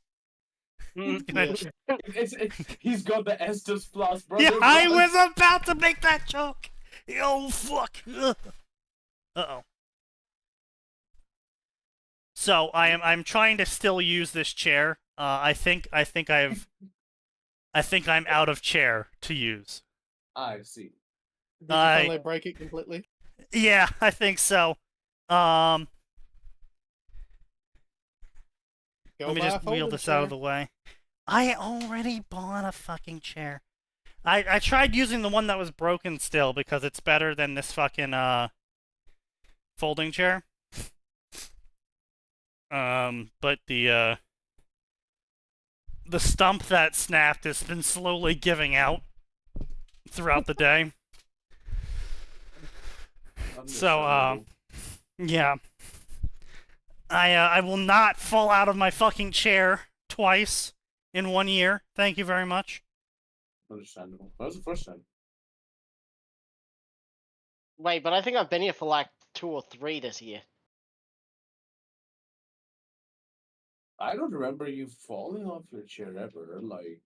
Yes. He's got the Estes Plus, bro. Yeah, I was about to make that joke! Oh, fuck! Uh-oh. So, I'm trying to still use this chair. I think I'm out of chair to use. I see. Did you finally break it completely? Yeah, I think so. Let me buy a just wheel folding this out of chair. the way. I already bought a fucking chair. I tried using the one that was broken still because it's better than this fucking folding chair. But the stump that snapped has been slowly giving out throughout the day. So, yeah. I will not fall out of my fucking chair twice in 1 year. Thank you very much. Understandable. That was the first time. Wait, but I think I've been here for like 2 or 3 this year. I don't remember you falling off your chair ever. Like,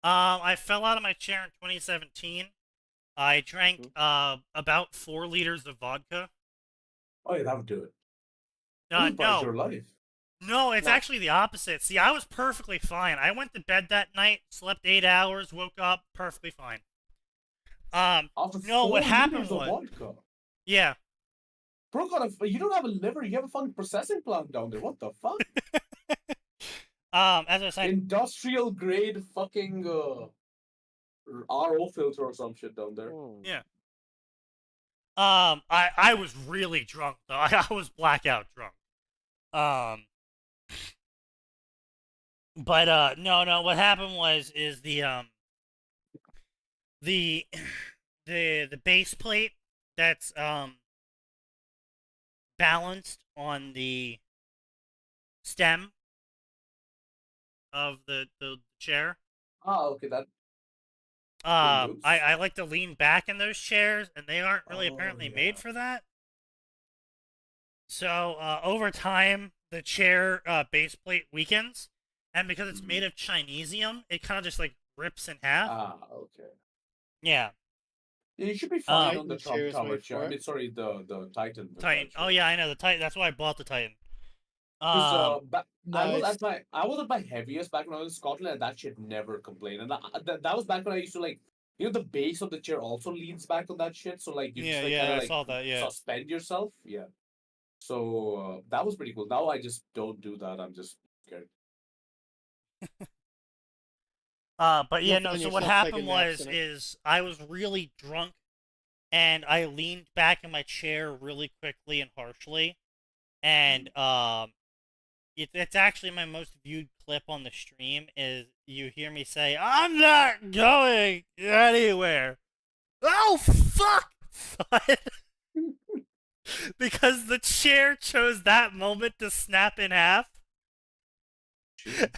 I fell out of my chair in 2017. I drank about 4 liters of vodka. oh yeah, that would do it. No. Your life. No, it's No. actually the opposite. See, I was perfectly fine. I went to bed that night, slept 8 hours, woke up, perfectly fine. After No, 4 what happened liters of was... vodka. Yeah. Bro, you don't have a liver. You have a fucking processing plant down there. What the fuck? As I was saying... Industrial grade fucking RO filter or some shit down there. Yeah. I was really drunk though. I was blackout drunk. But no. What happened is the base plate that's balanced on the stem of the chair. Oh, okay, that. I like to lean back in those chairs, and they aren't really apparently made yeah. for that. So over time, the chair base plate weakens, and because it's made of Chinesium, it kind of just like rips in half. Ah, okay. Yeah. You should be fine on the Titan chair Trump is tower made chair. for I it. mean, sorry, the Titan. Titan. Oh yeah, I know the Titan. That's why I bought the Titan. Because I was Nice. at my heaviest back when I was in Scotland, and that shit never complained. And that was back when I used to like, the base of the chair also leans back on that shit, so like you Yeah, just like yeah, kind I of like saw that. Yeah. suspend yourself. Yeah. So that was pretty cool. Now I just don't do that. I'm just scared. But You'll yeah, no. find So what yourself happened taking naps was, in it. I was really drunk, and I leaned back in my chair really quickly and harshly, and it's actually my most viewed clip on the stream. Is you hear me say, "I'm not going anywhere." Oh fuck! Because the chair chose that moment to snap in half. Shit.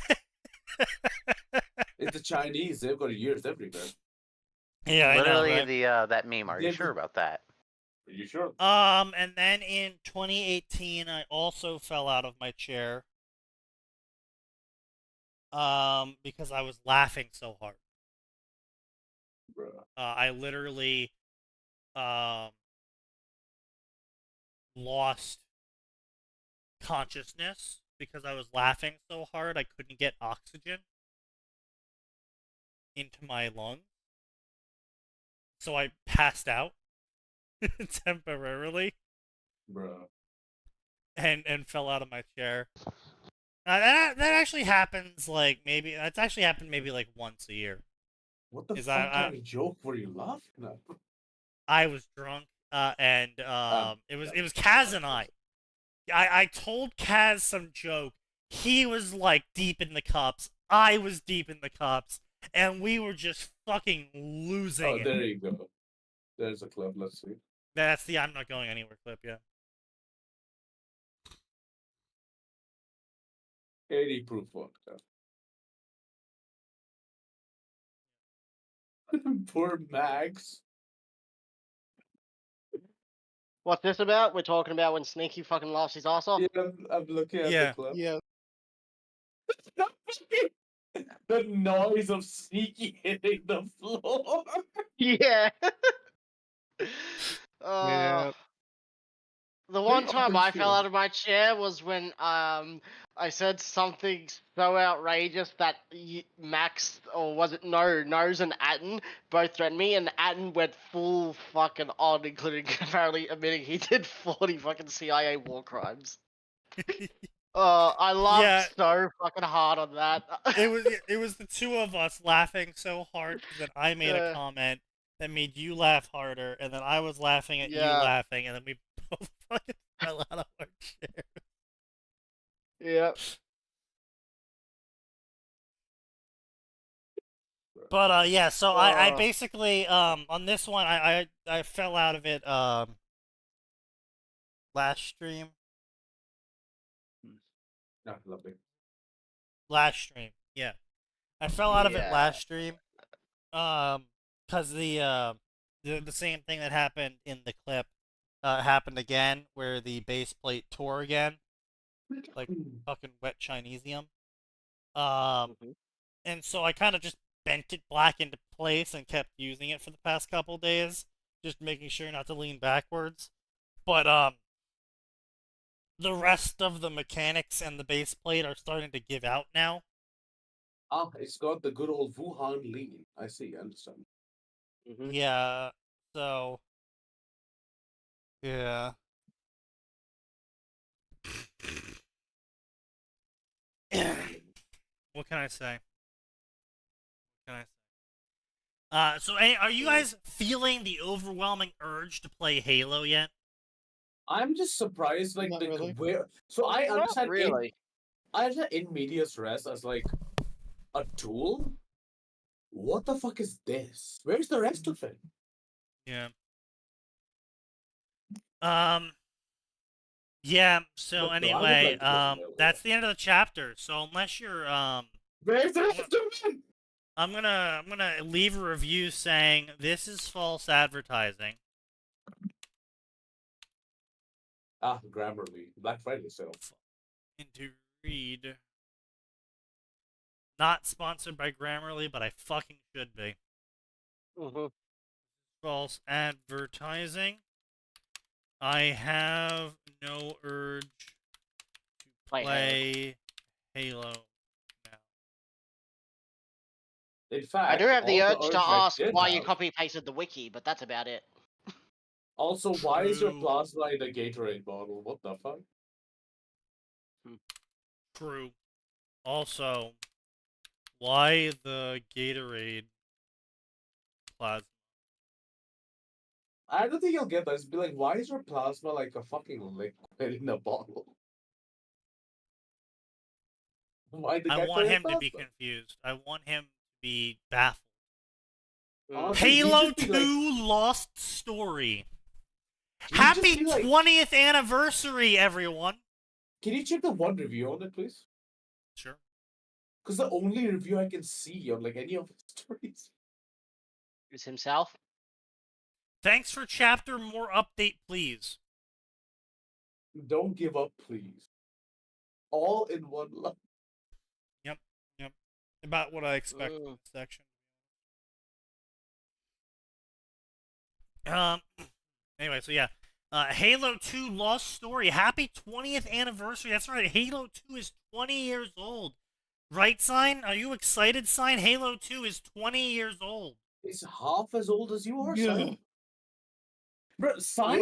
It's the Chinese. They've got ears everywhere. Yeah, I know, Literally right? the that meme. Are you They've- sure about that? Are you sure? And then in 2018, I also fell out of my chair. Because I was laughing so hard. Bruh. I literally, lost consciousness because I was laughing so hard I couldn't get oxygen into my lungs. So I passed out temporarily Bruh. and fell out of my chair. That actually happens it's actually happened maybe like once a year. What the Is fuck kind of joke were you laughing at? I was drunk, and it was Kaz and I. I told Kaz some joke. He was like deep in the cups. I was deep in the cups, and we were just fucking losing Oh, it. there you go. There's a clip. Let's see. That's the "I'm not going anywhere" clip, yeah. 80 proof vodka. Poor Max. What's this about? We're talking about when Sneaky fucking laughs his ass off. Yeah, I'm looking at Yeah. the clip. Yeah. The noise of Sneaky hitting the floor. Yeah. Yeah. The one Very time I fell opportune. out of my chair was when I said something so outrageous that Max, or was it Nose and Atin both threatened me, and Atin went full fucking on, including apparently admitting he did 40 fucking CIA war crimes. I laughed Yeah. so fucking hard on that. It was the two of us laughing so hard that I made a comment that made you laugh harder, and then I was laughing at you Yeah. laughing, and then we both fucking fell out of our chair. Yeah. But yeah, so I Oh. basically on this one I fell out of it last stream. Ah, lovely. Last stream, yeah. I fell out of it Yeah. last stream. Cause the same thing that happened in the clip happened again, where the base plate tore again. Like fucking wet Chinesium. And so I kind of just bent it back into place and kept using it for the past couple days, just making sure not to lean backwards. But the rest of the mechanics and the base plate are starting to give out now. Ah, it's got the good old Wuhan lean. I see, I understand. Yeah, so yeah. What can I say? So are you guys feeling the overwhelming urge to play Halo yet? I'm just surprised, like, Not really. where. So I Not understand. really. I understand in medias res as like a tool. What the fuck is this? Where's the rest of it? Yeah. Yeah, so But no, I would anyway, like to play some Halo. that's the end of the chapter. So unless you're Where's the rest of it? I'm gonna leave a review saying this is false advertising. Ah, Grammarly. Black Friday sale. And to read. Not sponsored by Grammarly, but I fucking should be. false advertising. I have no urge to play Halo now. In fact, I do have the all urge to I ask did why you have- copy pasted the wiki, but that's about it. Also, why is your True. plasma in a Gatorade bottle? What the fuck? True. Also, why the Gatorade plasma? I don't think you'll get that. It's be like, why is your plasma like a fucking liquid in a bottle? Why the I guy want put him to be plasma? confused. I want him to be baffled. Honestly, he Halo should be 2 like- Lost Story. Can you just Happy be like- 20th anniversary, everyone! Can you check the one review on it, please? Sure. Because the only review I can see on like any of his stories. Is himself. Thanks for chapter, more update, please. Don't give up, please. All in one line. Yep. About what I expect in Mm. this section. Anyway, so yeah. Halo 2 Lost Story. Happy 20th anniversary. That's right. Halo 2 is 20 years old. Right, Sign? Are you excited, Sign? Halo 2 is 20 years old. It's half as old as you are, Yeah. Sign.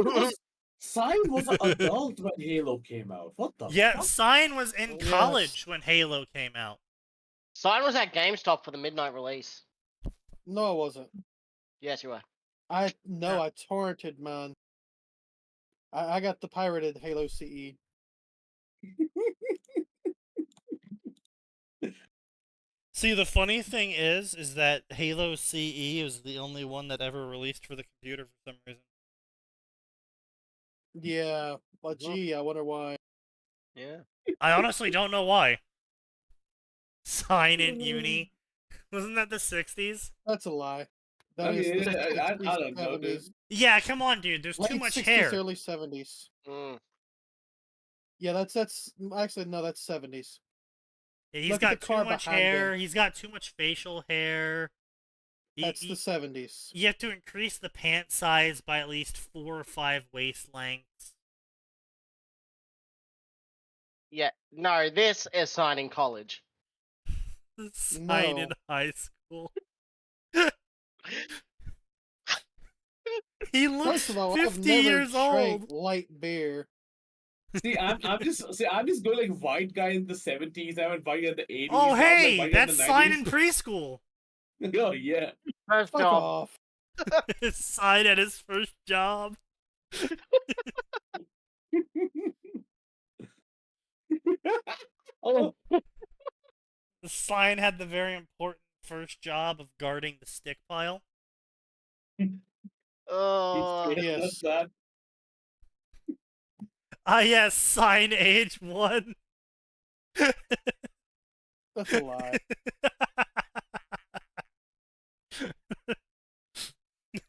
Bro, Sign was an adult when Halo came out. What the Yeah, fuck? Sign was in Yes. college when Halo came out. Sign was at GameStop for the midnight release. No, I wasn't. Yes, you were. I torrented mine. I got the pirated Halo CE. See, the funny thing is that Halo CE was the only one that ever released for the computer for some reason. Yeah, but gee, I wonder why. Yeah. I honestly don't know why. Sign in uni. Wasn't that the 60s? That's a lie. I That is mean, the I 60s, don't know, dude. 70s. Yeah, come on, dude. There's too Late much 60s, hair. early 70s. Mm. Yeah, that's actually no, that's 70s. Yeah, he's Look at got the too car much behind hair. him. He's got too much facial hair. That's the 70s. You have to increase the pant size by at least 4 or 5 waist lengths. Yeah. No, this is Sign in college. Sign in No. high school. He looks First of all, 50 I've never years drank old. light beer. See, I'm just going like white guy in the 70s. I went white guy in the 80s. Oh, I'm, like, hey, white guy in that's the Sign in 90s. preschool. Oh yeah. First Fuck job. off. Sign at his first job. Oh, Sign had the very important first job of guarding the stick pile. Yes. that. Ah, yes, Sign age 1. That's a lie.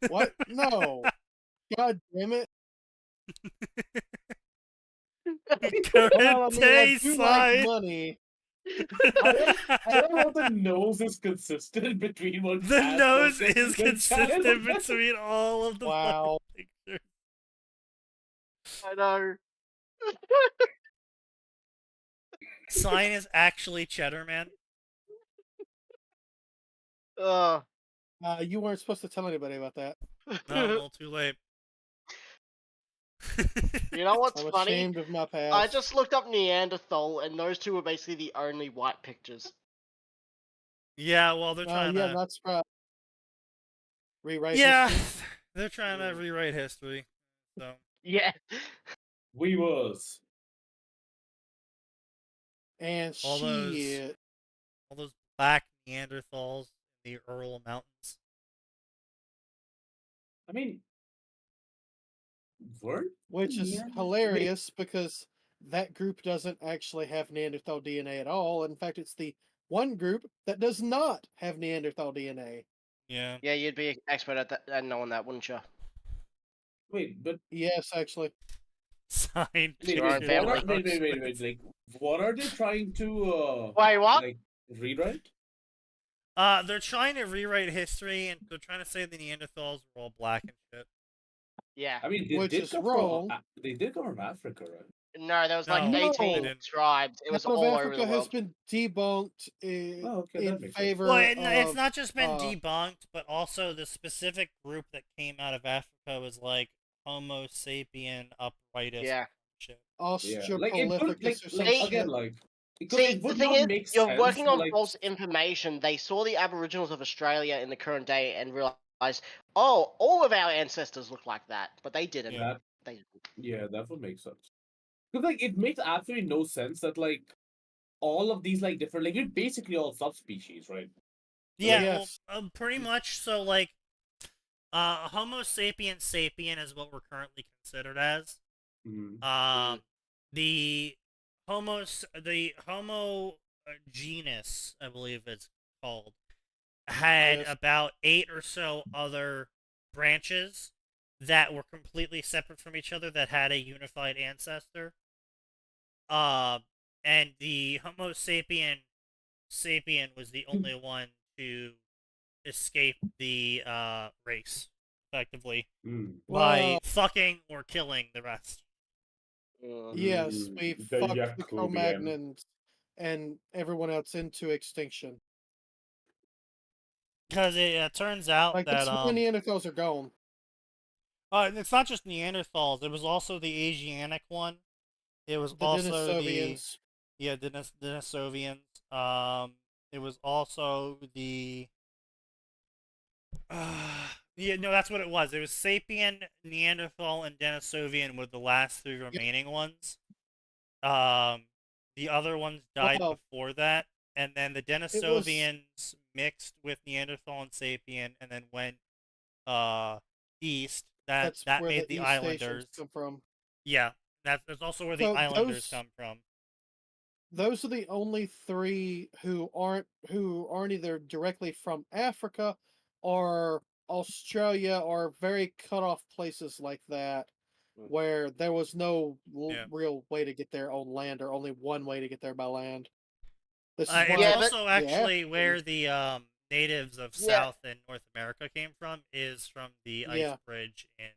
What? No. God damn it. Current Well, I mean, I day do like Sign. money. I don't know if the nose is consistent between what The Chaz nose posted is and consistent Chaz- between all of the Wow. fucking pictures. I know. Sign is actually Cheddar Man. Uh, You weren't supposed to tell anybody about that. No, well, too late. you know what's I'm funny? ashamed of my past. I just looked up Neanderthal, and those two were basically the only white pictures. Yeah, well, they're trying yeah, to. not surprised. Rewrite Yeah, history. they're trying to rewrite history. So Yeah. We was. And all those- shit. all those black Neanderthals in the Ural Mountains. I mean, word? Which is Yeah. hilarious because that group doesn't actually have Neanderthal DNA at all. In fact, it's the one group that does not have Neanderthal DNA. Yeah. Yeah, you'd be an expert at that, at knowing that, wouldn't you? Wait, but Yes, actually. Sign. wait, your own wait, family. wait. Like, what are they trying to Wait, what? like rewrite? They're trying to rewrite history, and they're trying to say the Neanderthals were all black and shit. Yeah. I mean, they Which did is come wrong. from they did come from Africa, right? No, there was like No, they 18 didn't. tribes. It was Half of all over Africa the has world. been debunked in, Oh, okay, that makes sense. favor Well, of. it's not just been uh, debunked, but also the specific group that came out of Africa was like Homo sapien uprightus. Yeah. Shit. Yeah, like it would Australopithecus or some See- again shit. like because See, it the would thing not is, make you're sense. working but, on like, false information. They saw the Aboriginals of Australia in the current day and realized, oh, all of our ancestors look like that, but they didn't. Yeah. They didn't. Yeah, that would make sense. Because like it makes absolutely no sense that like all of these like different like you're basically all subspecies, right? Yeah, Yes. well, pretty much. So, like, Homo sapien sapien is what we're currently considered as. Mhm. The Homo genus, I believe it's called, had Yes. about 8 or so other branches that were completely separate from each other that had a unified ancestor. And the Homo sapien sapien was the only one to escape the race, effectively, Mm. by Well, fucking or killing the rest. yes, we The fucked the Jacobian. Cro-Magnons and everyone else into extinction. Because it turns out Like that that's why Neanderthals are gone. it's not just Neanderthals. It was also the Asiatic one. It was The also the Denisovians. Denisovians. It was also the yeah, no, that's what it was. It was Sapien, Neanderthal, and Denisovian were the last 3 remaining ones. The other ones died Well, before that, and then the Denisovians mixed with Neanderthal and Sapien, and then went east. That's That where made the the East Asians Islanders. come from. Yeah, that's also where the So Islanders come from. Those are the only 3 who aren't either directly from Africa or Australia or very cut off places like that where there was no Yeah. real way to get there on land or only one way to get there by land. This is It's why Yeah, but- also the actually Africans- where the natives of Yeah. South and North America came from, is from the Yeah. ice bridge in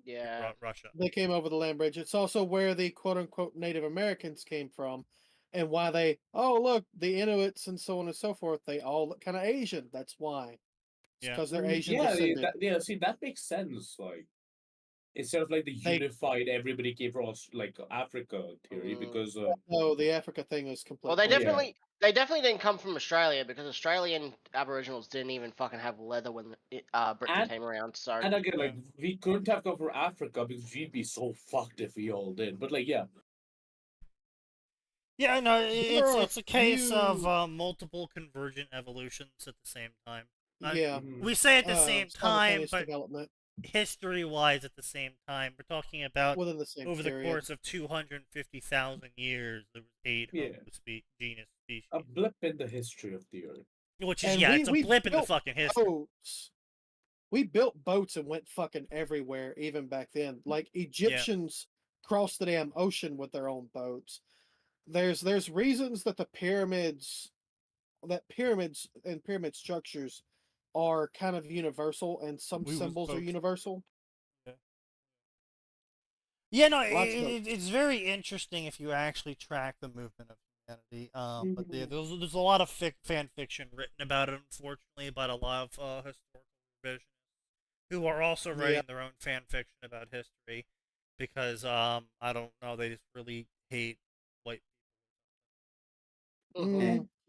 Yeah. Russia. they came over the land bridge. It's also where the quote unquote Native Americans came from and why they, oh, look, the Inuits and so on and so forth, they all look kind of Asian. That's why. Yeah. Because they're Asian Yeah, descended. see that makes sense. Like instead of like the They- unified everybody came from like Africa theory Mm. because No, the Africa thing is Well, completely. they definitely didn't come from Australia because Australian Aboriginals didn't even fucking have leather when Britain And- came around. So and again like we couldn't have come from Africa because we'd be so fucked if we all did. But like yeah. Yeah, no, There are it's a case of few- multiple convergent evolutions at the same time. Yeah. Mhm. We say at the same time, simultaneous but development history-wise at the same time. We're talking about within the same over the period. course of 250,000 years, there was 8 Yeah. Homo genus species. A blip in the history of the earth. Which is, And yeah, it's a we blip in the built fucking history. boats. We built boats and went fucking everywhere, even back then. Like Egyptians crossed the damn ocean with their own boats. There's reasons that pyramids and pyramid structures are kind of universal, and some We was symbols are boats. universal. Yeah, no, Lots of- it's very interesting if you actually track the movement of humanity. But Mm-hmm. there's a lot of fan fiction written about it, unfortunately, by a lot of historical revisionists who are also writing Yeah. their own fan fiction about history because I don't know, they just really hate white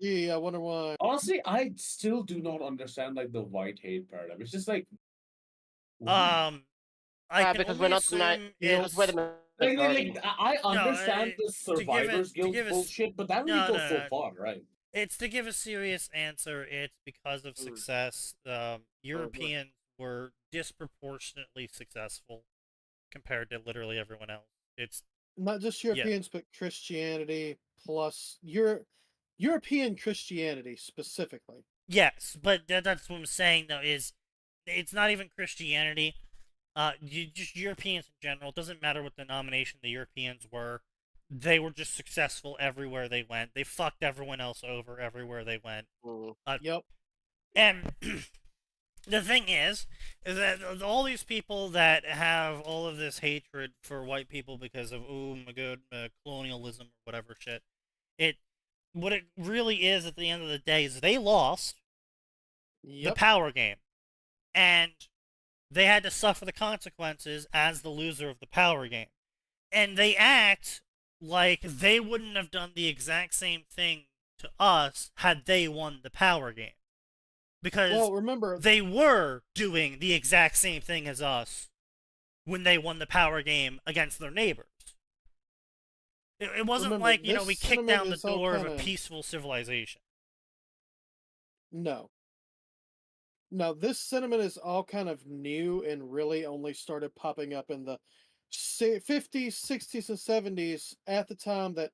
Yeah, I wonder why. Honestly, I still do not understand like the white hate paradigm. It's just like people. why? I can because only we're not assume because it's we're the majority. I understand the to survivors give guild us- bullshit, but that no, really goes no, so no. far, right? It's to give a serious answer. It's because of Mm. success. Europeans were disproportionately successful compared to literally everyone else. It's Not just Europeans, but Christianity plus European Christianity specifically. yes, but that's what I'm saying though. Is it's not even Christianity. Just Europeans in general. It doesn't matter what denomination the Europeans were. They were just successful everywhere they went. They fucked everyone else over everywhere they went. Mm. Yep. And the thing is that all these people that have all of this hatred for white people because of, oh my god, colonialism or whatever shit, what it really is at the end of the day is they lost the power game. And they had to suffer the consequences as the loser of the power game. And they act like they wouldn't have done the exact same thing to us had they won the power game. Because remember, they were doing the exact same thing as us when they won the power game against their neighbors. It wasn't like, we kicked down the door of a peaceful civilization. No. No, this sentiment is all kind of new and really only started popping up in the 50s, 60s, and 70s at the time that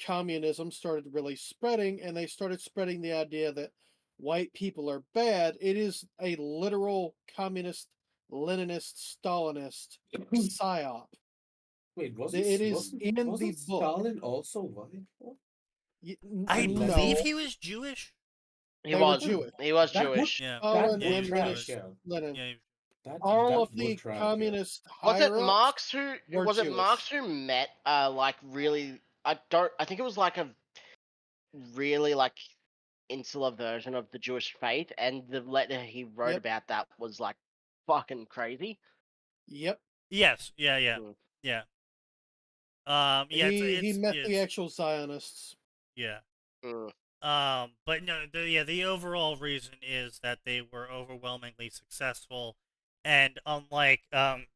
communism started really spreading, and they started spreading the idea that white people are bad. It is a literal communist, Leninist, Stalinist psyop. Wait, wasn't the book. Stalin also white? I believe he was Jewish. He was Jewish. He was That Jewish. Yeah. Stalin Yeah, and he was Lenin. Yeah, All of the communist Was it higher-ups Marx who? were Was it Jewish. Marx who met? Like really? I think it was like a really like insular version of the Jewish faith, and the letter he wrote about that was like fucking crazy. Yep. Yes. Yeah. Mm. Yeah. He met the actual Zionists. Yeah. Mm. But no, the overall reason is that they were overwhelmingly successful, and unlike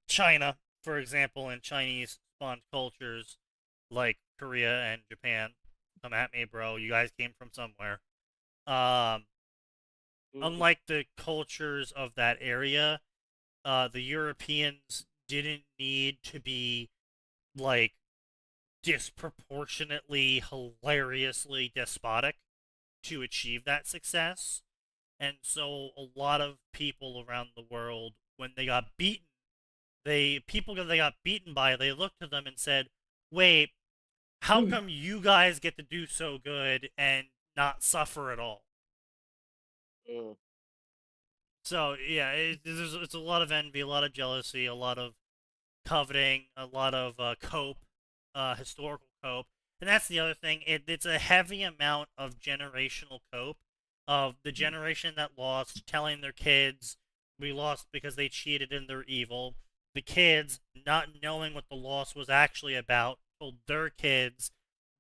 China, for example, in Chinese-spawned cultures like Korea and Japan, come at me, bro. You guys came from somewhere. Unlike the cultures of that area, the Europeans didn't need to be like disproportionately, hilariously despotic to achieve that success. And so a lot of people around the world, when they got beaten, they got beaten by, they looked to them and said, wait, how come you guys get to do so good and not suffer at all? So yeah, it's a lot of envy, a lot of jealousy, a lot of coveting, a lot of historical cope. And that's the other thing. It's a heavy amount of generational cope, of the generation that lost telling their kids, we lost because they cheated and they're evil. The kids, not knowing what the loss was actually about, told their kids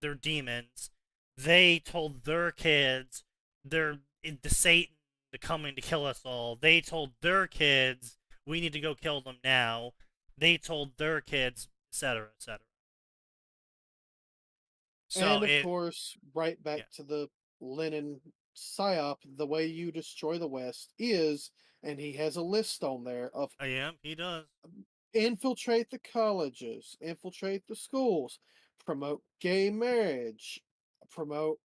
they're demons. They told their kids they're the Satan, they're coming to kill us all. They told their kids we need to go kill them now. They told their kids, etc., etc. So and of course, right back to the Lenin psyop, the way you destroy the West is, and he has a list on there of he does. Infiltrate the colleges, infiltrate the schools, promote gay marriage, promote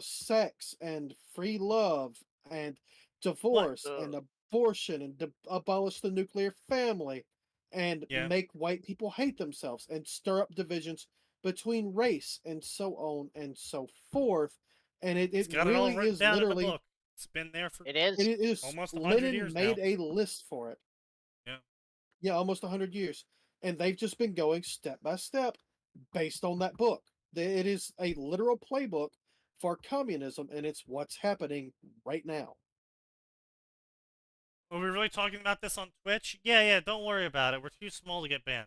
sex and free love and divorce and abortion and abolish the nuclear family and make white people hate themselves and stir up divisions between race and so on and so forth. And it really is literally. In the book. It's been there for. It is almost 100 years now. Lenin made a list for it. Yeah, almost 100 years. And they've just been going step by step based on that book. It is a literal playbook for communism, and it's what's happening right now. Are we really talking about this on Twitch? Yeah, don't worry about it. We're too small to get banned.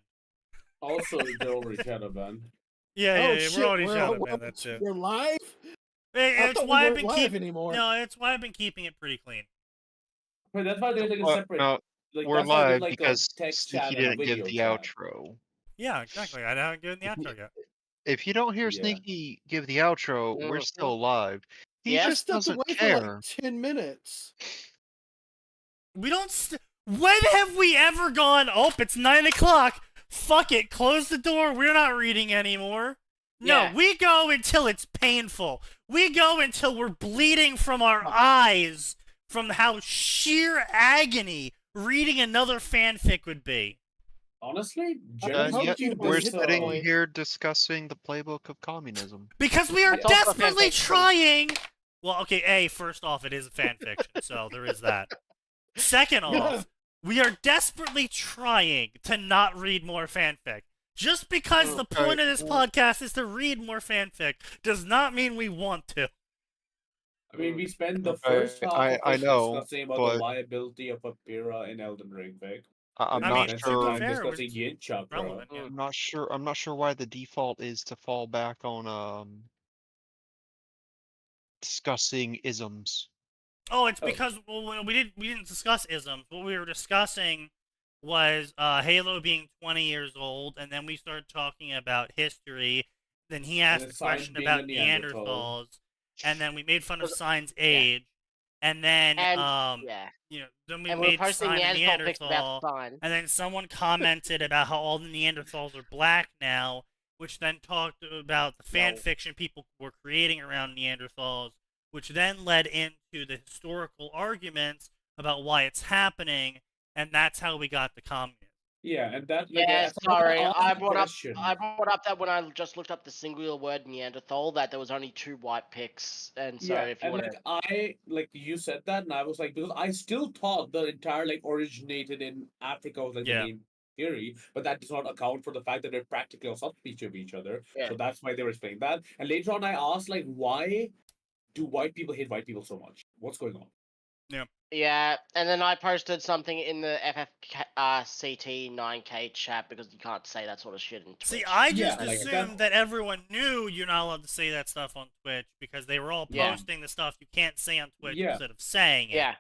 Also, they're already shadow banned. Yeah, we're already shadow banned. That's it. We're live? It's why I've been anymore. No, it's why I've been keeping it pretty clean. But that's why there's like a separate. No, like, we're that's why there's, live like, a because text Sneaky chat and a didn't give video the chat. outro. Yeah, exactly. I haven't given the outro yet. If you don't hear Sneaky give the outro, we're still live. He just doesn't away care. For like 10 minutes. We don't. When have we ever gone? Oh, it's 9 o'clock. Fuck it. Close the door. We're not reading anymore. No, we go until it's painful. We go until we're bleeding from our eyes from how sheer agony reading another fanfic would be. Honestly, we're sitting here discussing the playbook of communism. Because we are desperately trying Well, okay, first off, it is a fan fiction, so there is that. Second off, we are desperately trying to not read more fanfic. Just because the point of this podcast is to read more fanfic does not mean we want to. I mean, we spend the Okay, first half I of us know, discussing about but- the viability of a Pyrrha in Elden Ring, Vic. I'm Then we not spent sure. some time Fair, discussing it's Yin Chakra. relevant, yeah. I'm not sure why the default is to fall back on discussing isms. Oh, it's Oh. because we didn't discuss isms. What we were discussing was Halo being 20 years old, and then we started talking about history. Then he asked then a question Sign being about a Neanderthal. Neanderthals, and then we made fun of Was- Sign's age, and then Yeah. then we And we're made posting Sign a Neanderthal pics Neanderthal, about Sign. and then someone commented about how all the Neanderthals are black now, which then talked about the fan fiction people were creating around Neanderthals, which then led into the historical arguments about why it's happening, and that's how we got the communism. Yeah, and that. Yeah, if I sorry. ask I a brought up question- that when I just looked up the singular word Neanderthal, that there was only 2 white pics, and so Yeah, if you and want like you said that, and I was like, because I still thought the entire originated in Africa was Yeah. the main theory, but that does not account for the fact that they're practically a subspecies of each other. Yeah. So that's why they were explaining that. And later on, I asked why do white people hate white people so much? What's going on? Yeah, and then I posted something in the FFCT 9K chat because you can't say that sort of shit in Twitch. See, I Yeah, just like, assumed that everyone knew you're not allowed to say that stuff on Twitch because they were all Yeah. posting the stuff you can't say on Twitch Yeah. instead of saying it. Yeah,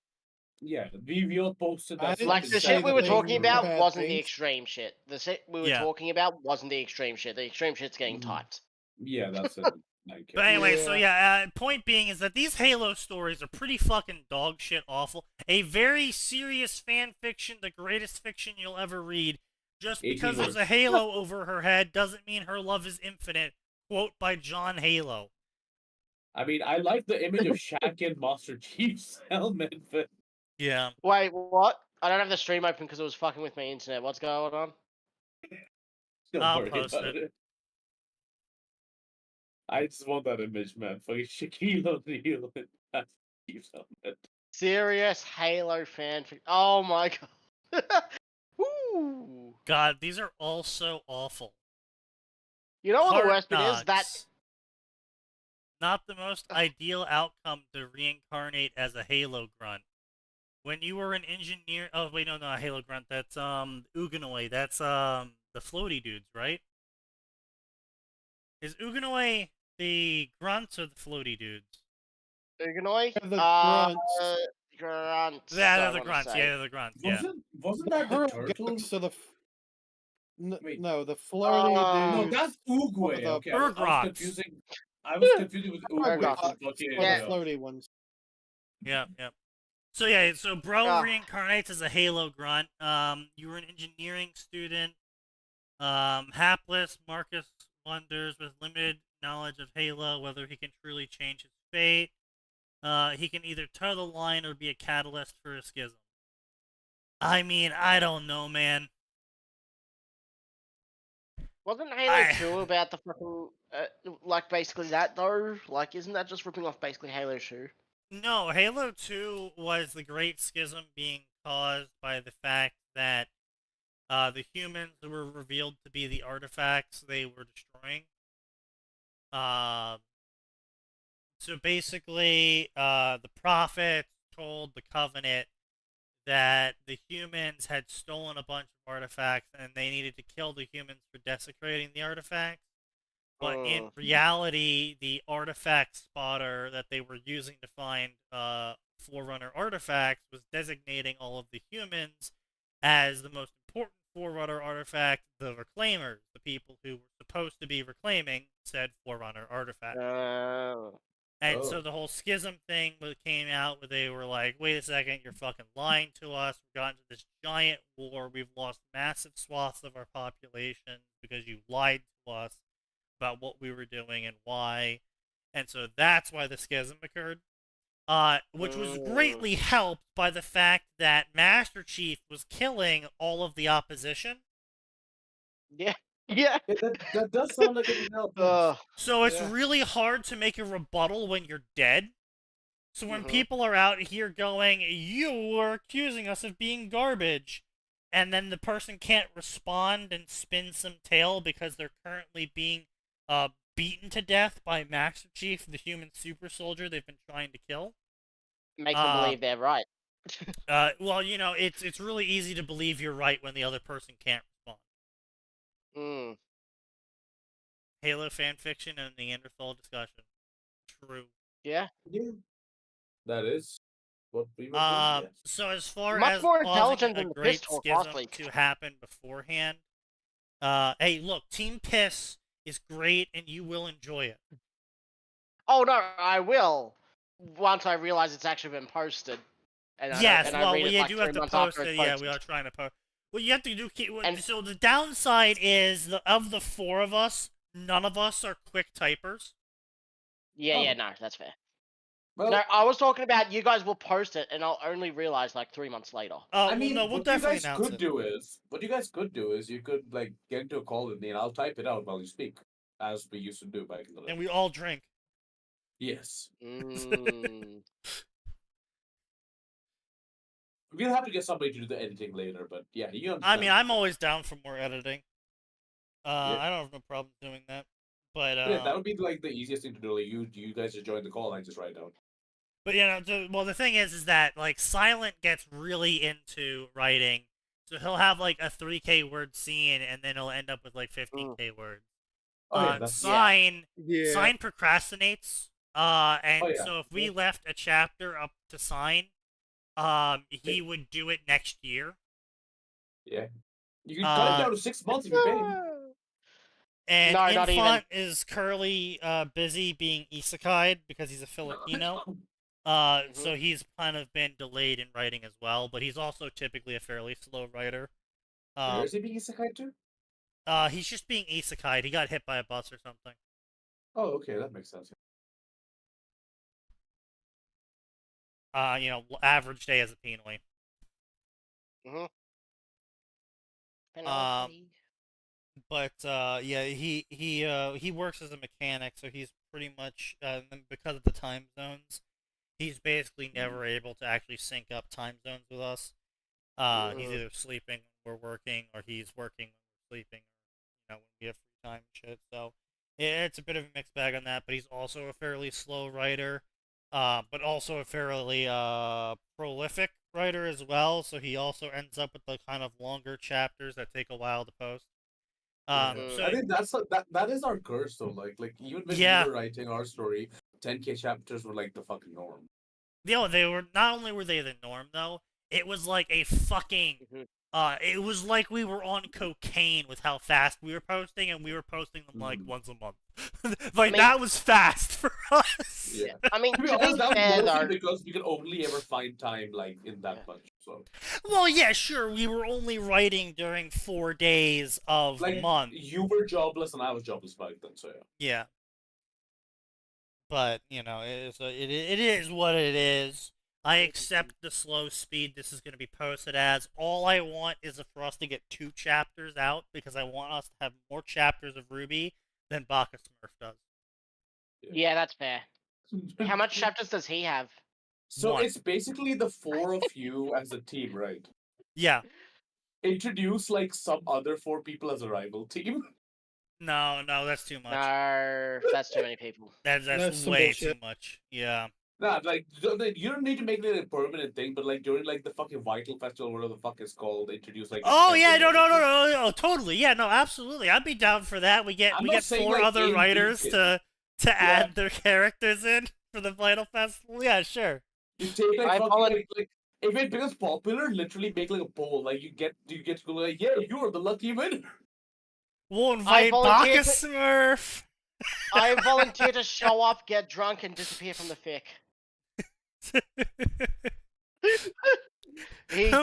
Yeah, we all posted I that. didn't like stuff the in shit chat. we were that talking they were about bad wasn't the things. extreme shit. The shit we were Yeah. talking about wasn't the extreme shit. The extreme shit's getting Mm. typed. Yeah, that's it. 9K. But anyway, so point being is that these Halo stories are pretty fucking dog shit awful. A very serious fan fiction, the greatest fiction you'll ever read. Just 18 because there's a words. halo over her head doesn't mean her love is infinite. Quote by John Halo. I mean, I like the image of Shaq and Master Chief's helmet, but Yeah. Wait, what? I don't have the stream open because it was fucking with my internet. What's going on? don't I'll worry post about it. I just want that image, man. Fucking Shaquille O'Neal and Master Chief's helmet. Serious Halo fanfic. Oh my god. Woo. God, these are all so awful. You know what Hard the worst bit is? That Knocks. Not the most ideal outcome to reincarnate as a Halo grunt. When you were an engineer, oh wait, no, not Halo grunt. That's Uganoi. That's the floaty dudes, right? Is Uganoi the grunts or the floaty dudes? Uganoi? The grunts. Grunts. Yeah, I they're the wanna grunts. say. Yeah, they're the grunts. Yeah. Wasn't The that the Hurl turtle? Guns, so the Wait. no, the floaty No, dudes. that's Uguay. the Okay, I was Urgrots. confusing. I was confusing with Uguay. Urgrots. from fucking, Or Yeah. the floaty ones. Yeah, yeah. So yeah, so bro Ah. reincarnates as a Halo grunt. You were an engineering student. Hapless Marcus wonders with limited knowledge of Halo whether he can truly change his fate. He can either toe the line or be a catalyst for a schism. I mean, I don't know, man. Wasn't Halo I- 2 about the fucking, like, basically that, though? Like, isn't that just ripping off basically Halo 2? No, Halo 2 was the Great Schism being caused by the fact that the humans were revealed to be the artifacts they were destroying. So basically, the prophets told the Covenant that the humans had stolen a bunch of artifacts and they needed to kill the humans for desecrating the artifacts. But in reality, the artifact spotter that they were using to find Forerunner artifacts was designating all of the humans as the most important Forerunner artifact, the Reclaimers, the people who were supposed to be reclaiming said Forerunner artifact. And so the whole schism thing came out where they were like, wait a second, you're fucking lying to us. We've gotten into this giant war. We've lost massive swaths of our population because you lied to us about what we were doing and why. And so that's why the schism occurred. Which was greatly helped by the fact that Master Chief was killing all of the opposition. Yeah. That does sound like it would help. Ugh. So it's Yeah. really hard to make a rebuttal when you're dead. So when Mhm. people are out here going, you are accusing us of being garbage, and then the person can't respond and spin some tale because they're currently being beaten to death by Master Chief, the human super soldier they've been trying to kill. Make them believe they're right. Well, you know, it's really easy to believe you're right when the other person can't respond. Mm. Halo fanfiction and Neanderthal discussion. True. Yeah. Yeah. That is what we were doing. Yes. So as far Much as more causing intelligent a than the great piss talk schism last week. to happen beforehand, hey, look, Team Piss is great, and you will enjoy it. Oh no, I will. Once I realize it's actually been posted. And Yes, I well, read it you like do 3 have to months post after it. it's Yeah, posted. we are trying to post. Well, you have to do. And- So the downside is, of the 4 of us, none of us are quick typers. Yeah, no, that's fair. Well, No, I was talking about you guys will post it, and I'll only realize like 3 months later. I mean, no, we'll what you definitely guys announce could it. do is, you could like get into a call with me, and I'll type it out while you speak, as we used to do back in the day. And we all drink. Yes. Mm. We'll have to get somebody to do the editing later, but yeah, you I understand. mean, I'm always down for more editing. Yeah. I don't have no problem doing that. But Yeah, that would be like the easiest thing to do. Like you guys just join the call, and I just write down. But you know, the thing is that like Silent gets really into writing, so he'll have like a 3K word scene, and then he'll end up with like 15K words. Oh yeah, that's Sign Yeah. Sign procrastinates. And Oh, yeah. so if we left a chapter up to Sign, he would do it next year. yeah. You can cut it down to 6 months if you pay him. And No, not even. Infant is currently busy being isekai'd because he's a Filipino. So he's kind of been delayed in writing as well, but he's also typically a fairly slow writer. Where is he being isekai to? He's just being isekai'd. He got hit by a bus or something. Oh, okay, that makes sense. You know, average day as a Pinoy. But yeah, he works as a mechanic, so he's pretty much because of the time zones, he's basically never able to actually sync up time zones with us. He's either sleeping when we're working, or he's working when we're sleeping, you know, when we have free time and shit. So it's a bit of a mixed bag on that. But he's also a fairly slow writer, but also a fairly prolific writer as well. So he also ends up with the kind of longer chapters that take a while to post. So I think that is our curse though. Like even when we were writing our story, 10K chapters were like the fucking norm. You know, they were not only were they the norm though, it was like a fucking it was like we were on cocaine with how fast we were posting, and we were posting them like once a month. Like, I mean, that was fast for us. Yeah. I mean, to be honest, that was mostly because we could only ever find time like in that bunch. So. Well, yeah, sure. We were only writing during 4 days of the month. You were jobless and I was jobless back then, so yeah. Yeah. But you know, it is what it is. I accept the slow speed this is going to be posted as. All I want is for us to get 2 chapters out, because I want us to have more chapters of Ruby than Baka Smurf does. Yeah, that's fair. How much chapters does he have? So it's basically the 4 of you as a team, right? Yeah. Introduce like some other 4 people as a rival team. No, that's too much. No, that's too many people. That's way too much. Yeah. Nah, like you don't need to make it a permanent thing, but like during like the fucking Vital Festival, whatever the fuck it's called, introduce like. Oh yeah, no, totally, yeah, no, absolutely, I'd be down for that. We get 4 like, other writers to add their characters in for the Vital Festival. Yeah, sure. You take like fucking like if it becomes popular, literally make like a poll. Like you get to go like, yeah, you're the lucky winner. We'll invite Baka Smurf. I volunteer to show up, get drunk, and disappear from the fic.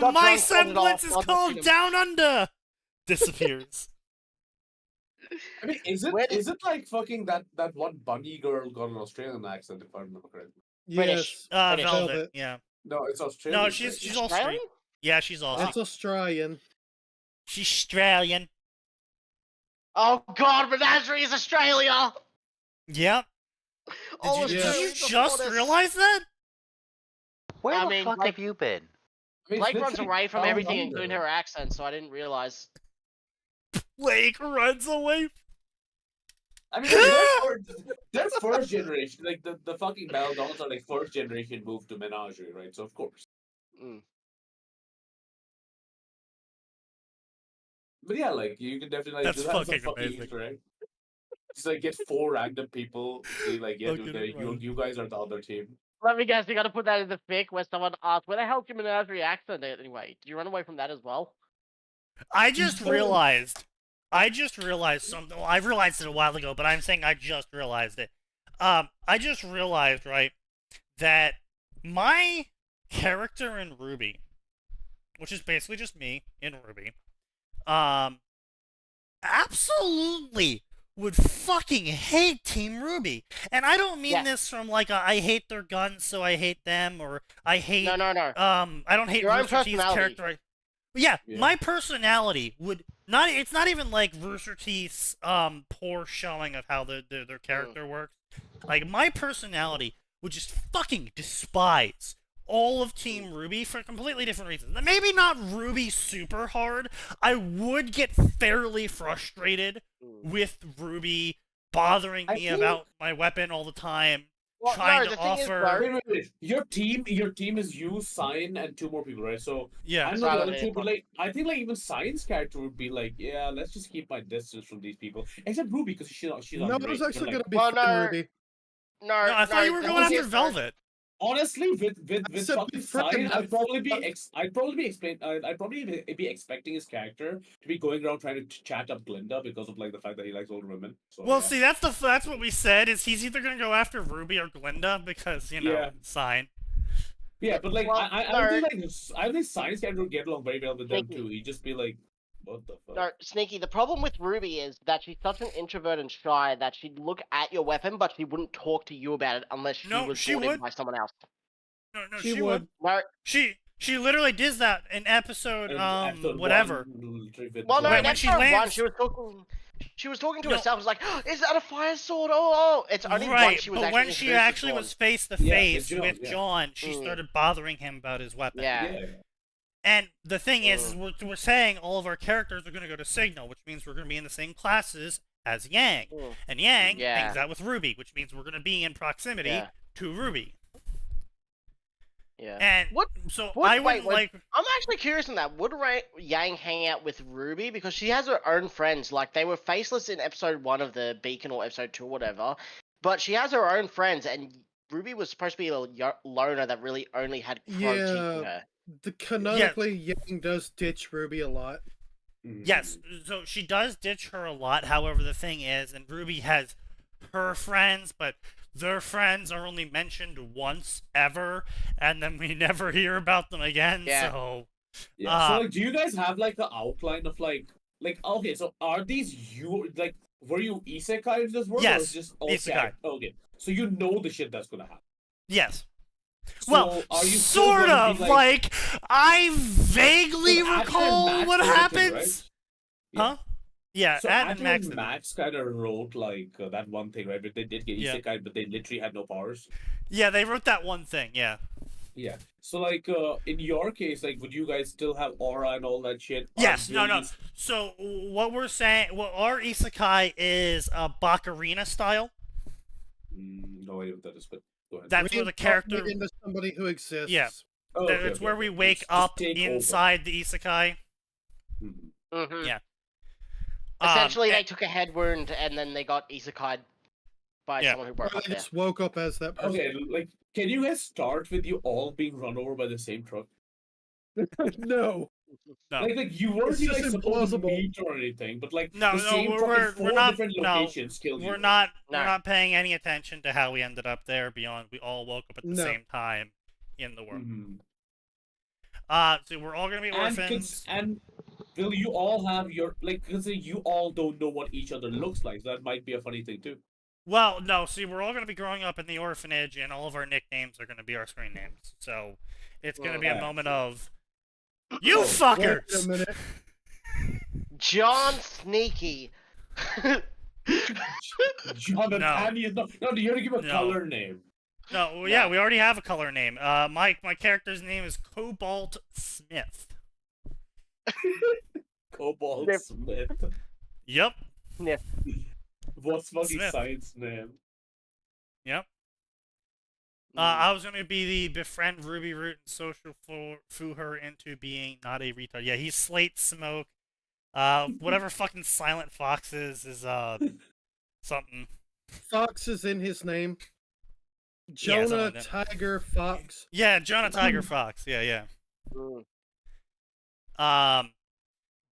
My semblance is called Down Under. Disappears. I mean, is it like fucking that one bunny girl got an Australian accent, if I remember correctly? British. Velvet. Yeah. No, it's Australian. No, she's Australian. Yeah, she's Australian. It's Australian. She's Australian. Oh God, Menagerie is Australia. Yep. Did you just realize that? Where I the mean, fuck like- have you been? I mean, Blake it's runs literally away from down everything, under. including her accent, so I didn't realize. Blake runs away. I mean, they're first generation. Like the fucking Maladons are like first generation move to Menagerie, right? So of course. Mm. But yeah, like you can definitely like That's do that as a fucking fucking amazing. Easter egg. Just like get 4 random people. Be like, yeah, dude, Fucking you amazing. you guys are the other team. Let me guess, you gotta put that in the fic where someone asks, where the hell came Menagerie accent anyway? Did you run away from that as well? I just realized something. Well, I realized it a while ago, but I'm saying I just realized it. I just realized, right, that my character in Ruby, which is basically just me in Ruby, absolutely would fucking hate Team Ruby. And I don't mean Yes. this from like I hate their guns, so I hate them, or I hate No. I don't hate Your own Rooster Teeth's personality. character. Yeah, Yeah. my personality would not. It's not even like Rooster Teeth's poor showing of how their character works. Like my personality would just fucking despise all of Team Ruby for completely different reasons. Maybe not Ruby super hard. I would get fairly frustrated with Ruby bothering I me think- about my weapon all the time. Well, trying no, to the thing is, offer- though, Wait. Your team is you, Sign, and 2 more people, right? So Yeah. I know the other Solid 2, but input. like I think like even Sign's character would be like, yeah, let's just keep my distance from these people. Except Ruby, because she's No, I was underage, but, actually like, gonna be Well, friend no, Ruby. no, No, I thought you were the going thing after is, Velvet. honestly, with said fucking be friend, Sign, not I'd probably be fuck. I'd probably be expecting his character to be going around trying to chat up Glinda because of like the fact that he likes older women. So, Well, yeah. see, that's what we said. Is he's either gonna go after Ruby or Glinda because Yeah. sign. Yeah, but like Well, I think Sign's character would get along very well with them Sneaky. too. He'd just be like, what the fuck? No, Sneaky, the problem with Ruby is that she's such an introvert and shy that she'd look at your weapon, but she wouldn't talk to you about it unless she No, was she brought in would. by someone else. No, She she would. would. No, She literally did that in episode And episode whatever. 1, literally with well, no, When in she episode 1, lands- she was talking to No. herself. She was like, oh, "Is that a fire sword? Oh!" It's only Right, once she was but actually when she introduced to actually Dawn. was face to Yeah, face with John, with yeah. John, she Mm. started bothering him about his weapon. Yeah. Yeah. And the thing is we're saying all of our characters are going to go to Signal, which means we're going to be in the same classes as Yang. Mm. And Yang Yeah. hangs out with Ruby, which means we're going to be in proximity Yeah. to Ruby. Yeah. And What- so what- I wait, wouldn't like. I'm actually curious on that. Would Yang hang out with Ruby because she has her own friends? Like they were faceless in episode 1 of the Beacon or episode 2 or whatever, but she has her own friends, and Ruby was supposed to be a loner that really only had Crow teaching her. Canonically, Yang does ditch Ruby a lot. Yes, so she does ditch her a lot. However, the thing is, and Ruby has her friends, but their friends are only mentioned once ever, and then we never hear about them again. Yeah. So Yeah. So like, do you guys have like the outline of like okay? So are these you like were you isekai in this world? Or Yes, is just all isekai. Okay. So you know the shit that's gonna happen. yes. So Well, are you still sort gonna of be, like I vaguely So Atin and recall Max what wrote it, happens. right? Huh? Yeah, So Atin Atin and Max. and did. Max kind of wrote like that one thing, right? But they did get Yeah. isekai, but they literally had no powers. Yeah, they wrote that one thing. Yeah. Yeah. So like in your case, like would you guys still have aura and all that shit? Or Yes. will No. you- So what we're saying, well, our isekai is Bakarina style. No idea what that is, but go ahead. That's where the character. Reincarnate into somebody who exists. Yeah. Oh, okay, That's okay, where okay. we wake Just up take over. inside the isekai. Mhm. Mm-hmm. Yeah. Essentially, they and- took a head wound and then they got isekai'd by Yeah. someone who Or broke they up there. just woke up as that person. Okay, like, can you guys start with you all being run over by the same truck? No. No. Like you weren't It's just like supposed to implausible. meet or anything, but like No, the no, same we're- fucking we're 4 not- different no, locations killed you. We're No. not paying any attention to how we ended up there beyond we all woke up at the No. same time in the world. Mhm. So we're all gonna be And, orphans. and will you all have your like? Because you all don't know what each other looks like. So that might be a funny thing too. Well, no, see, we're all gonna be growing up in the orphanage, and all of our nicknames are gonna be our screen names. So it's gonna be a Right. moment of you Wait fuckers. a minute. John Sneaky. John and No. Annie is not. No, you have to give a No. color name. No, well, yeah, we already have a color name. My character's name is Cobalt Smith. Cobalt Snip. Smith. Yep. Sniff. What's fucking Smith. science name? Yep. I was gonna be the befriend Ruby Root and social foo her into being not a retard. Yeah, he's Slate Smoke. Whatever fucking Silent Fox is something. Fox is in his name. Yeah, something Jonah like that. Tiger Fox. Yeah, Jonah Tiger Fox. Yeah. Mm.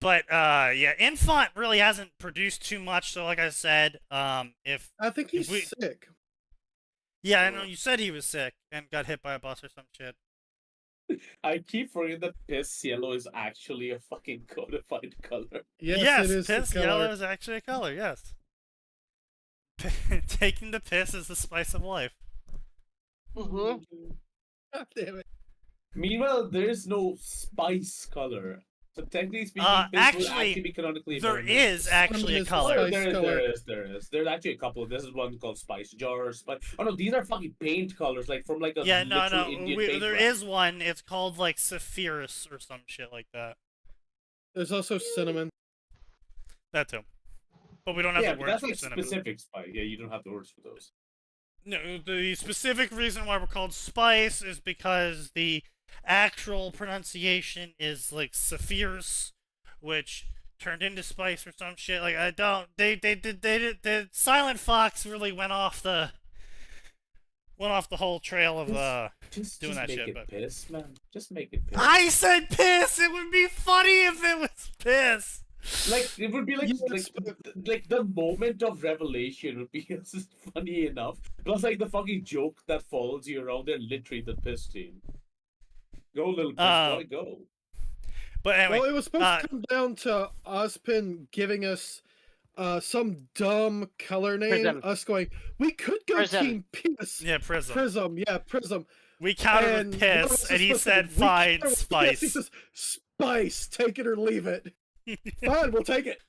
But yeah, Infant really hasn't produced too much. So like I said, if I think he's we- sick. yeah, I know you said he was sick and got hit by a bus or some shit. I keep forgetting that piss yellow is actually a fucking codified color. Yes, it is piss the color. yellow is actually a color. Yes. Taking the piss is the spice of life. Mm-hmm. God damn it. Meanwhile, there is no spice color. So technically speaking, piss would actually, actually be canonically There burned. is actually a is color. spice There color. is. There's actually a couple. This is one called Spice Jar. Oh no, these are fucking paint colors, like from like a Yeah, no. literal Indian paint There brand. is one. It's called like Sapphirus or some shit like that. There's also cinnamon. That too. But we don't have Yeah, the but words that's for like cinnamon. specific spice. Yeah, you don't have the words for those. No, the specific reason why we're called spice is because the actual pronunciation is like Sapphirus, which turned into spice or some shit. Like I don't. They did. Silent Fox really went off the whole trail of Just doing that make shit, it but- piss, man. Just make it piss. I said piss. It would be funny if it was piss. Like it would be like Yes, like the moment of revelation would be just funny enough. Plus, like the fucking joke that follows you around, they're literally the piss team. Go little piss boy, go. But anyway, Well, it was supposed to come down to Ozpin giving us some dumb color name. Prism. Us going, we could go Prism. Team Piss. yeah, Prism. Prism, yeah, Prism. We countered And with one of piss, us and is he supposed to said, we "Fine, counter with piss." He spice." says, "Spice, take it or leave it." Fine, we'll take it.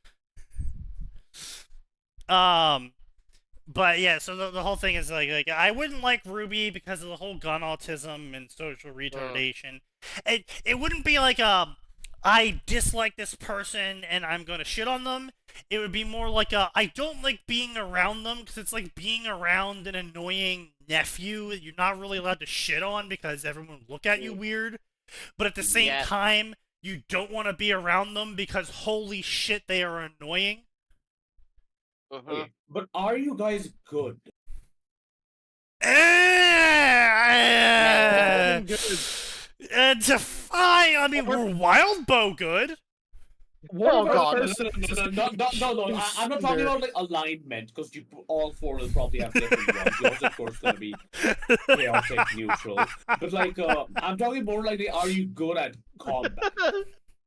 But yeah, so the whole thing is like I wouldn't like Ruby because of the whole gun autism and social retardation. It wouldn't be like I dislike this person and I'm gonna shit on them. It would be more like I don't like being around them because it's like being around an annoying nephew that you're not really allowed to shit on because everyone will look at you weird. But at the same Yeah. time, you don't want to be around them because holy shit, they are annoying. Mhm. Okay, but are you guys good? Fucking good. Defy. I mean, we're wild bow good. One of our God. person- No. I'm not talking about like alignment because you all four will probably have different ones. Yours, of course, gonna be chaotic neutral. But like, I'm talking more like, are you good at combat?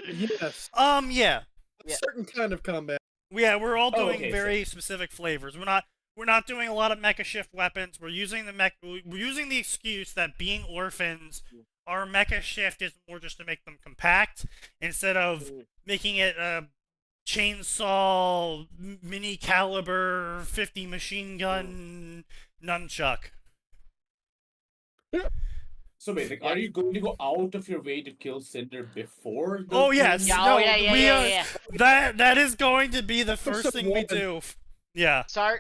Yes, Yeah. a Yeah. certain kind of combat. Yeah, we're all Oh, doing okay, very specific flavors. We're not doing a lot of mecha shift weapons. We're using the excuse that being orphans, our mecha shift is more just to make them compact instead of making it a chainsaw, mini caliber, 50 machine gun nunchuck. So wait, like, are you going to go out of your way to kill Cinder before? The Oh yes, thing? Yeah, no, oh, yeah, we are. yeah. That is going to be the first thing we one. do. Yeah. So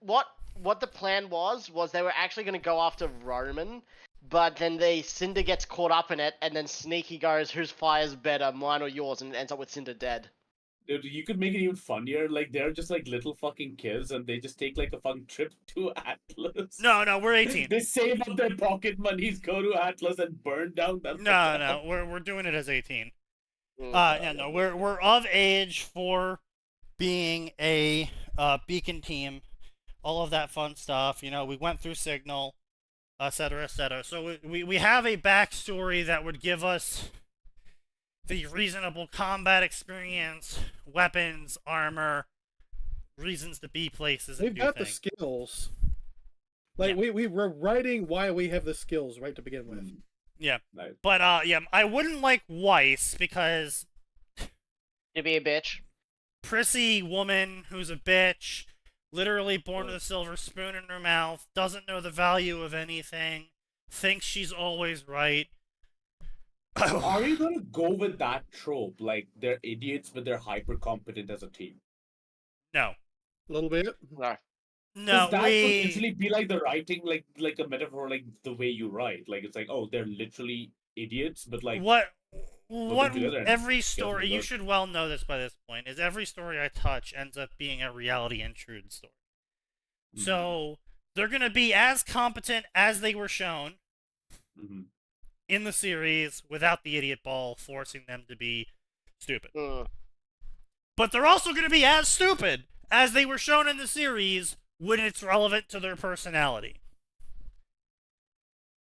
what the plan was they were actually going to go after Roman, but then the Cinder gets caught up in it, and then Sneaky goes, "Whose fire's better, mine or yours?" and it ends up with Cinder dead. Dude, you could make it even funnier. Like they're just like little fucking kids, and they just take like a fucking trip to Atlas. No, we're 18. They save up their pocket monies, go to Atlas, and burn down that. No, we're doing it as 18. Mm. Yeah, no, we're of age for being a beacon team, all of that fun stuff. You know, we went through Signal, etc., etc. So we have a backstory that would give us the reasonable combat experience, weapons, armor, reasons to be places, and We've do got the things. skills. Like we were writing why we have the skills right to begin with. Yeah, Nice. but yeah, I wouldn't like Weiss because To be a bitch. prissy woman who's a bitch, Literally born with a silver spoon in her mouth, doesn't know the value of anything, thinks she's always right. So are you gonna go with that trope? Like they're idiots, but they're hyper competent as a team. No. A little bit. No. No, that we... could literally be like the writing, like a metaphor, like the way you write. Like it's like, oh, they're literally idiots, but like What together and every get story, them you good. should well know this by this point, is every story I touch ends up being a reality intrude story. Mhm. So they're gonna be as competent as they were shown Mhm. in the series without the idiot ball forcing them to be stupid. But they're also gonna be as stupid as they were shown in the series when it's relevant to their personality.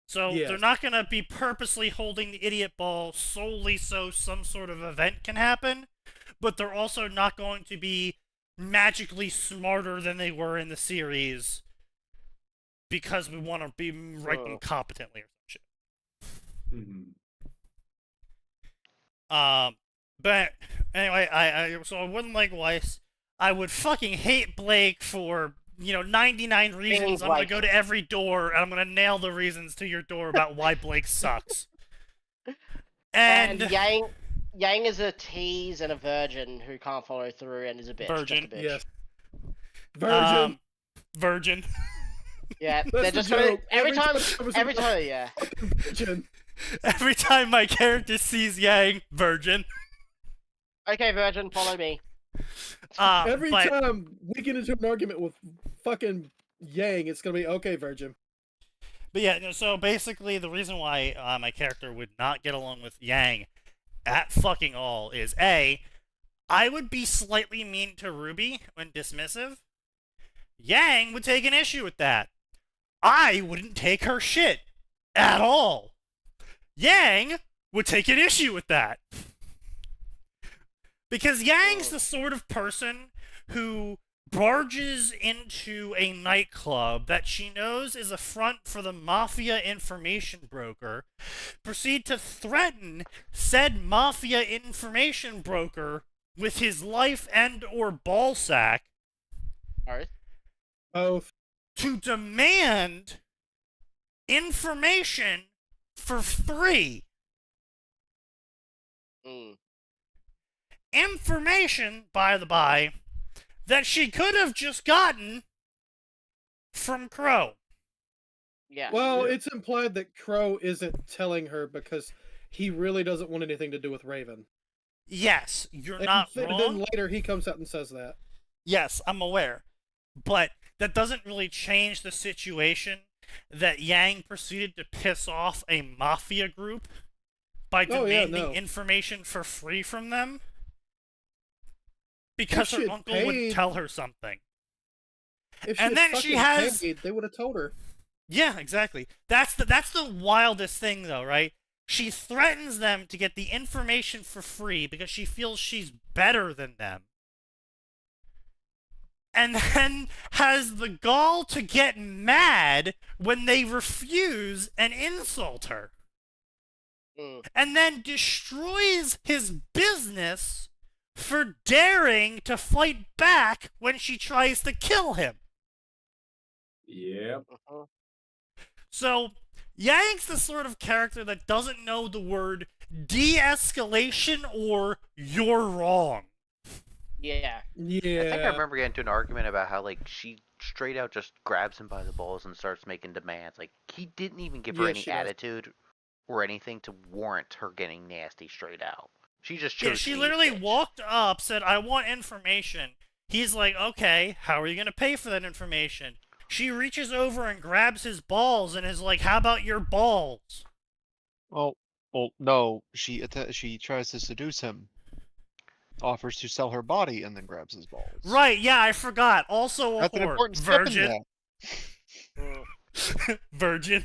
So Yes. they're not going to be purposely holding the idiot ball solely so some sort of event can happen, but they're also not going to be magically smarter than they were in the series because we want to be writing competently or some shit. Mhm. But anyway, so I wouldn't like Weiss. I would fucking hate Blake for 99 reasons. I'm gonna go to every door and I'm gonna nail the reasons to your door about why Blake sucks. And Yang is a tease and a virgin who can't follow through and is a bitch. Virgin. Just a bitch. Yes. Virgin. Virgin. Yeah, That's they're the just gonna joke. every time, time, yeah. Virgin. Every time my character sees Yang, virgin. Okay, virgin, follow me. Every time we get into an argument with fucking Yang, it's gonna be okay, virgin. But yeah, no, so basically the reason why my character would not get along with Yang at fucking all is A, I would be slightly mean to Ruby when dismissive. Yang would take an issue with that. I wouldn't take her shit at all. Yang would take an issue with that. Because Yang's the sort of person who barges into a nightclub that she knows is a front for the mafia information broker, proceed to threaten said mafia information broker with his life and or ballsack Both. to demand information for free. Information, by the by, that she could have just gotten from Crow. Yeah. Well, it's implied that Crow isn't telling her because he really doesn't want anything to do with Raven. Yes, you're And not then wrong. later he comes out and says that. Yes, I'm aware. But that doesn't really change the situation that Yang proceeded to piss off a mafia group by demanding information for free from them because her uncle would tell her something. And then she has paid, they would have told her. Yeah, exactly. That's the wildest thing though, right? She threatens them to get the information for free because she feels she's better than them. And then has the gall to get mad when they refuse and insult her. And then destroys his business for daring to fight back when she tries to kill him. Yep. So, Yang's the sort of character that doesn't know the word de-escalation or you're wrong. Yeah. I think I remember getting into an argument about how, like, she straight out just grabs him by the balls and starts making demands. Like, he didn't even give her any attitude or anything to warrant her getting nasty straight out. She just chose she literally walked up, said, I want information. He's like, okay, how are you going to pay for that information? She reaches over and grabs his balls and is like, how about your balls? Well, no, she tries to seduce him, offers to sell her body, and then grabs his balls. Right, yeah, I forgot. Also a That's an whore. important step in Virgin. that. Virgin.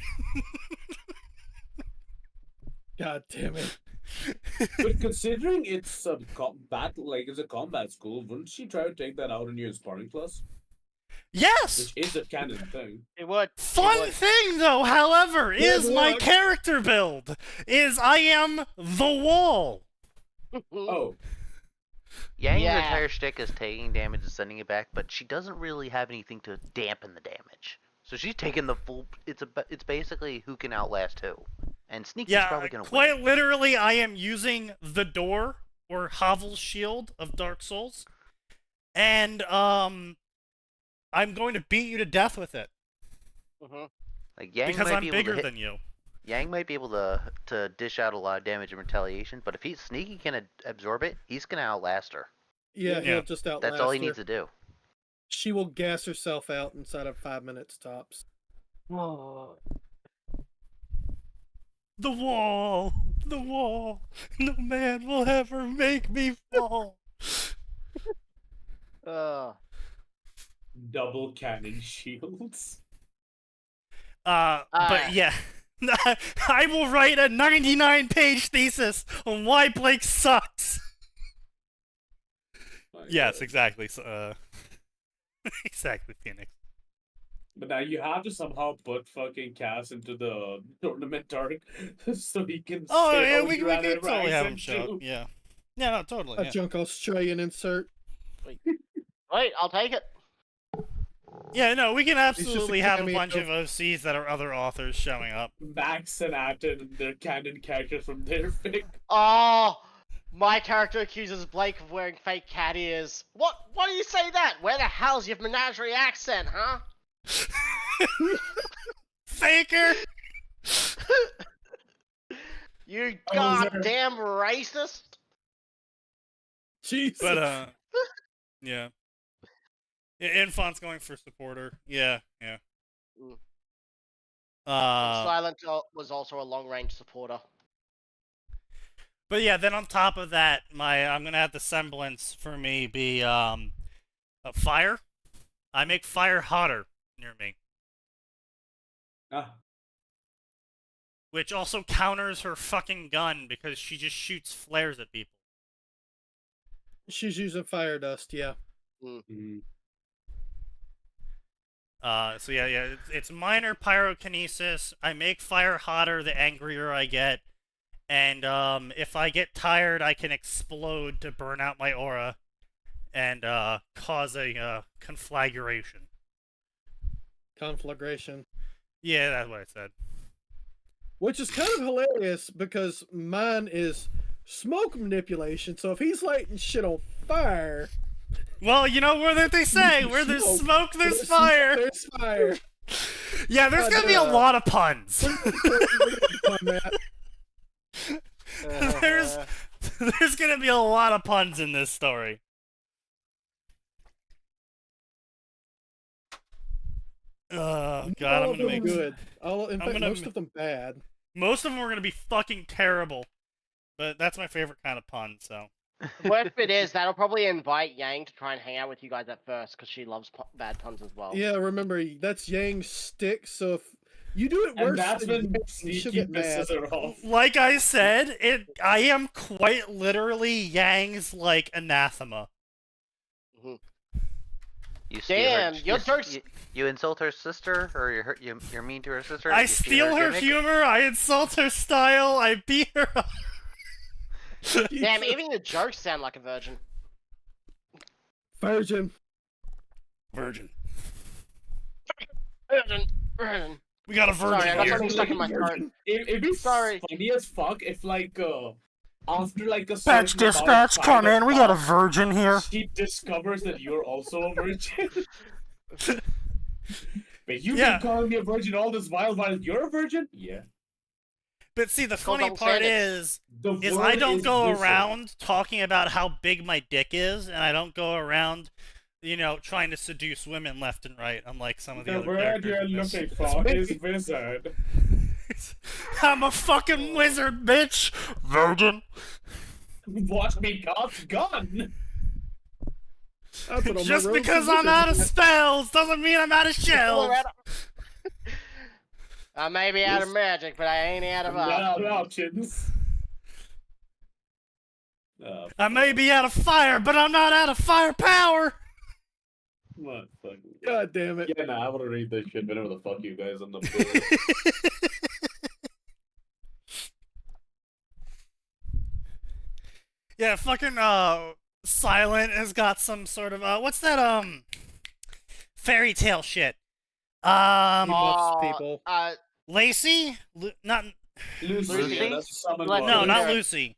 God damn it. But considering it's a combat school, wouldn't she try to take that out in your sparring class? Yes! Which is a canon thing. It would. Fun thing, though, however, is my character build. Is I am the wall. Oh. Yang's Yeah. entire shtick is taking damage and sending it back, but she doesn't really have anything to dampen the damage. So she's taking the full. It's basically who can outlast who, and Sneaky's probably gonna quite win. literally, I am using the door or Havel's shield of Dark Souls, and I'm going to beat you to death with it Like Yang because might I'm be able bigger to hit, than you. Yang might be able to dish out a lot of damage in retaliation, but if Sneaky can absorb it, he's gonna outlast her. Yeah, Yeah. he'll just outlast That's all he her. needs to do. She will gas herself out inside of 5 minutes tops. The wall, no man will ever make me fall. Double cannon shields. But yeah, I will write a 99-page thesis on why Blake sucks. Yes, exactly. So, exactly, Phoenix. But now you have to somehow put fucking Cass into the tournament dark so he can Oh say, yeah, oh, we you can ran a totally have him Ryzen show. too. Yeah, no, totally. A Yeah. junk Australian insert. Wait, I'll take it. Yeah, no, we can just a absolutely have a cameo. bunch of OCs that are other authors showing up. Max and Atin and their canon characters from their fic. Oh, my character accuses Blake of wearing fake cat ears. What? Why do you say that? Where the hell's your menagerie accent, huh? Faker! You Oh, is there- goddamn racist! Jesus. But, yeah. Infant's going for supporter. Yeah. Mm. Uh, Silent was also a long-range supporter. but yeah, then on top of that, I'm gonna have the semblance for me be fire. I make fire hotter near me, which also counters her fucking gun because she just shoots flares at people. She's using fire dust, yeah. So yeah, it's minor pyrokinesis. I make fire hotter the angrier I get, and if I get tired, I can explode to burn out my aura, and cause a conflagration. Conflagration. Yeah, that's what I said. Which is kind of hilarious because mine is smoke manipulation. So if he's lighting shit on fire, Well, you know what they say: where there's smoke, there's fire. There's fire. Yeah, there's gonna be a lot of puns. There's gonna be a lot of puns in this story. Oh god, I'm gonna make good. In fact, gonna most of them bad. most of them are gonna be fucking terrible. But that's my favorite kind of pun. So The worst bit is that'll probably invite Yang to try and hang out with you guys at first because she loves bad puns as well. Yeah, remember that's Yang's stick. So if you do it And worse, that's than when you she'll Sneaky get mad. pisses her off. like I said, I am quite literally Yang's like anathema. You steal Damn, her, your jokes. You insult her sister, or you're mean to her sister. I you steal her gimmick? humor, I insult her style, I beat her up. Damn, even your jokes sound like a virgin. Virgin. Virgin. Virgin. We got a virgin Sorry, I got here. something stuck in my throat. It'd be Sorry. funny as fuck if, like, after, like, a Dispatch, certain amount of dispatch, time come has in, we got a passed, virgin here. she discovers that you're also a virgin. But you've Yeah. been calling me a virgin all this while you're a virgin? Yeah. But see, the called funny double part standards. is The I word don't is go wizard. around talking about how big my dick is, and I don't go around, trying to seduce women left and right, unlike some of the The other word characters. you're in this. looking for is wizard. I'm a fucking wizard, bitch! Virgin! Watch me cast gun! I put on my Just robes because and I'm out of wizard. spells doesn't mean I'm out of shells! I may be out of magic, but I ain't out of Not options. options. I may be out of fire, but I'm not out of firepower! What fuck? God damn it. Yeah, nah, I want to read this shit whenever the fuck you guys end up doing it. Yeah, fucking, Silent has got some sort of what's that fairy tale shit? He buffs Oh, people. Lacey? not Lucy, Lucy? yeah, that's summon Let- one. no, not Lucy. Lucy.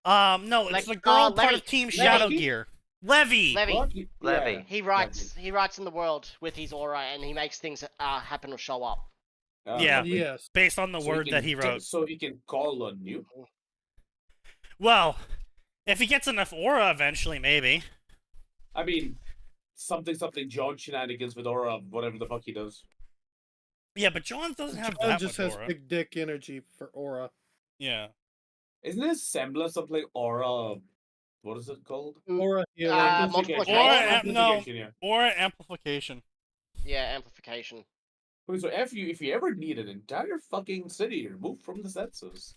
No, it's Like, the girl part Levy. of Team Levy. Shadowgear. Levy. Levy. What? Levy. Yeah. He writes in the world with his aura, and he makes things happen or show up. Yeah. Yes. Based on the So word that he can wrote. So he can call on you. Well, if he gets enough aura eventually, maybe. I mean, something John shenanigans with aura, whatever the fuck he does. Yeah, but John doesn't have John that just much has aura. big dick energy for aura. Yeah. Isn't there a semblance of like aura? What is it called? Aura healing. Multiplication. Amplification, yeah. Aura amplification. Yeah, amplification. Okay, so if you ever need an entire fucking city removed from the census,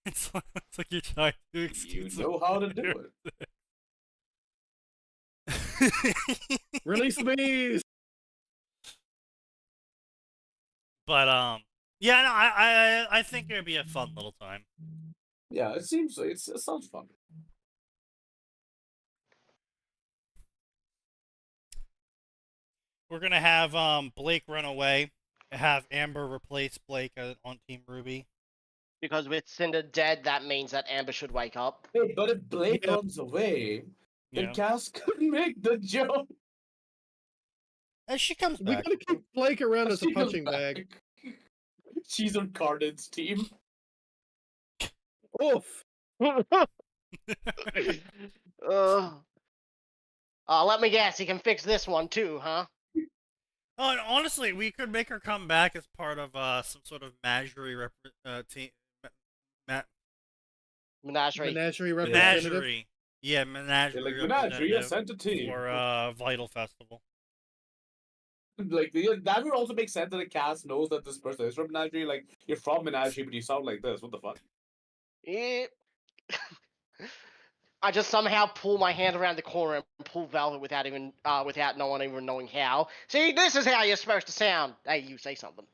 It's like you're trying to you excuse know how to do it. Release the bees. But yeah, no, I think it'd be a fun little time. Yeah, it seems it sounds fun. We're gonna have Blake run away, have Amber replace Blake on Team Ruby. Because with Cinder dead, that means that Amber should wake up. Hey, but if Blake Yeah. runs away, then Yeah. Cass couldn't make the jump. And she comes We back. gotta keep Blake around as a She comes punching bag. back. She's on Cardin's team. Oof. Let me guess, he can fix this one too, huh? Oh, and honestly, we could make her come back as part of some sort of menagerie team. Menagerie. Menagerie representative. Menagerie. Yeah, menagerie. Like Menagerie, representative sent a team. for Vital Festival. Like that would also make sense that the cast knows that this person is from Menagerie. Like you're from Menagerie, but you sound like this. What the fuck? Yeah. I just somehow pull my hand around the corner and pull Velvet without no one even knowing how. See, this is how you're supposed to sound. Hey, you say something.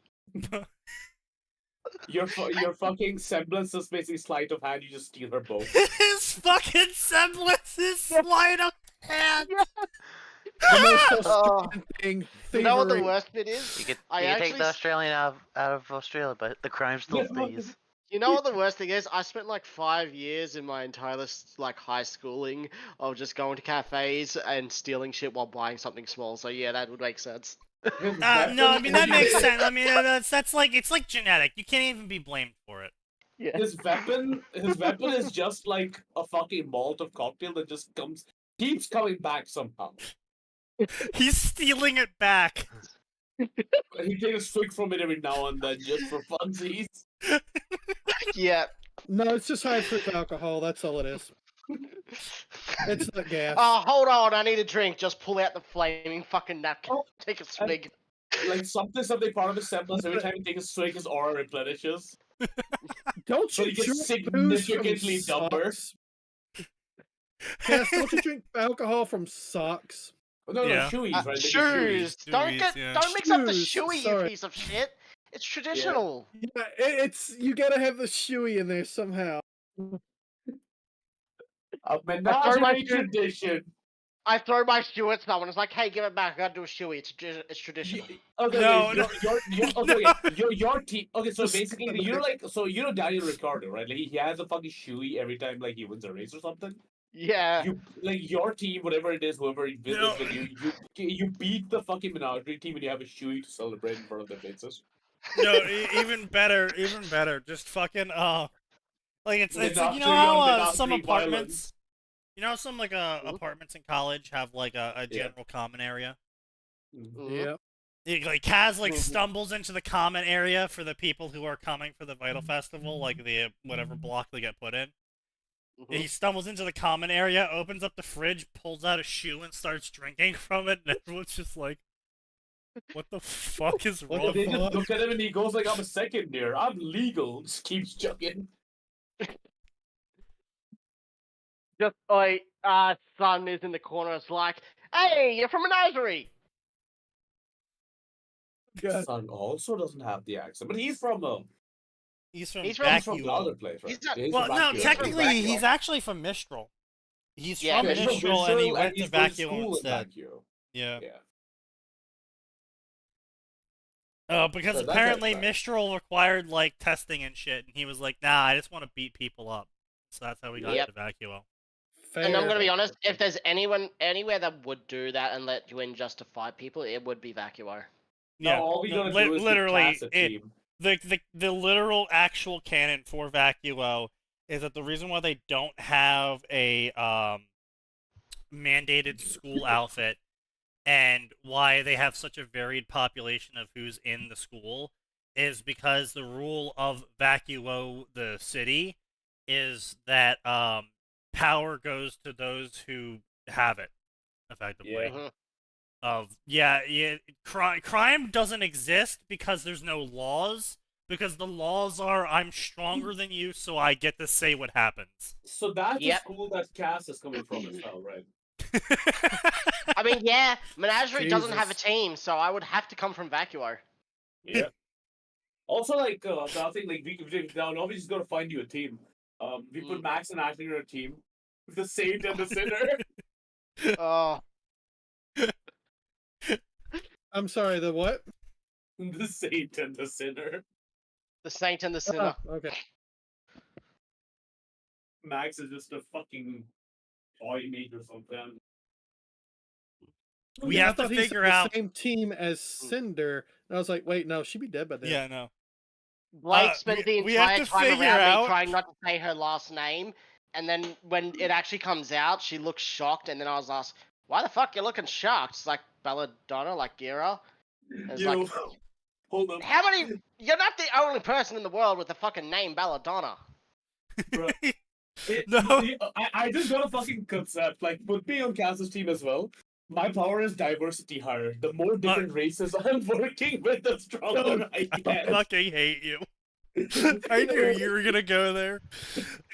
Your fucking semblance is basically sleight of hand. You just steal her bow. His fucking semblance is sleight of hand. The most Oh. Australian thing. You know what the thievery. worst bit is? You can I take actually the Australian out of Australia, but the crime still Yeah, fucking- stays. You know what the worst thing is? I spent like 5 years in my entire like high schooling of just going to cafes and stealing shit while buying something small. So yeah, that would make sense. His No, I weapon mean that is- makes sense. I mean that's like it's like genetic. You can't even be blamed for it. Yeah. His weapon is just like a fucking Molotov cocktail that just keeps coming back somehow. He's stealing it back. He takes a swig from it every now and then just for funsies. Yeah. No, it's just high fruit alcohol. That's all it is. It's not gas. Oh, hold on, I need a drink. Just pull out the flaming fucking napkin. Oh, Take a swig. Like something part of his semblance. Every time he takes a swig, his aura replenishes. Don't So you he gets drink booze from significantly dumber. socks? Yes, don't you drink alcohol from socks? Oh, no, Yeah. shoeies, right? They do Shoes. Don't Shoeies, yeah. don't mix up the Shoes, shoey, you sorry. piece of shit. It's traditional. Yeah, it's you gotta have the shoey in there somehow. A my menagerie shoe- tradition. I throw my shoe at someone. It's like, hey, give it back. I gotta do a shoey. It's traditional. Okay, No, okay, no. your team. Okay, so basically, you're like, so you know Daniel Ricciardo, right? Like he has a fucking shoey every time, like he wins a race or something. Yeah. You like your team, whatever it is, whoever he visits No. with you beat the fucking menagerie team, and you have a shoey to celebrate in front of their faces. No, even better. Just fucking like it's like, you know Menagerie how on some menagerie apartments, violence. you know how some like apartments in college have like a general common area. Mhm. Yeah. Like Kaz like stumbles into the common area for the people who are coming for the Vital Festival, like the whatever block they get put in. Mhm. He stumbles into the common area, opens up the fridge, pulls out a shoe, and starts drinking from it, and everyone's just like, "What the fuck is Well, wrong?" they fuck? just look at him and he goes like, "I'm a second year. I'm legal." Just keeps chugging. Just like, son is in the corner. It's like, hey, you're from Menagerie. God. Son also doesn't have the accent, but he's from He's from He's from the Vacuole. other place, right? He's not- Yeah, Well, from no, Vacuole. technically Vacuole. he's actually from Mistral. He's Yeah, from he's from Mistral and he Mistral, went to he's going Vacuo school in instead. Vacuo. Yeah. Yeah. Because So that's apparently right. Mistral required like testing and shit, and he was like, "Nah, I just want to beat people up." So that's how we got Yep. to Vacuo. And I'm Fair. gonna be honest, if there's anywhere that would do that and let you in just to fight people, it would be Vacuo. No, Yeah, all we no, gotta do is literally, cast a team. the literal actual canon for Vacuo is that the reason why they don't have a mandated school outfit and why they have such a varied population of who's in the school is because the rule of Vacuo, the city, is that power goes to those who have it, effectively. Yeah. Crime doesn't exist because there's no laws. Because the laws are, I'm stronger than you, so I get to say what happens. So that's Yep. the school that Cass is coming from as well, right? I mean, yeah, Menagerie doesn't have a Jesus. team, so I would have to come from Vacuo. Yeah. Also, like, the other thing, like, now we just gotta find you a team. We put Max and Ashley in a team. The Saint and the Sinner. Oh, I'm sorry, the what? The Saint and the Sinner. the Saint and the Sinner. Oh, okay. Max is just a fucking toy mate or something. We Yeah, have I to thought he said figure the out. same team as Cinder. And I was like, wait, no, she'd be dead by then. Yeah, no. Blake spent the we have entire to time figure around out- me trying not to say her last name, and then when it actually comes out, she looks shocked, and then I was asked, "Why the fuck you looking shocked?" It's like Belladonna, like Gira. It's Yo, like, hold up, how many? You're not the only person in the world with the fucking name Belladonna. bro. No. I just got a fucking concept. Like, put me on Cass's team as well. My power is diversity higher. The more different races I'm working with, the stronger I I get. fucking hate you. I knew you were gonna go there.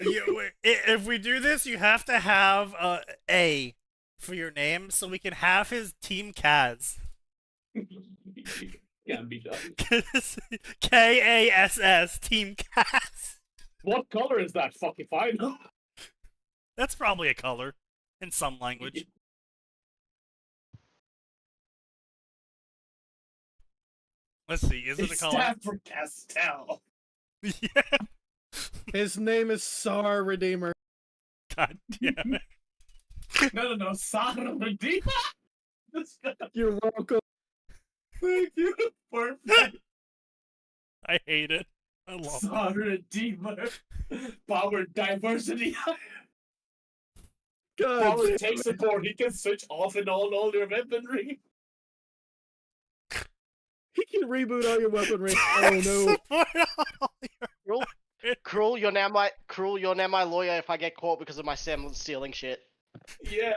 If we do this, you have to have A for your name, so we can have his team Kaz. Can't be done. Kass, Team Kaz. What color is that? Fucking fine. That's probably a color in some language. Let's see, is it a It's color? Stafford Castell. Yeah. His name is Sar Redeemer. God damn it. No, Sarah Redeemer. You're welcome. Thank you. Perfect. I hate it. I love it. Sarah Redeemer. Power diversity. God, Power damn tech it. support. He can switch off and on all your weaponry. He can reboot all your weaponry. Oh no. Cruel, you're now my lawyer if I get caught because of my semblance stealing shit. Yeah.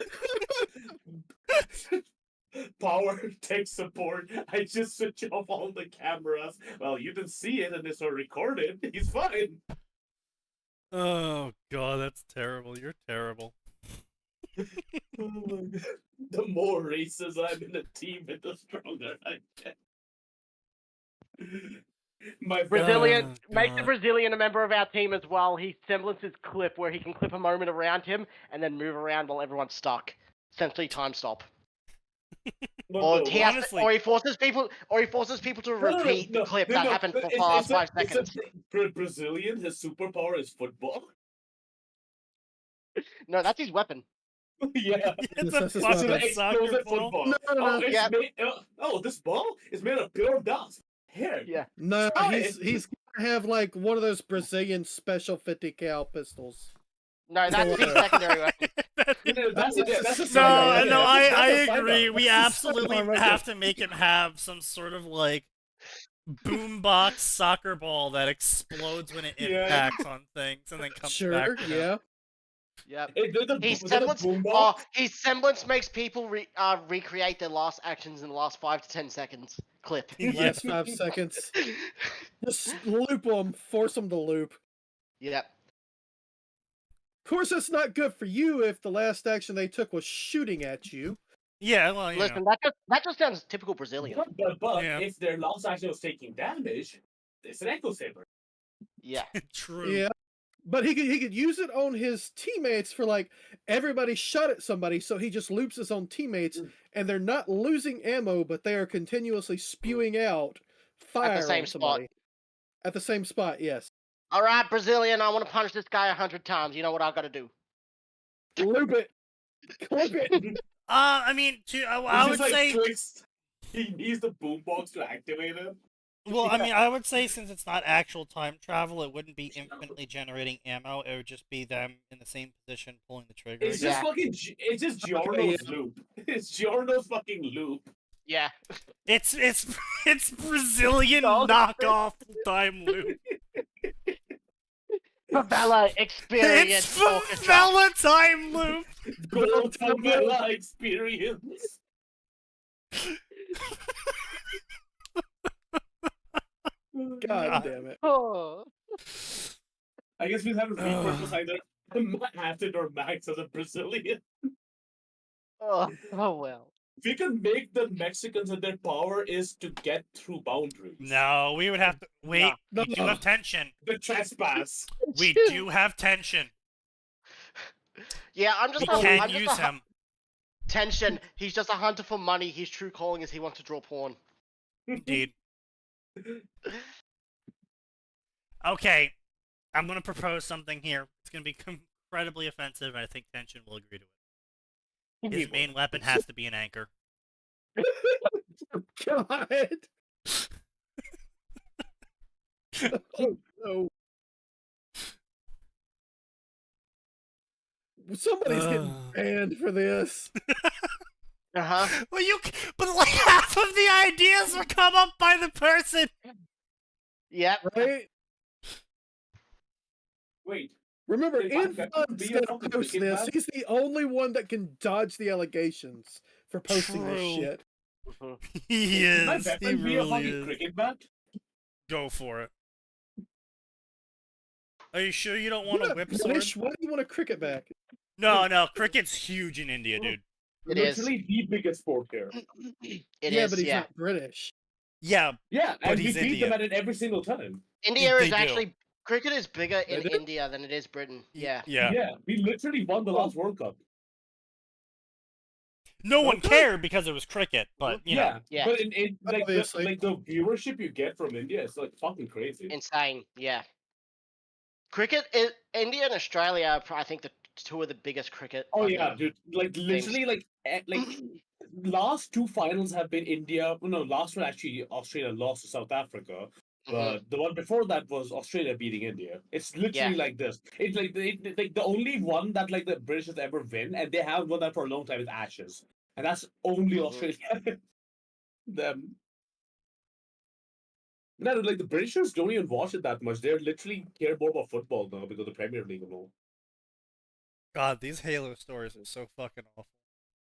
Power tech support. I just switch off all the cameras. Well, you didn't see it and it's all recorded. He's fine. Oh god, that's terrible. You're terrible. Oh my God. The more races I'm in a team, the stronger I get. My Brazilian, Oh, make the God. Brazilian a member of our team as well. He semblances clip where he can clip a moment around him and then move around while everyone's stuck. Essentially, time stop. Or he has to, honestly- or he forces people to repeat the clip that happened for the last 5 seconds. Brazilian. His superpower is football. No, that's his weapon. Yeah. It's That's a his fucking weapon. soccer Explosive ball. football. No, no, Oh, no. it's Yeah. made, this ball is made of pure dust. Here. Yeah. No, Try he's gonna have like one of those Brazilian special 50 cal pistols. No, that's his secondary weapon. That's a No, sidearm. No, That's I a sidearm. agree. We That's a absolutely sidearm right have to make him have some sort of like boombox soccer ball that explodes when it Yeah. impacts on things and then comes Sure, back. to him. yeah. Yep. Hey, His the semblance, boombox? his semblance makes people recreate their last actions in the last 5 to 10 seconds. Clip. Last 5 seconds. Just loop them, force them to loop. Yep. Of course, it's not good for you if the last action they took was shooting at you. Yeah, well, you Listen, know. that just sounds typical Brazilian. But Yeah. if their last action was taking damage, it's an echo saber. Yeah. True. Yeah. But he could use it on his teammates for like everybody shot at somebody, so he just loops his own teammates, and they're not losing ammo, but they are continuously spewing out fire same on spot. somebody. At the same spot, yes. All right, Brazilian, I want to punch this guy 100 times. You know what I gotta do? Loop it, clip it. I mean, I would say. He needs the boombox to activate it. Well, I mean, I would say since it's not actual time travel, it wouldn't be infinitely generating ammo. It would just be them in the same position pulling the trigger. It's just fucking. It's just Giorno's loop. It's Giorno's fucking loop. Yeah. It's Brazilian knockoff time loop. Favela experience. It's Favela time loop. Go Favela experience. God damn it. Oh. I guess we'll have to repurpose either Atin or Max as a Brazilian. Oh well. We can make the Mexicans and their power is to get through boundaries. No, we would have to wait. No. We do have tension. The trespass. We do have tension. Yeah, I'm just. We can't I'm just use him. Tension. He's just a hunter for money. His true calling is he wants to draw porn. Indeed. Okay, I'm gonna propose something here. It's gonna be incredibly offensive, and I think Tension will agree to it. His main weapon has to be an anchor. God. Oh no. Somebody's getting banned for this. Uh-huh. Well, but like half of the ideas were come up by the person. Yep. Right? Wait. Remember, Wait, in that fun could be a instead of fucking posting cricket this, bat? he's the only one that can dodge the allegations for posting this True. shit. He Can my is. He weapon be a really fucking is. cricket bat? Go for it. Are you sure you don't want You're a not whip sword? British, why do you want a cricket back? No, cricket's huge in India, dude. It is. Literally the biggest sport here. Yeah, but he's not British. Yeah, Yeah, But and we he's beat India. them at it every single time. India They is do. actually cricket is bigger in They do? India than it is Britain. Yeah. yeah. We literally won the last World Cup. No one Okay. cared because it was cricket, but you know. Yeah. But in like Obviously. the viewership you get from India is like fucking crazy. Insane. Yeah. Cricket is India and Australia are, I think, the two of the biggest cricket. Oh fucking- yeah, dude! Like literally, like last two finals have been India. No, last one actually Australia lost to South Africa. But the one before that was Australia beating India. It's literally like this. It's like like the only one that like the British has ever win, and they have won that for a long time is Ashes, and that's only Australia. Them. No, like the Britishers don't even watch it that much. They literally care more about football now because of the Premier League and all. God, these Halo stories are so fucking awful.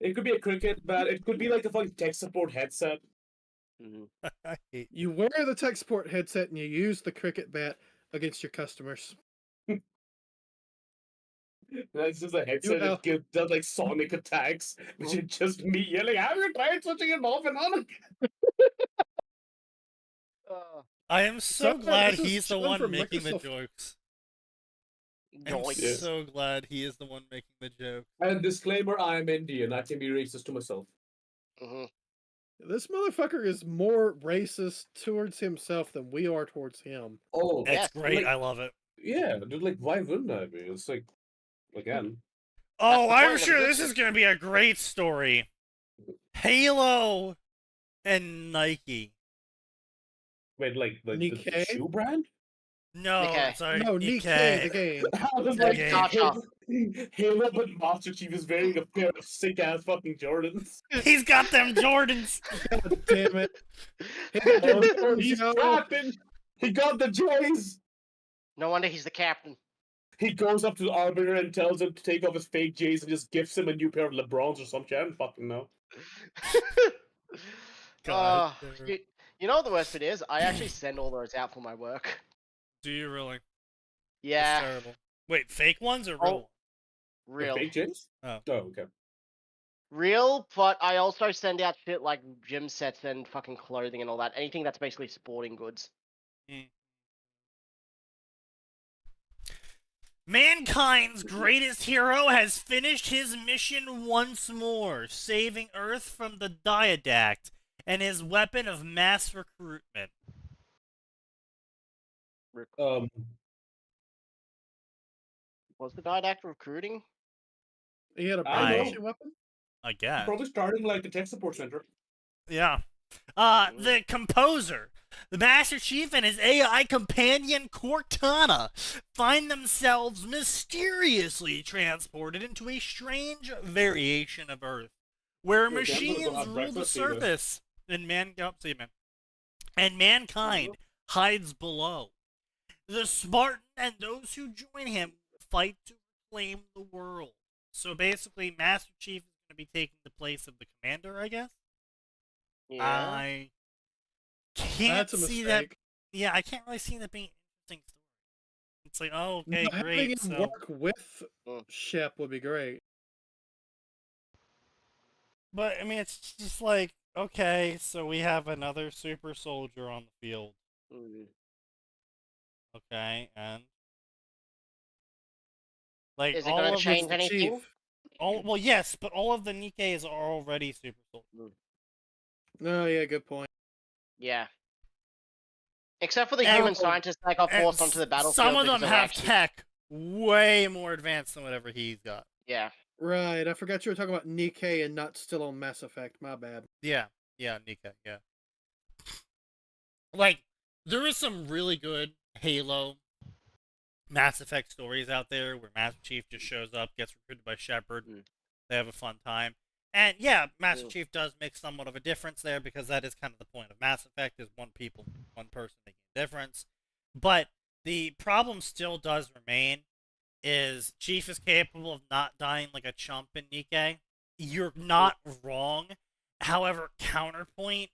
It could be a cricket bat. It could be like a fucking tech support headset. I hate You wear the tech support headset and you use the cricket bat against your customers. That's just a headset that does like sonic attacks, which is just me yelling, "Have you tried switching it off and on?" I am so Sometimes glad this is he's the chilling one from making the Microsoft. jokes. I'm Noise. so glad he is the one making the joke. And disclaimer: I am Indian. I can be racist to myself. This motherfucker is more racist towards himself than we are towards him. Oh, That's great. like- I love it. yeah, dude. Like, why wouldn't I be? It's like, again, Oh, the I'm point of sure this this is going to be a great story. Halo and Nike. wait, like the Nikkei? shoe brand? No, Nikkei. sorry. No, Nikkei, the game. I was The like, game. Halo, but Master Chief is wearing a pair of sick ass fucking Jordans. He's got them Jordans. God damn it. He's captain. He got the joys. No wonder he's the captain. He goes up to the arbiter and tells him to take off his fake J's and just gifts him a new pair of LeBrons or some shit. I don't fucking know. God. You know what the worst it is? I actually send all those out for my work. Do you really? That's Yeah, terrible. Wait, fake ones or real? Oh. ones? The real. fake J's? Oh. Okay. Real, but I also send out shit like gym sets and fucking clothing and all that. Anything that's basically sporting goods. Mankind's greatest hero has finished his mission once more, saving Earth from the Diadact and his weapon of mass recruitment. Um, Was the Didact recruiting? He had a I know. brainwashing weapon? I guess. Probably starting like a tech support center. Yeah. The composer, the Master Chief, and his AI companion Cortana find themselves mysteriously transported into a strange variation of Earth, where Yo, Dan, I'm gonna go machines have rule the breakfast, see you. surface, and mankind hides below. The Spartan and those who join him fight to reclaim the world. So basically, Master Chief is going to be taking the place of the commander, I guess. Yeah. I can't That's a see mistake. that. Yeah, I can't really see that being an interesting story. It's like, oh, okay, Having great. him So, work with Shep would be great. but I mean, it's just like, okay, so we have another super soldier on the field. Okay, and like Is it all going to of change the anything? chief. well, yes, but all of the Nikkeis are already super soldiers. Oh yeah, good point. Yeah. Except for the And- human scientists that got And forced onto the battlefield. some of because them they were have actually... tech way more advanced than whatever he's got. Yeah. Right, I forgot you were talking about Nikkei and not still on Mass Effect. My bad. Yeah, Nika, yeah. Like, there is some really good Halo Mass Effect stories out there where Master Chief just shows up, gets recruited by Shepard, they have a fun time. And yeah, Master Chief does make somewhat of a difference there because that is kind of the point of Mass Effect is one person making a difference. But the problem still does remain is Chief is capable of not dying like a chump in Nikke. You're not wrong. However, counterpoint,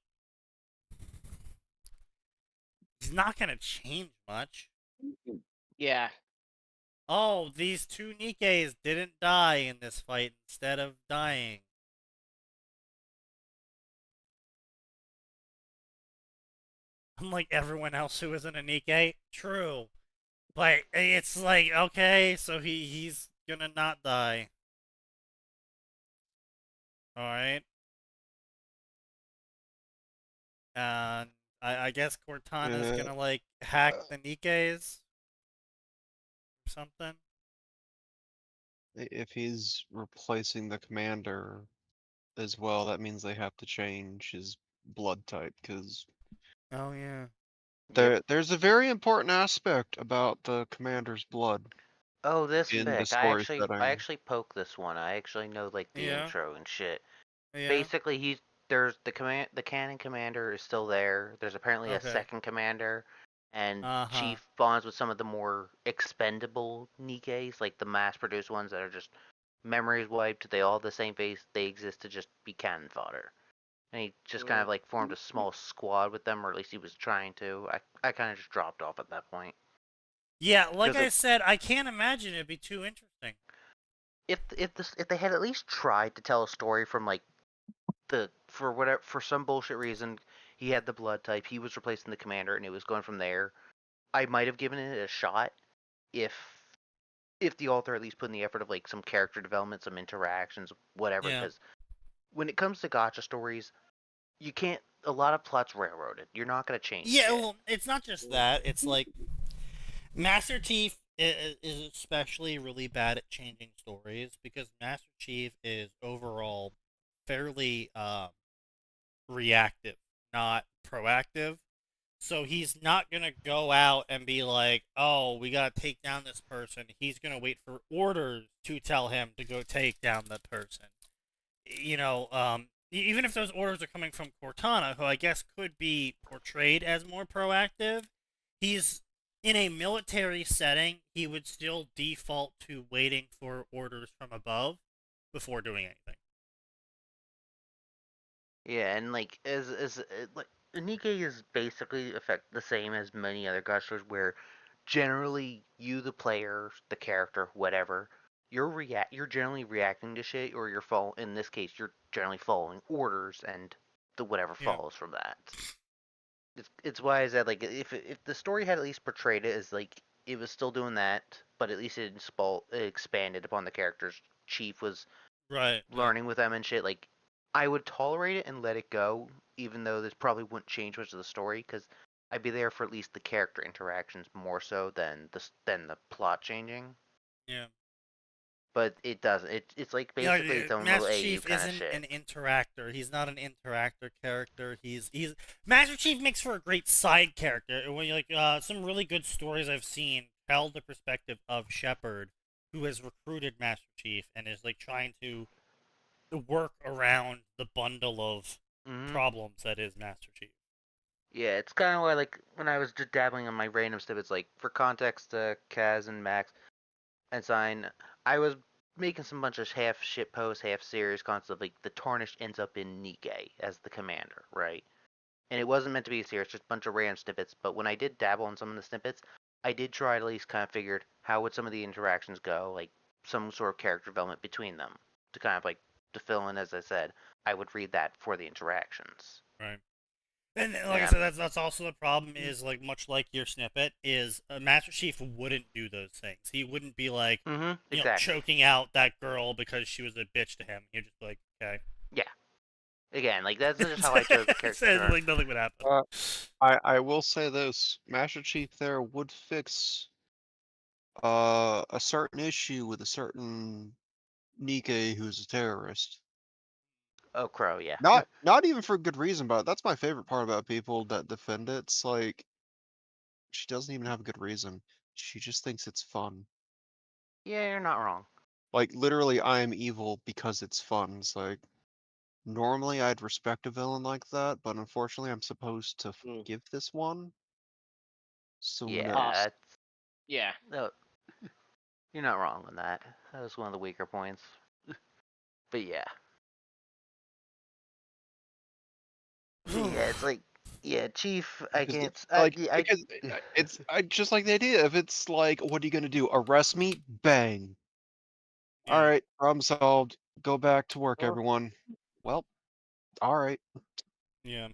he's not going to change much. Yeah. Oh, these two Nikkeis didn't die in this fight instead of dying. Unlike everyone else who isn't a Nikke. True. But it's like, okay, so he's gonna not die. Alright. And I guess Cortana's gonna, like, hack the Nikkeis? Or something? If he's replacing the commander as well, that means they have to change his blood type, because Oh, yeah. there's a very important aspect about the commander's blood. Oh, this In the Vic. story setting. I actually poked this one. I actually know like the Yeah. intro and shit. Yeah. Basically, there's the canon commander is still there. There's apparently a Okay. second commander, and Uh-huh. Chief bonds with some of the more expendable Nikkeis, like the mass-produced ones that are just memories wiped. They all have the same face. They exist to just be cannon fodder. And he just kind of like formed a small squad with them, or at least he was trying to. I kind of just dropped off at that point. Yeah, like Because I said, I can't imagine it'd be too interesting. If they had at least tried to tell a story from like for some bullshit reason he had the blood type, he was replacing the commander, and it was going from there, I might have given it a shot if the author at least put in the effort of like some character development, some interactions, whatever. Yeah. Because when it comes to gotcha stories, you can't. A lot of plots railroaded. You're not gonna change. Yeah, shit. well, it's not just that. It's like Master Chief is especially really bad at changing stories because Master Chief is overall fairly reactive, not proactive. So he's not gonna go out and be like, "Oh, we gotta take down this person." He's gonna wait for orders to tell him to go take down that person. You know, even if those orders are coming from Cortana, who I guess could be portrayed as more proactive, he's in a military setting. He would still default to waiting for orders from above before doing anything. Yeah, and like like Nikke is basically the same as many other gotcha stories, where generally you, the player, the character, whatever, you're generally reacting to shit, or in this case you're generally following orders, and the whatever Yeah. follows from that. It's why I said like if the story had at least portrayed it as like it was still doing that, but at least it expanded upon the characters. Chief was Right. learning with them and shit. Like, I would tolerate it and let it go, even though this probably wouldn't change much of the story, because I'd be there for at least the character interactions more so than the plot changing. Yeah. But it doesn't. It's like Yeah, basically its own Master little AU Chief kind of isn't shit. an interactor. He's not an interactor character. He's Master Chief makes for a great side character. When you some really good stories I've seen tell the perspective of Shepard, who has recruited Master Chief and is like trying to work around the bundle of problems that is Master Chief. Yeah, it's kind of why, like, when I was just dabbling on my random stuff, it's like, for context, Kaz and Max and Sign, I was making some bunch of half shit posts, half serious content, like, the Tarnished ends up in Nikkei as the commander, right? And it wasn't meant to be serious, just a bunch of random snippets, but when I did dabble in some of the snippets, I did try to at least kind of figure how would some of the interactions go, like, some sort of character development between them, to kind of, like, to fill in, as I said, I would read that for the interactions. Right. And like I said, that's also the problem is, like, much like your snippet, is Master Chief wouldn't do those things. He wouldn't be like, choking out that girl because she was a bitch to him. He'd just be like, okay. Yeah. Again, like, that's just how I chose the character. Like, nothing would happen. I will say this. Master Chief there would fix a certain issue with a certain Nikkei who's a terrorist. Oh, Crow, yeah. Not even for good reason, but that's my favorite part about people that defend it. It's like, she doesn't even have a good reason. She just thinks it's fun. Yeah, you're not wrong. Like, literally, I am evil because it's fun. It's like, normally I'd respect a villain like that, but unfortunately I'm supposed to forgive this one. So yeah, yeah. No, you're not wrong on that. That was one of the weaker points. But yeah. Yeah, it's like, yeah, Chief, I can't. Because I just like the idea. If it's like, what are you gonna do? Arrest me? Bang. Yeah. All right, problem solved. Go back to work, everyone. Well, all right. Yeah.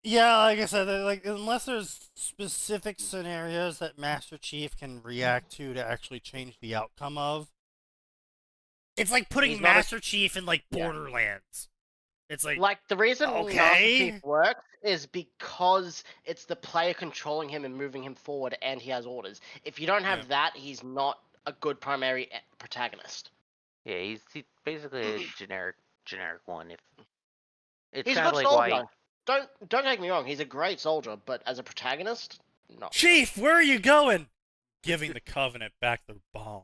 Yeah, like I said, like, unless there's specific scenarios that Master Chief can react to actually change the outcome of, it's like putting Master Chief in, like, Borderlands. It's like the reason Master Chief works is because it's the player controlling him and moving him forward, and he has orders. If you don't have that, he's not a good primary protagonist. Yeah, he's basically a generic one. If it's he's kind of like soldier. why. Don't take me wrong. He's a great soldier, but as a protagonist, no. Chief, where are you going? Giving the Covenant back their bomb.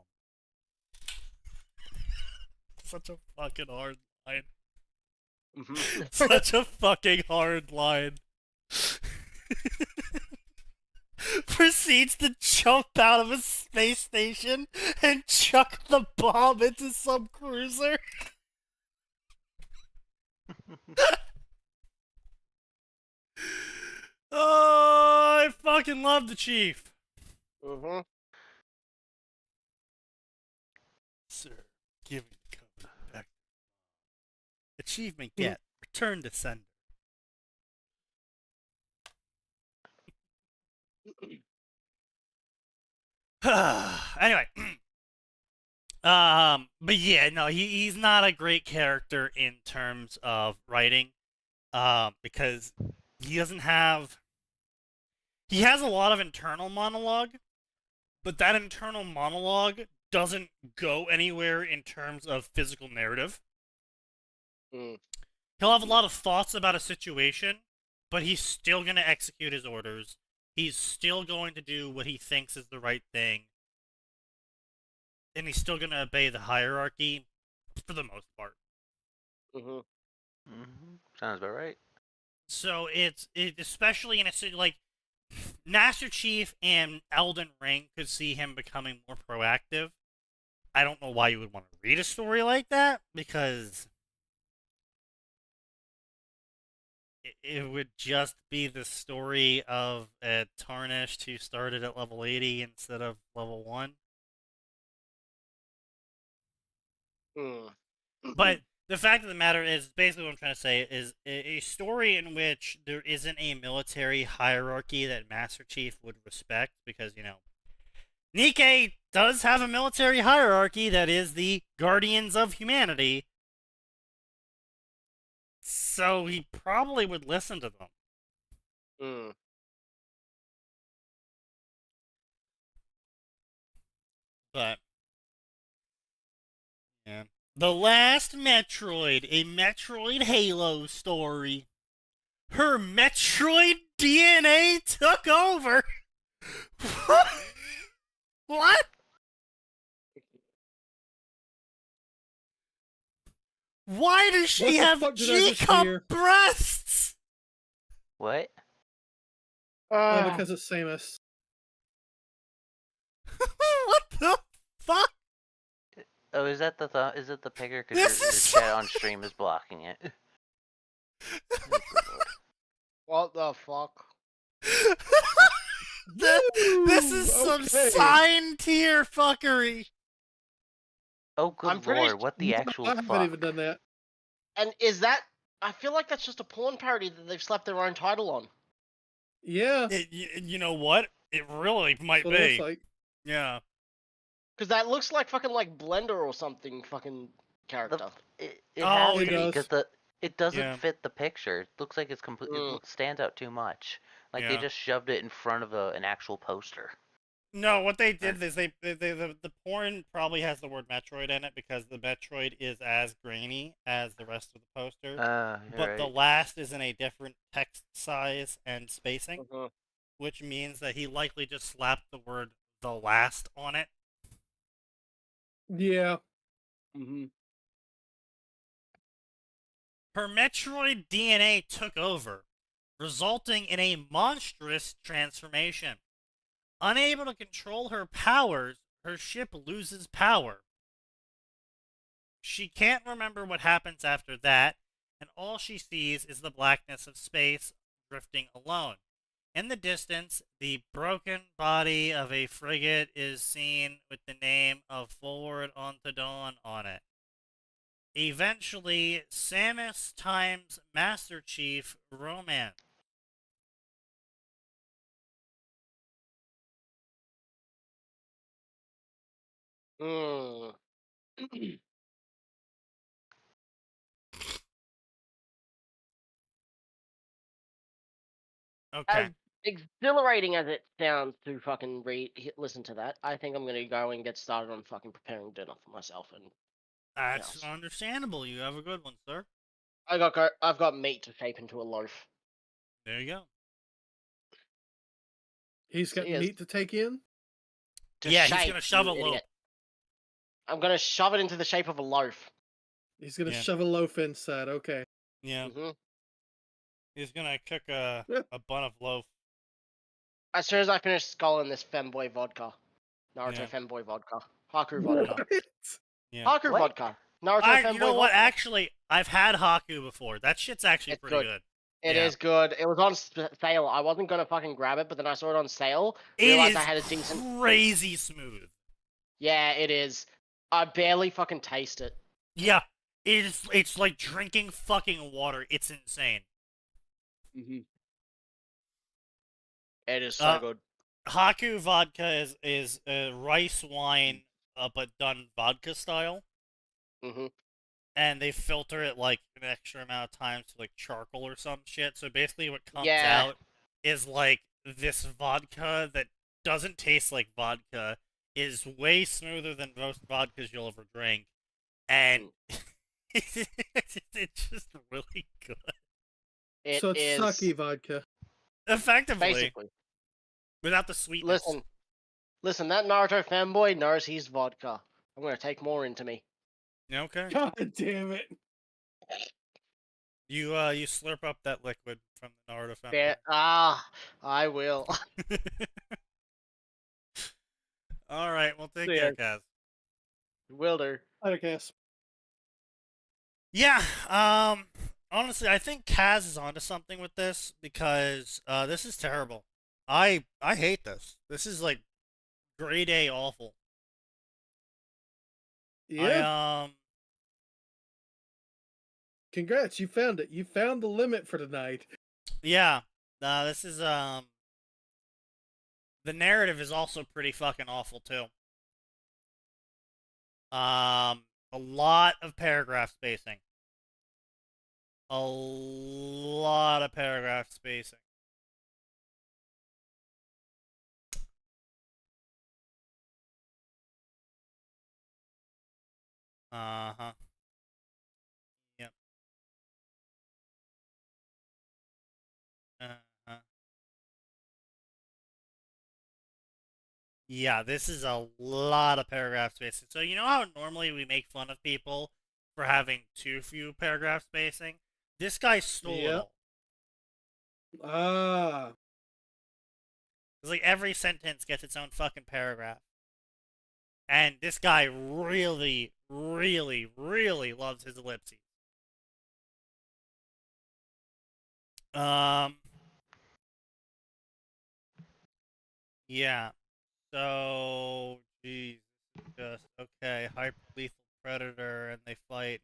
Such a fucking hard line. Such a fucking hard line. Proceeds to jump out of a space station and chuck the bomb into some cruiser. Oh, I fucking love the Chief. Sir, give me the Covenant back. Achievement get. Return to sender. Anyway. But yeah, no, he's not a great character in terms of writing. Because he doesn't have... He has a lot of internal monologue, but that internal monologue doesn't go anywhere in terms of physical narrative. He'll have a lot of thoughts about a situation, but he's still going to execute his orders. He's still going to do what he thinks is the right thing. And he's still going to obey the hierarchy for the most part. Sounds about right. So it's especially in a city like Master Chief and Elden Ring could see him becoming more proactive. I don't know why you would want to read a story like that, because it would just be the story of a Tarnished who started at level 80 instead of level 1. But the fact of the matter is, basically what I'm trying to say is a story in which there isn't a military hierarchy that Master Chief would respect, because, Nikkei does have a military hierarchy that is the Guardians of Humanity. So he probably would listen to them. Mm. But, yeah. The Last Metroid, a Metroid Halo story. Her Metroid DNA took over. What? Why does she have G-cup breasts? What? Because it's Samus. What the fuck? Oh, is that the is it the picture? This Because is your chat on stream is blocking it. What the fuck? This is some sign tier fuckery. Oh, good I'm pretty lord! What the No, actual I haven't fuck? even done that. And is that? I feel like that's just a porn parody that they've slapped their own title on. Yeah. You know what? It really might That's what it be. looks like. Yeah. Because that looks like fucking like Blender or something fucking character. It Oh, has it to be does. because it doesn't Yeah. fit the picture. It looks like it's complete. It stands out too much. Like they Yeah. just shoved it in front of an actual poster. No, what they did is the porn probably has the word Metroid in it because the Metroid is as grainy as the rest of the poster. But the last is in a different text size and spacing, which means that he likely just slapped the word "the last" on it. Yeah. Her Metroid DNA took over, resulting in a monstrous transformation. Unable to control her powers, her ship loses power. She can't remember what happens after that, and all she sees is the blackness of space, drifting alone. In the distance, the broken body of a frigate is seen with the name of Forward Unto Dawn on it. Eventually, Samus times Master Chief romance. Mm. Okay. As exhilarating as it sounds to fucking listen to that, I think I'm gonna go and get started on fucking preparing dinner for myself. And That's understandable. You have a good one, sir. I've got meat to shape into a loaf. There you go. He's got Cheers. meat to take in? Yeah, he's gonna shove a loaf. I'm gonna shove it into the shape of a loaf. He's gonna shove a loaf inside, okay. Yeah. He's gonna cook a bun of loaf. As soon as I finish sculling this femboy vodka. Naruto femboy vodka. Haku vodka. Yeah. Haku vodka. Naruto femboy You know what? vodka. Actually, I've had Haku before. That shit's actually It's pretty good. It is good. It was on sale. I wasn't gonna fucking grab it, but then I saw it on sale. It Realized is I had a decent. Crazy smooth. Yeah, it is. I barely fucking taste it. Yeah, it's like drinking fucking water. It's insane. It is so good. Haku vodka is rice wine, but done vodka style. And they filter it like an extra amount of times to like charcoal or some shit. So basically, what comes out is like this vodka that doesn't taste like vodka, is way smoother than most vodkas you'll ever drink, and it's just really good. So it's sucky vodka. Effectively. Basically. Without the sweetness. Listen, that Naruto fanboy knows he's vodka. I'm gonna take more into me. Okay. God damn it. You slurp up that liquid from the Naruto fanboy. Yeah, I will. Alright, well take care, Kaz. Will do. Later, Cass. Yeah, honestly, I think Kaz is onto something with this because this is terrible. I hate this. This is like grade A awful. Yeah. Congrats, you found it. You found the limit for tonight. Yeah. This The narrative is also pretty fucking awful too. A lot of paragraph spacing. A lot of paragraph spacing. Uh-huh. Yep. Uh-huh. Yeah, this is a lot of paragraph spacing. So you know how normally we make fun of people for having too few paragraph spacing? This guy stole it Yep. all. Ah. It's like every sentence gets its own fucking paragraph. And this guy really, really, really loves his ellipses. Yeah. So, geez, just okay. Hyper lethal predator, and they fight.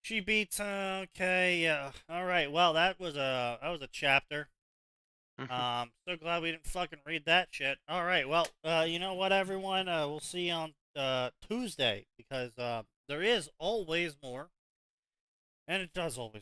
She beats. Okay, yeah. All right. Well, that was a chapter. So glad we didn't fucking read that shit. All right. Well, you know what, everyone? We'll see you on Tuesday because there is always more, and it does always